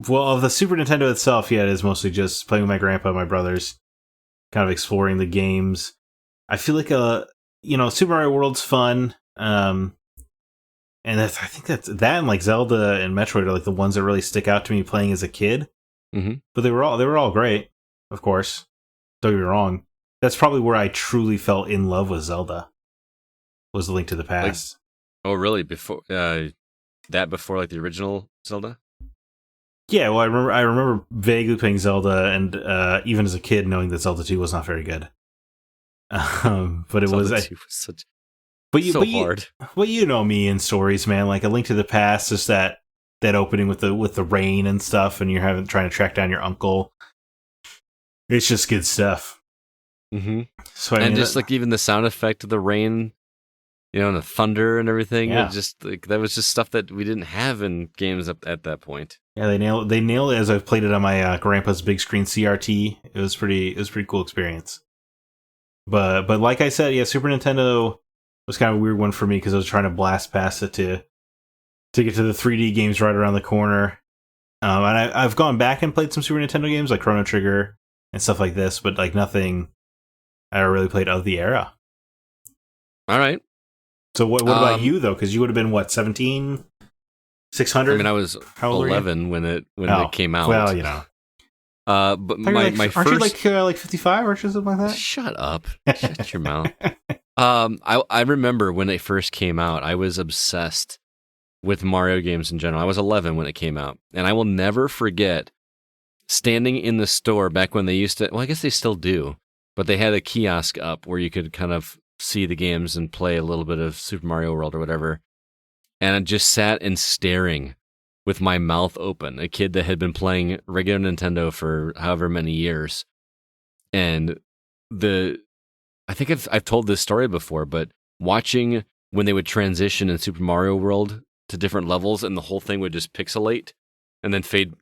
Well, of the Super Nintendo itself, it is mostly just playing with my grandpa and my brothers, kind of exploring the games. I feel like Super Mario World's fun. And I think that and like Zelda and Metroid are like the ones that really stick out to me playing as a kid. Mm-hmm. But they were all great, of course. Don't get me wrong. That's probably where I truly fell in love with Zelda. Was the Link to the Past. Oh, really? Before before like the original Zelda? Yeah, well, I remember vaguely playing Zelda, and even as a kid, knowing that Zelda 2 was not very good. But it Zelda was 2 was such hard. Well, you know me in stories, man. Like A Link to the Past, just that opening with the rain and stuff, and you're trying to track down your uncle. It's just good stuff. Mm-hmm. So just like even the sound effect of the rain, and the thunder and everything. Yeah. Just like that was just stuff that we didn't have in games at that point. Yeah, they nailed it as I've played it on my grandpa's big screen CRT. It was pretty cool experience. But like I said, yeah, Super Nintendo was kind of a weird one for me because I was trying to blast past it to get to the 3D games right around the corner. And I've gone back and played some Super Nintendo games like Chrono Trigger and stuff like this, but like nothing I ever really played of the era. All right. So what about you though? Because you would have been what, 17, 600? I mean, I was 11 when it came out. Well, you know. But my first, aren't you like 55 or something like that? Shut up! Shut your mouth. I remember when it first came out, I was obsessed with Mario games in general. I was 11 when it came out, and I will never forget standing in the store back when they used to. Well, I guess they still do, but they had a kiosk up where you could kind of see the games and play a little bit of Super Mario World or whatever. And I just sat and staring with my mouth open, a kid that had been playing regular Nintendo for however many years. And I think I've told this story before, but watching when they would transition in Super Mario World to different levels and the whole thing would just pixelate and then fade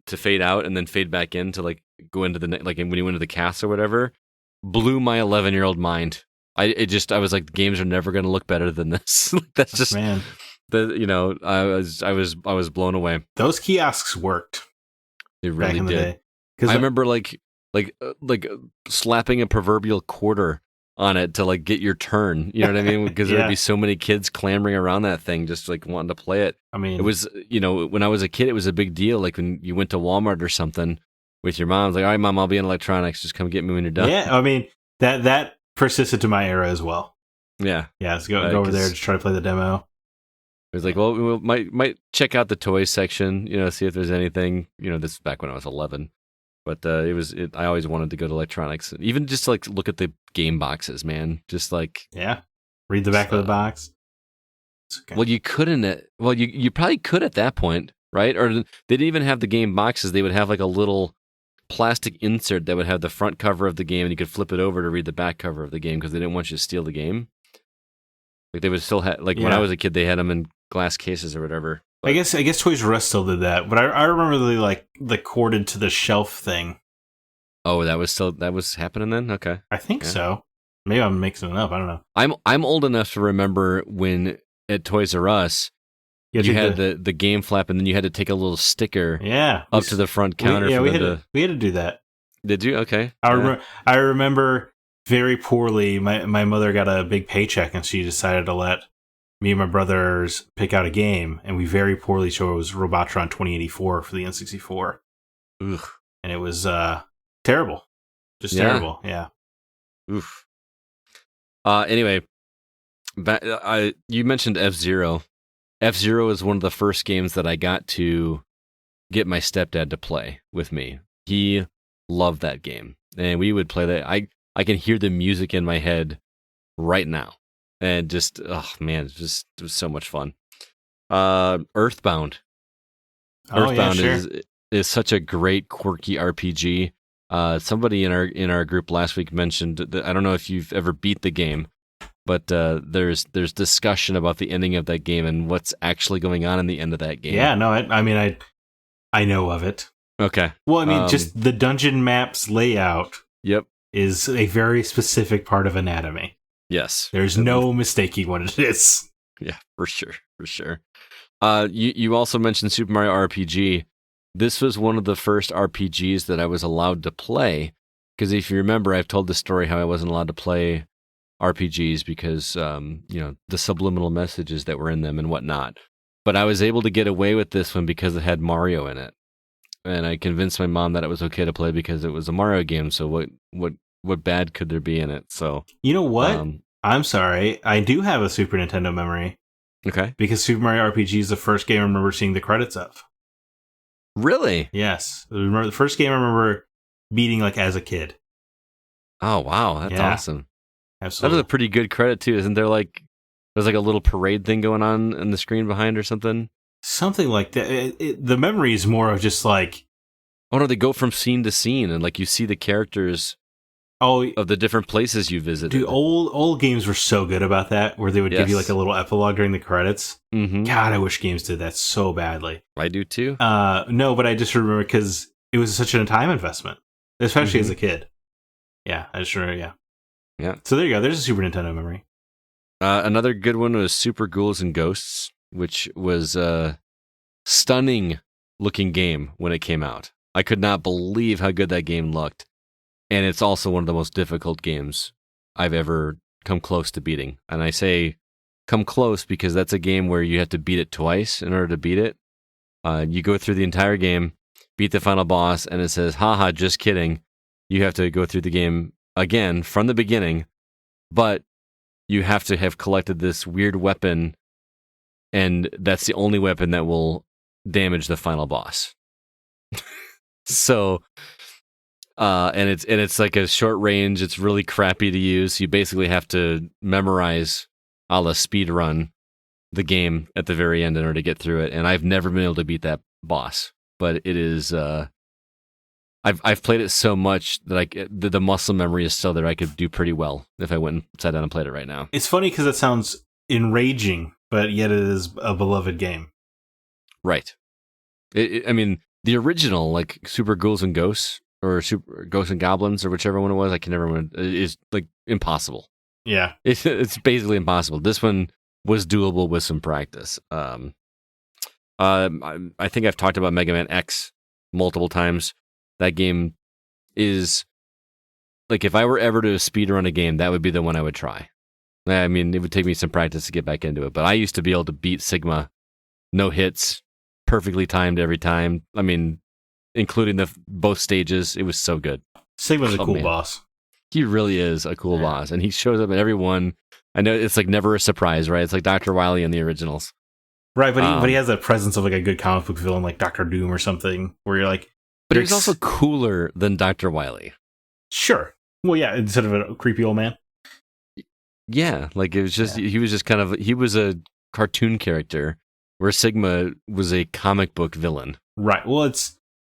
out and then fade back in to like go into like when you went into the cast or whatever, blew my 11-year-old mind. I was like, games are never going to look better than this. That's just, man. I was blown away. Those kiosks worked. They really did. I remember like slapping a proverbial quarter on it to like get your turn. You know what I mean? Because there'd be so many kids clamoring around that thing, just like wanting to play it. I mean, it was, when I was a kid, it was a big deal. Like when you went to Walmart or something with your mom, like, all right, Mom, I'll be in electronics. Just come get me when you're done. Yeah, I mean that persisted to my era as well. Yeah, let's go over there to try to play the demo. It was like, well, we might check out the toys section, see if there's anything. This is back when I was 11, but I always wanted to go to electronics, even just to, like, look at the game boxes, man. Just like, read the back of the box. Okay. Well, you couldn't. Well, you probably could at that point, right? Or they didn't even have the game boxes. They would have like a little plastic insert that would have the front cover of the game, and you could flip it over to read the back cover of the game because they didn't want you to steal the game. Like they would still have, like when I was a kid, they had them in glass cases or whatever. But I guess Toys R Us still did that, but I remember the corded to the shelf thing. Oh, that was happening then? Okay. I think so. Maybe I'm mixing it up. I don't know. I'm old enough to remember when at Toys R Us you had the game flap, and then you had to take a little sticker up to the front counter. We had to do that. Did you? Okay. I remember very poorly. My mother got a big paycheck, and she decided to let me and my brothers pick out a game, and we very poorly chose Robotron 2084 for the N64. Ugh. And it was terrible. Just terrible. Yeah. Oof. Anyway, you mentioned F-Zero. F-Zero is one of the first games that I got to get my stepdad to play with me. He loved that game, and we would play that. I can hear the music in my head right now, and just, oh man, it was so much fun. Earthbound. Is such a great, quirky RPG. Somebody in our group last week mentioned that, I don't know if you've ever beat the game, but there's discussion about the ending of that game and what's actually going on in the end of that game. Yeah, no, I know of it. Okay. Well, I mean, just the dungeon maps layout. Yep. Is a very specific part of anatomy. Yes. There's no mistaking what it is. Yeah, for sure. You also mentioned Super Mario RPG. This was one of the first RPGs that I was allowed to play, because if you remember, I've told the story how I wasn't allowed to play RPGs because, the subliminal messages that were in them and whatnot. But I was able to get away with this one because it had Mario in it. And I convinced my mom that it was okay to play because it was a Mario game, so what bad could there be in it? So, you know what? I'm sorry. I do have a Super Nintendo memory. Okay. Because Super Mario RPG is the first game I remember seeing the credits of. Really? Yes. The first game I remember beating like as a kid. Oh, wow. That's awesome. Absolutely. That was a pretty good credit too. Isn't there there's like a little parade thing going on in the screen behind or something? Something like that. The memory is more of just like... Oh no, they go from scene to scene and like you see the characters of the different places you visited. Dude, old games were so good about that, where they would give you like a little epilogue during the credits. Mm-hmm. God, I wish games did that so badly. I do too. No, but I just remember because it was such a time investment, especially as a kid. Yeah, I just remember, Yeah. So there you go. There's a Super Nintendo memory. Another good one was Super Ghouls and Ghosts, which was stunning looking game when it came out. I could not believe how good that game looked. And it's also one of the most difficult games I've ever come close to beating. And I say come close because that's a game where you have to beat it twice in order to beat it. You go through the entire game, beat the final boss, and it says, haha, just kidding. You have to go through the game again from the beginning, but you have to have collected this weird weapon, and that's the only weapon that will damage the final boss. So, and it's like a short range. It's really crappy to use. You basically have to memorize a la speed run the game at the very end in order to get through it. And I've never been able to beat that boss, but it is. I've played it so much that the muscle memory is still there. I could do pretty well if I went and sat down and played it right now. It's funny because it sounds enraging, but yet it is a beloved game. Right. I mean, the original, like Super Ghouls and Ghosts, or Super Ghosts and Goblins, or whichever one it was, I can never remember, is like impossible. Yeah. It's basically impossible. This one was doable with some practice. I think I've talked about Mega Man X multiple times. That game is, like, if I were ever to speedrun a game, that would be the one I would try. I mean, it would take me some practice to get back into it, but I used to be able to beat Sigma, no hits, perfectly timed every time. I mean, including both stages. It was so good. Sigma's a cool boss. He really is a cool boss, and he shows up in every one. I know it's like never a surprise, right? It's like Dr. Wily in the originals. Right, but he has that presence of like a good comic book villain like Dr. Doom or something, where you're like... But he's also cooler than Dr. Wily. Sure. Well, yeah, instead of a creepy old man. Yeah, like it was just, he was just he was a cartoon character, where Sigma was a comic book villain. Right, well,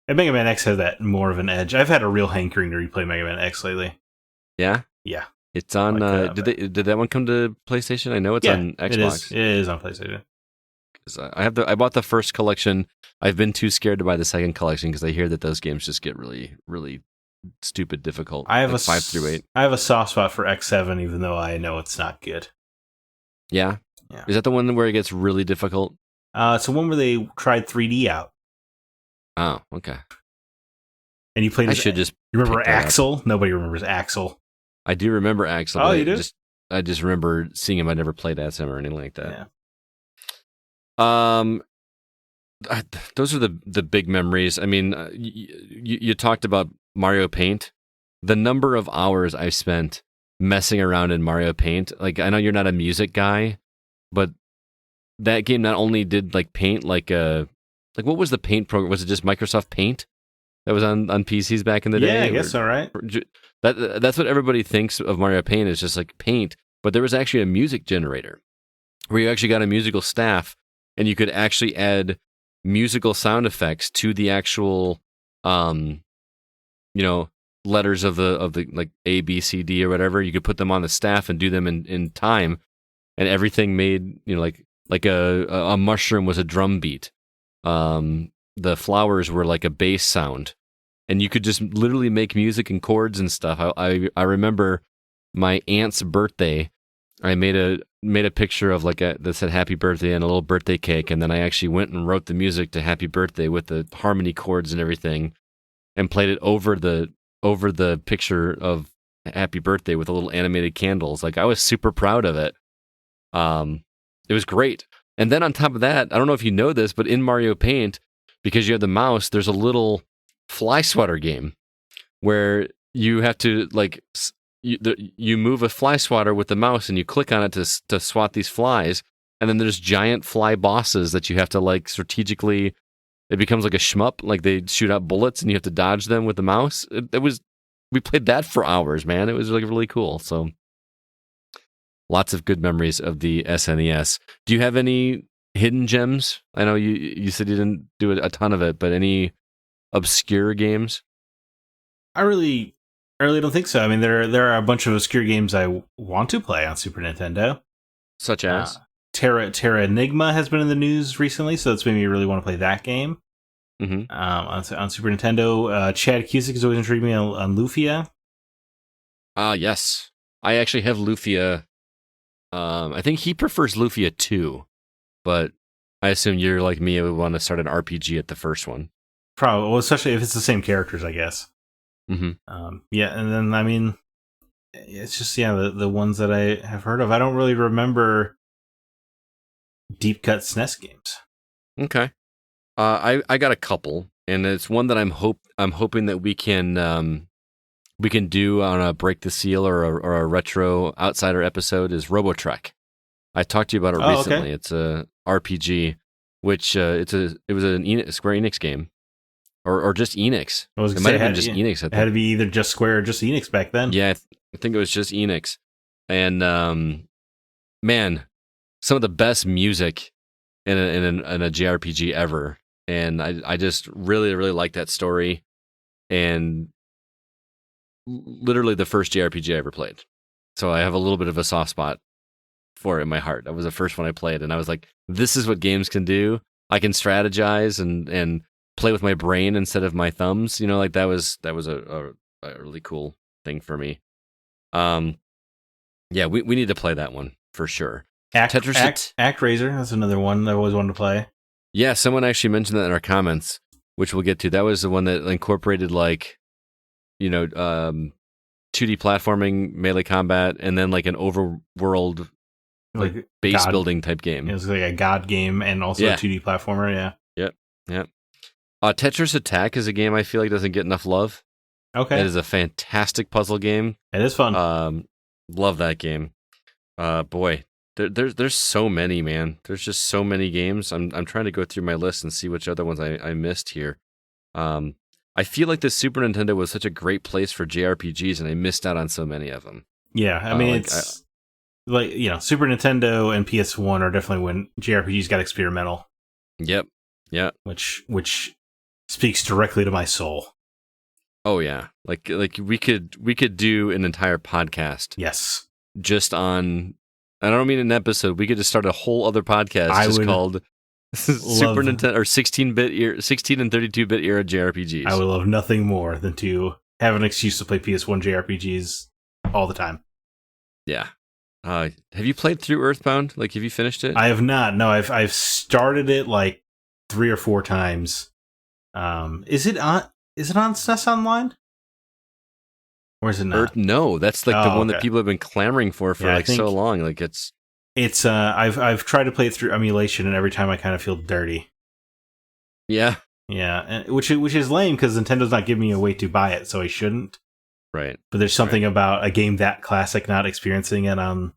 Mega Man X has that more of an edge. I've had a real hankering to replay Mega Man X lately. Yeah? Yeah. It's on, did that one come to PlayStation? I know it's on Xbox. It is on PlayStation. I bought the first collection. I've been too scared to buy the second collection because I hear that those games just get really, really stupid difficult. I have like 5 through 8. I have a soft spot for X7, even though I know it's not good. Yeah? Is that the one where it gets really difficult? It's the one where they tried 3D out. Oh, okay. And you played. I should just. You remember Axel? Nobody remembers Axel. I do remember Axel. Oh, you do? I just remember seeing him. I never played as him or anything like that. Yeah. Those are the big memories. I mean, you talked about Mario Paint. The number of hours I've spent messing around in Mario Paint. Like, I know you're not a music guy, but that game not only did like Paint, like what was the Paint program? Was it just Microsoft Paint that was on PCs back in the day? Yeah, I guess so, right? That's what everybody thinks of Mario Paint, is just like Paint, but there was actually a music generator where you actually got a musical staff and you could actually add musical sound effects to the actual, letters of the like A, B, C, D or whatever. You could put them on the staff and do them in time, and everything made, like a mushroom was a drum beat. The flowers were like a bass sound, and you could just literally make music and chords and stuff. I remember my aunt's birthday. I made a picture of that said "Happy Birthday" and a little birthday cake, and then I actually went and wrote the music to "Happy Birthday" with the harmony chords and everything, and played it over the picture of "Happy Birthday" with the little animated candles. Like, I was super proud of it. It was great. And then on top of that, I don't know if you know this, but in Mario Paint, because you have the mouse, there's a little fly swatter game where you have to you move a fly swatter with the mouse and you click on it to swat these flies, and then there's giant fly bosses that you have to strategically. It becomes like a shmup, like they shoot out bullets and you have to dodge them with the mouse. We played that for hours, man. It was really cool. So lots of good memories of the SNES. Do you have any hidden gems? I know you said you didn't do a ton of it, but any obscure games? I really don't think so. I mean, there are a bunch of obscure games I want to play on Super Nintendo. Such as? Terra Enigma has been in the news recently, so that's made me really want to play that game. Mm-hmm. On Super Nintendo. Chad Cusick has always intrigued me on Lufia. Yes. I actually have Lufia. I think he prefers Lufia 2, but I assume you're like me, I would want to start an RPG at the first one. Probably, well, especially if it's the same characters, I guess. Mm-hmm. Yeah, and then, I mean, it's just, the ones that I have heard of. I don't really remember deep cut SNES games. Okay. I got a couple, and it's one that I'm hoping that we can do on a Break the Seal or a retro outsider episode is RoboTrek. I talked to you about it recently. Okay. It's a RPG, which it was a Square Enix game, or just Enix. It might have been just Enix. I think. It had to be either just Square or just Enix back then. Yeah, I think it was just Enix. And man, some of the best music in a JRPG ever. And I just really, really like that story. And literally the first JRPG I ever played. So I have a little bit of a soft spot for it in my heart. That was the first one I played. And I was like, this is what games can do. I can strategize and play with my brain instead of my thumbs. You know, like that was a really cool thing for me. Yeah, we need to play that one for sure. ActRaiser, that's another one that I always wanted to play. Yeah, someone actually mentioned that in our comments, which we'll get to. That was the one that incorporated 2D platforming, melee combat, and then like an overworld base building type game. It was like a god game and also a 2D platformer, yeah. Yep. Tetris Attack is a game I feel like doesn't get enough love. Okay. It is a fantastic puzzle game. It is fun. Love that game. Boy, there's so many, man. There's just so many games. I'm trying to go through my list and see which other ones I missed here. I feel like the Super Nintendo was such a great place for JRPGs, and I missed out on so many of them. Yeah, I mean, it's Super Nintendo and PS1 are definitely when JRPGs got experimental. Yep. Yeah. Which speaks directly to my soul. Oh yeah, like we could do an entire podcast. Yes. Just on, I don't mean an episode. We could just start a whole other podcast called Super Nintendo or 16 and 32-bit era JRPGs. I would love nothing more than to have an excuse to play PS1 JRPGs all the time. Yeah. Have you played through Earthbound? Like, have you finished it? I have not. No, I've started it like 3 or 4 times. Is it on SNES Online? Or is it not? No, that's like the one that people have been clamoring for so long. Like it's I've tried to play it through emulation, and every time I kind of feel dirty. Yeah, and which is lame because Nintendo's not giving me a way to buy it, so I shouldn't. Right. But there's something about a game that classic not experiencing it on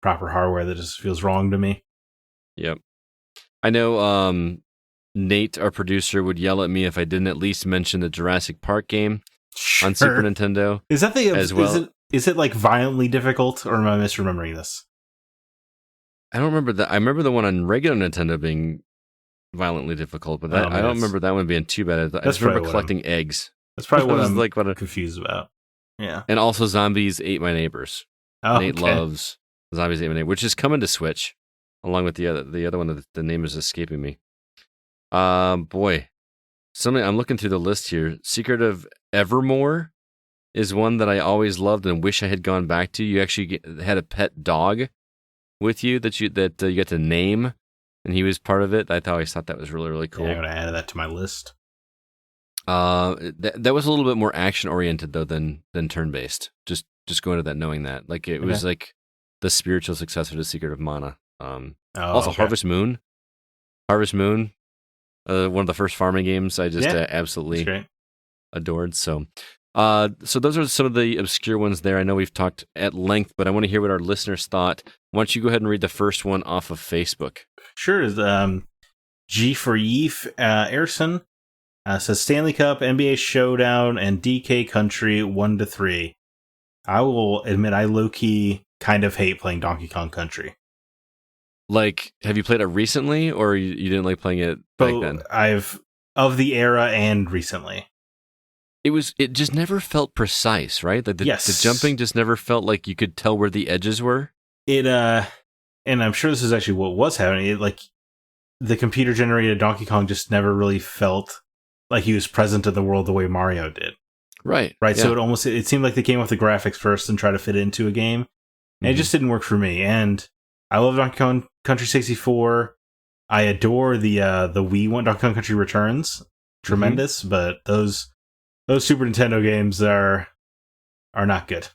proper hardware that just feels wrong to me. Yep. I know Nate, our producer, would yell at me if I didn't at least mention the Jurassic Park game on Super Nintendo. Is that as well? Is it like violently difficult, or am I misremembering this? I don't remember that. I remember the one on regular Nintendo being violently difficult, but I don't remember that one being too bad. I just remember collecting eggs. That's probably what I'm confused about. Yeah. And also Zombies Ate My Neighbors. Oh, Nate loves Zombies Ate My Neighbors, which is coming to Switch, along with the other one that the name is escaping me. Boy. I'm looking through the list here. Secret of Evermore is one that I always loved and wish I had gone back to. You actually had a pet dog with you that you got to name, and he was part of it. I always thought that was really, really cool. Yeah, I'm going to add that to my list. That was a little bit more action oriented though than turn based. Just going to that knowing that like it was like the spiritual successor to Secret of Mana. Also Harvest Moon, one of the first farming games I just absolutely adored. So those are some of the obscure ones there. I know we've talked at length, but I want to hear what our listeners thought. Why don't you go ahead and read the first one off of Facebook? Sure. G for Yeef Ayrson says Stanley Cup, NBA Showdown, and DK Country 1-3. I will admit I low-key kind of hate playing Donkey Kong Country. Like, have you played it recently, or you didn't like playing it back then? I've of the era and recently. It just never felt precise, right? Like the jumping just never felt like you could tell where the edges were. And I'm sure this is actually what was happening. The computer generated Donkey Kong just never really felt like he was present in the world the way Mario did. Right. Yeah. So it seemed like they came with the graphics first and tried to fit it into a game. And it just didn't work for me. And I love Donkey Kong Country 64. I adore the Wii one, Donkey Kong Country Returns, tremendous. But those Super Nintendo games are not good.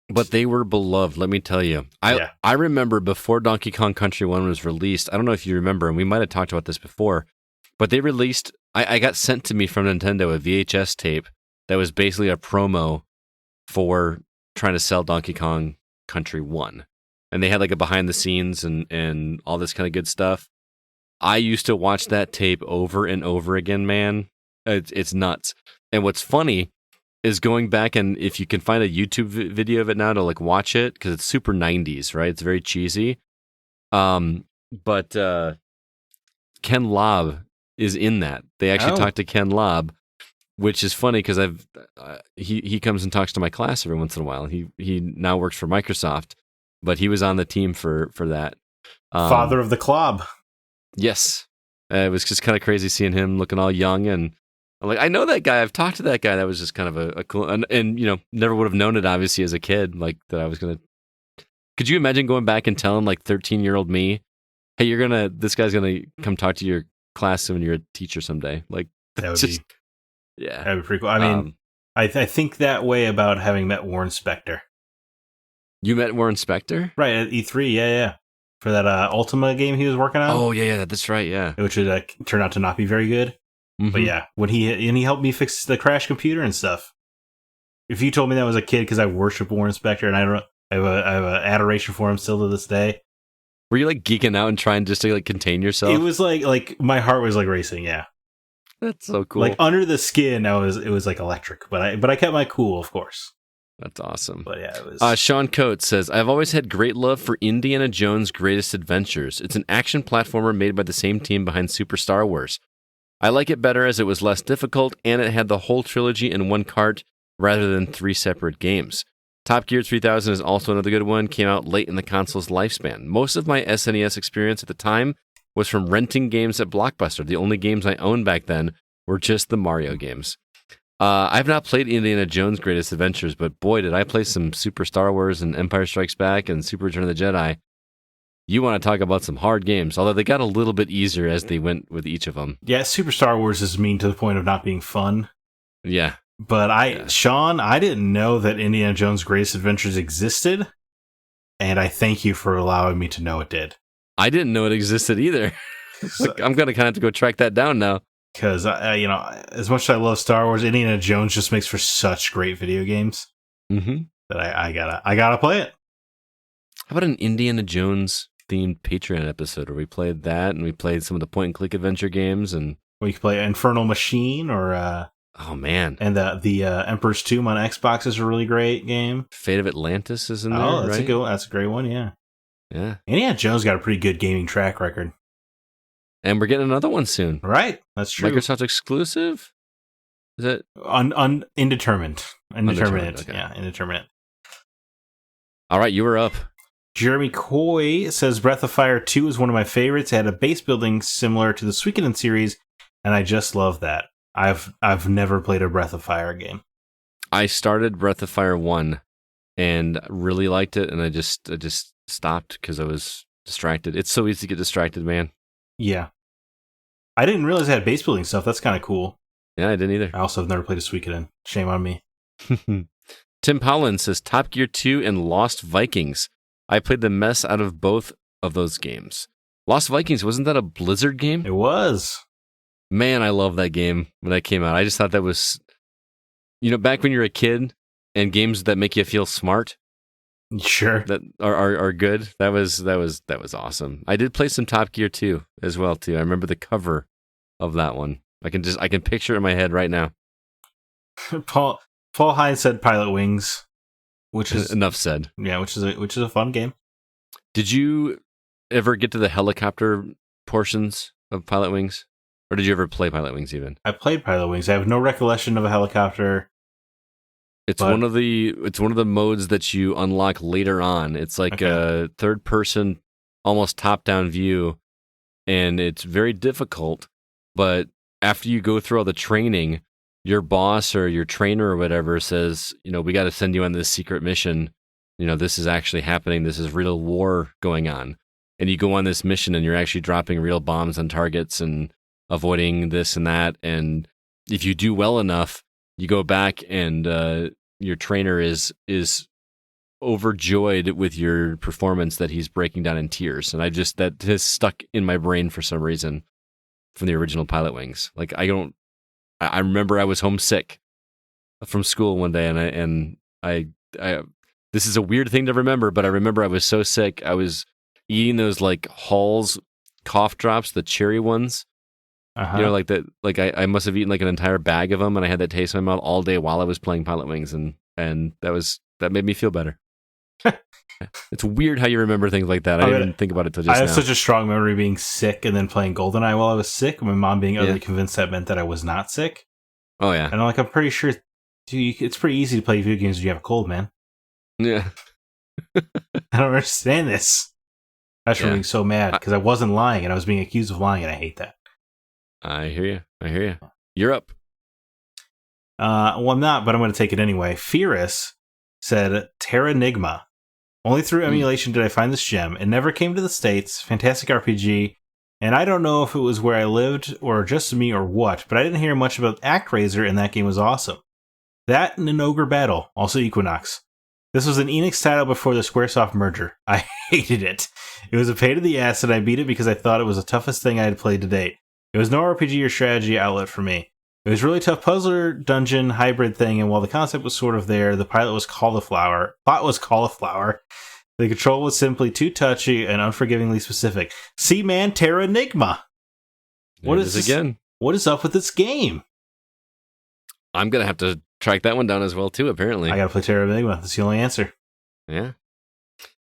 But they were beloved, let me tell you. I remember before Donkey Kong Country 1 was released, I don't know if you remember, and we might have talked about this before, but they released, I got sent to me from Nintendo a VHS tape that was basically a promo for trying to sell Donkey Kong Country 1. And they had like a behind the scenes and all this kind of good stuff. I used to watch that tape over and over again, man. It's nuts. And what's funny is going back, and if you can find a YouTube video of it now to like watch it, because it's super 90s, right? It's very cheesy. But Ken Lobb is in that. They actually talked to Ken Lobb, which is funny because he comes and talks to my class every once in a while. He now works for Microsoft, but he was on the team for that. Father of the Clob. Yes. It was just kind of crazy seeing him looking all young, and I'm like, I know that guy. I've talked to that guy. That was just kind of a cool, and you know, never would have known it obviously as a kid, like that I was going to. Could you imagine going back and telling like 13-year-old me, hey, this guy's going to come talk to your class when you're a teacher someday? Like, that would just, yeah, that'd be pretty cool. I mean, I think that way about having met Warren Spector. You met Warren Spector? Right, at E3, yeah. For that Ultima game he was working on. Oh, yeah, that's right, yeah. Which would turn out to not be very good. Mm-hmm. But yeah, when he helped me fix the crash computer and stuff. If you told me that was a kid, because I worship Warren Spector and I have an adoration for him still to this day. Were you like geeking out and trying just to like contain yourself? It was like my heart was like racing, yeah. That's so cool. Like under the skin, it was like electric, but I kept my cool, of course. That's awesome. But yeah, it was. Sean Coates says, I've always had great love for Indiana Jones' Greatest Adventures. It's an action platformer made by the same team behind Super Star Wars. I like it better as it was less difficult, and it had the whole trilogy in one cart rather than 3 separate games. Top Gear 3000 is also another good one, came out late in the console's lifespan. Most of my SNES experience at the time was from renting games at Blockbuster. The only games I owned back then were just the Mario games. I've not played Indiana Jones' Greatest Adventures, but boy, did I play some Super Star Wars and Empire Strikes Back and Super Return of the Jedi. You want to talk about some hard games, although they got a little bit easier as they went with each of them. Yeah, Super Star Wars is mean to the point of not being fun. Yeah. But Sean, I didn't know that Indiana Jones' Greatest Adventures existed, and I thank you for allowing me to know it did. I didn't know it existed either. So, I'm going to kind of have to go track that down now. Because, as much as I love Star Wars, Indiana Jones just makes for such great video games that I gotta play it. How about an Indiana Jones themed Patreon episode where we played that and we played some of the point and click adventure games, and we could play Infernal Machine or oh man, and the Emperor's Tomb on Xbox is a really great game. Fate of Atlantis is in there. Oh, that's right? a good one. That's a great one. Yeah. Indiana Jones got a pretty good gaming track record. And we're getting another one soon. Right. That's true. Microsoft exclusive? Is it? Indeterminate. Indeterminate. Okay. Yeah, indeterminate. All right, you were up. Jeremy Coy says Breath of Fire 2 is one of my favorites. It had a base building similar to the Suikoden series, and I just love that. I've never played a Breath of Fire game. I started Breath of Fire 1 and really liked it, and I just stopped because I was distracted. It's so easy to get distracted, man. Yeah. I didn't realize it had base building stuff. That's kind of cool. Yeah, I didn't either. I also have never played a Suikoden. Shame on me. Tim Howland says Top Gear 2 and Lost Vikings. I played the mess out of both of those games. Lost Vikings, wasn't that a Blizzard game? It was. Man, I love that game when that came out. I just thought that was, back when you're a kid and games that make you feel smart. Sure. That are good. That was awesome. I did play some Top Gear 2 as well too. I remember the cover of that one. I can picture it in my head right now. Paul Hines said Pilot Wings, which is enough said. Yeah, which is a fun game. Did you ever get to the helicopter portions of Pilot Wings? Or did you ever play Pilot Wings even? I played Pilot Wings. I have no recollection of a helicopter. It's one of the modes that you unlock later on. It's like a third person, almost top down view, and it's very difficult. But after you go through all the training, your boss or your trainer or whatever says, we got to send you on this secret mission. This is actually happening. This is real war going on. and you go on this mission and you're actually dropping real bombs on targets and avoiding this and that. And if you do well enough, you go back and your trainer is overjoyed with your performance that he's breaking down in tears. And that has stuck in my brain for some reason from the original Pilot Wings. Like I remember I was homesick from school one day, and I this is a weird thing to remember, but I remember I was so sick. I was eating those like Hall's cough drops, the cherry ones. You know, like that. Like I must have eaten like an entire bag of them, and I had that taste in my mouth all day while I was playing Pilot Wings, and that made me feel better. It's weird how you remember things like that. I didn't even think about it till just now. I have such a strong memory of being sick and then playing GoldenEye while I was sick. My mom being utterly convinced that meant that I was not sick. Oh yeah, and I'm pretty sure, dude, it's pretty easy to play video games when you have a cold, man. Yeah, I don't understand this. That's being so mad because I wasn't lying and I was being accused of lying, and I hate that. I hear you. You're up. Well, I'm not, but I'm going to take it anyway. Fierus said Terranigma. Only through emulation did I find this gem. It never came to the States. Fantastic RPG. And I don't know if it was where I lived or just me or what, but I didn't hear much about ActRaiser, and that game was awesome. That and an Ogre Battle, also Equinox. This was an Enix title before the Squaresoft merger. I hated it. It was a pain in the ass, and I beat it because I thought it was the toughest thing I had played to date. It was no RPG or strategy outlet for me. It was really tough puzzler dungeon hybrid thing, and while the concept was sort of there, the pilot was cauliflower. The control was simply too touchy and unforgivingly specific. See, man, Terranigma. What is this again? What is up with this game? I'm gonna have to track that one down as well too. Apparently, I gotta play Terranigma. That's the only answer. Yeah.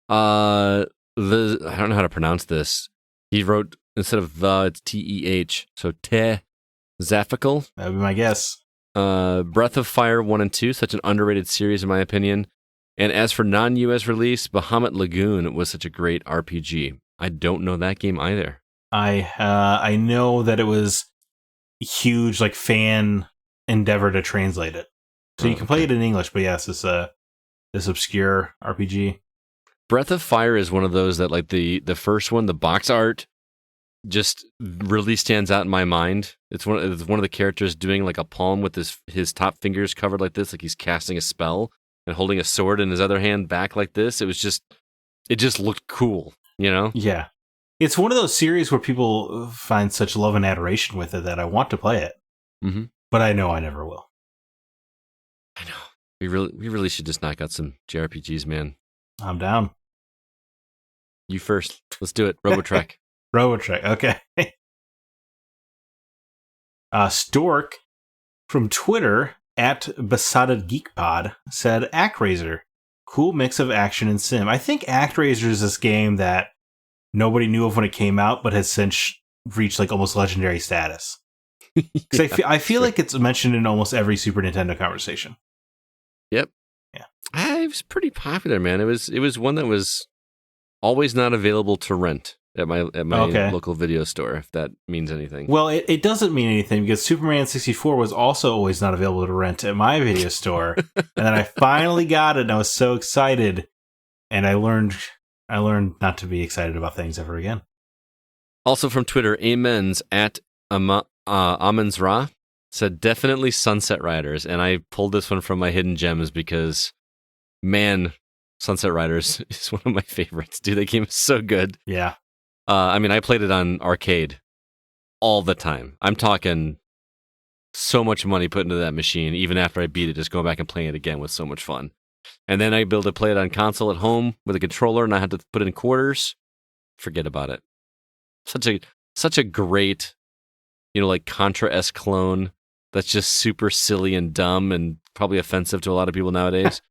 I don't know how to pronounce this. He wrote instead of the, it's TEH. So Zaphical. That would be my guess. Breath of Fire 1 and 2, such an underrated series in my opinion. And as for non-US release, Bahamut Lagoon was such a great RPG. I don't know that game either. I know that it was huge, like fan endeavor to translate it. So you can play it in English, but yes, it's this obscure RPG. Breath of Fire is one of those that, like the first one, the box art just really stands out in my mind. It's one of the characters doing like a palm with his top fingers covered like this, like he's casting a spell and holding a sword in his other hand back like this. It just looked cool, you know? Yeah. It's one of those series where people find such love and adoration with it that I want to play it. Mm-hmm. But I know I never will. I know. We really should just knock out some JRPGs, man. I'm down. You first. Let's do it. RoboTrek. RoboTrek, okay. Stork from Twitter at Besotted Geekpod said ActRaiser. Cool mix of action and sim. I think ActRaiser is this game that nobody knew of when it came out, but has since reached like almost legendary status. Because I feel like it's mentioned in almost every Super Nintendo conversation. Yep. Yeah. It was pretty popular, man. It was one that was always not available to rent at my local video store, if that means anything. Well, it doesn't mean anything because Superman 64 was also always not available to rent at my video store. And then I finally got it and I was so excited, and I learned not to be excited about things ever again. Also from Twitter, Amens at Amens Ra said definitely Sunset Riders, and I pulled this one from my hidden gems because, man, Sunset Riders is one of my favorites. Dude, that game is so good. Yeah. I mean, I played it on arcade all the time. I'm talking so much money put into that machine, even after I beat it, just going back and playing it again was so much fun. And then I able to play it on console at home with a controller, and I had to put in quarters. Forget about it. Such a great, like Contra-esque clone that's just super silly and dumb and probably offensive to a lot of people nowadays.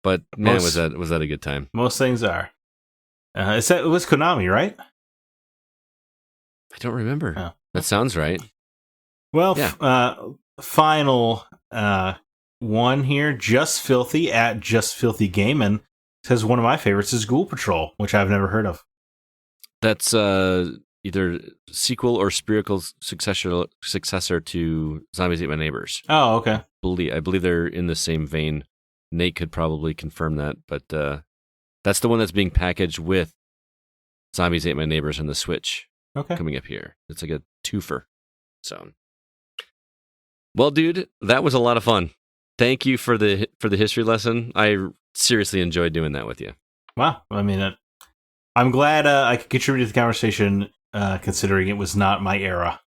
But man, was that a good time? Most things are. It was Konami, right? I don't remember. Oh. That sounds right. Well, yeah. Final one here. Just Filthy at Just Filthy Gaming says one of my favorites is Ghoul Patrol, which I've never heard of. That's either sequel or spiritual successor to Zombies Ate My Neighbors. Oh, okay. I believe they're in the same vein. Nate could probably confirm that, but that's the one that's being packaged with Zombies Ate My Neighbors on the Switch Okay. coming up here. It's like a twofer. So, well, dude, that was a lot of fun. Thank you for the history lesson. I seriously enjoyed doing that with you. Wow. I mean, I'm glad I could contribute to the conversation, considering it was not my era.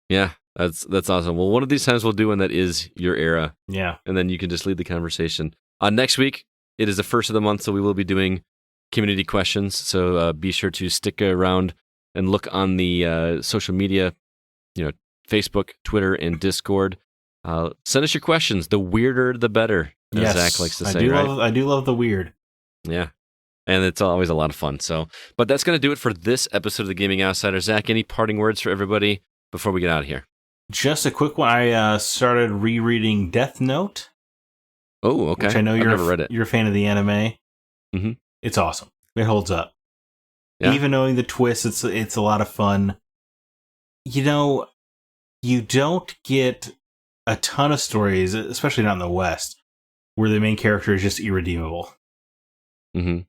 Yeah, that's awesome. Well, one of these times we'll do one that is your era. Yeah. And then you can just lead the conversation. Next week, it is the first of the month, so we will be doing community questions. So be sure to stick around and look on the social media, Facebook, Twitter, and Discord. Send us your questions. The weirder, the better, as Zach likes to say, right? I do love the weird. Yeah. And it's always a lot of fun. So, but that's going to do it for this episode of The Gaming Outsider. Zach, any parting words for everybody before we get out of here? Just a quick one. I started rereading Death Note. Oh, okay. Which I know I've never read it. You're a fan of the anime. Mm-hmm. It's awesome. It holds up. Yeah. Even knowing the twists, it's a lot of fun. You don't get a ton of stories, especially not in the West, where the main character is just irredeemable. Mm-hmm.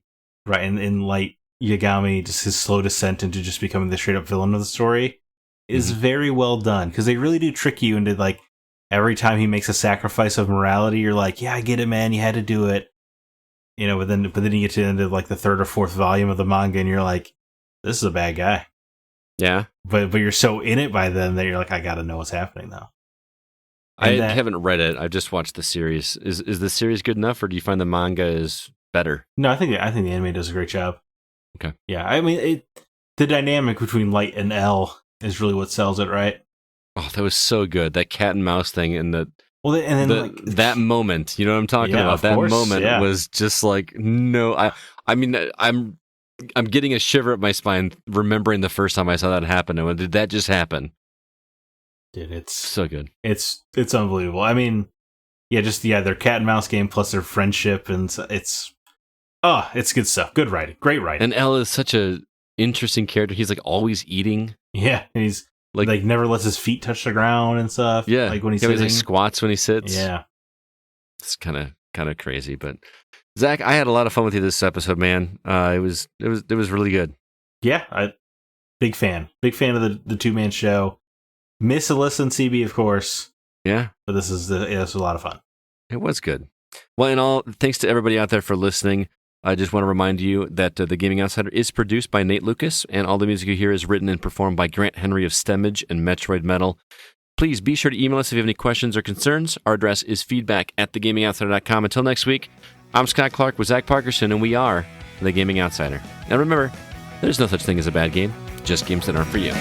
Right, and in Light Yagami, just his slow descent into just becoming the straight-up villain of the story is very well done, because they really do trick you into, like, every time he makes a sacrifice of morality, you're like, yeah, I get it, man, you had to do it. But then you get to the end of, like, the third or fourth volume of the manga, and you're like, this is a bad guy. Yeah. But you're so in it by then that you're like, I gotta know what's happening now. I haven't read it. I've just watched the series. Is the series good enough, or do you find the manga is better? No, I think the anime does a great job. Okay. Yeah, I mean, the dynamic between Light and L is really what sells it, right? Oh, that was so good. That cat and mouse thing and that moment. You know what I'm talking about? That moment was just like, no. I mean, I'm getting a shiver up my spine remembering the first time I saw that happen. And did that just happen? Dude, it's so good. It's unbelievable. I mean, their cat and mouse game plus their friendship, and it's good stuff. Good writing, great writing. And L is such a interesting character. He's like always eating. Yeah, and he's like never lets his feet touch the ground and stuff. Yeah, like when he's sitting. He squats when he sits. Yeah, it's kind of crazy. But Zach, I had a lot of fun with you this episode, man. It was really good. Yeah, big fan of the 2-man show. Miss Alyssa and CB, of course. Yeah. But this was a lot of fun. It was good. Well, and all thanks to everybody out there for listening. I just want to remind you that The Gaming Outsider is produced by Nate Lucas, and all the music you hear is written and performed by Grant Henry of Stemmage and Metroid Metal. Please be sure to email us if you have any questions or concerns. Our address is feedback@thegamingoutsider.com. Until next week, I'm Scott Clark with Zach Parkerson, and we are The Gaming Outsider. Now remember, there's no such thing as a bad game, just games that aren't for you.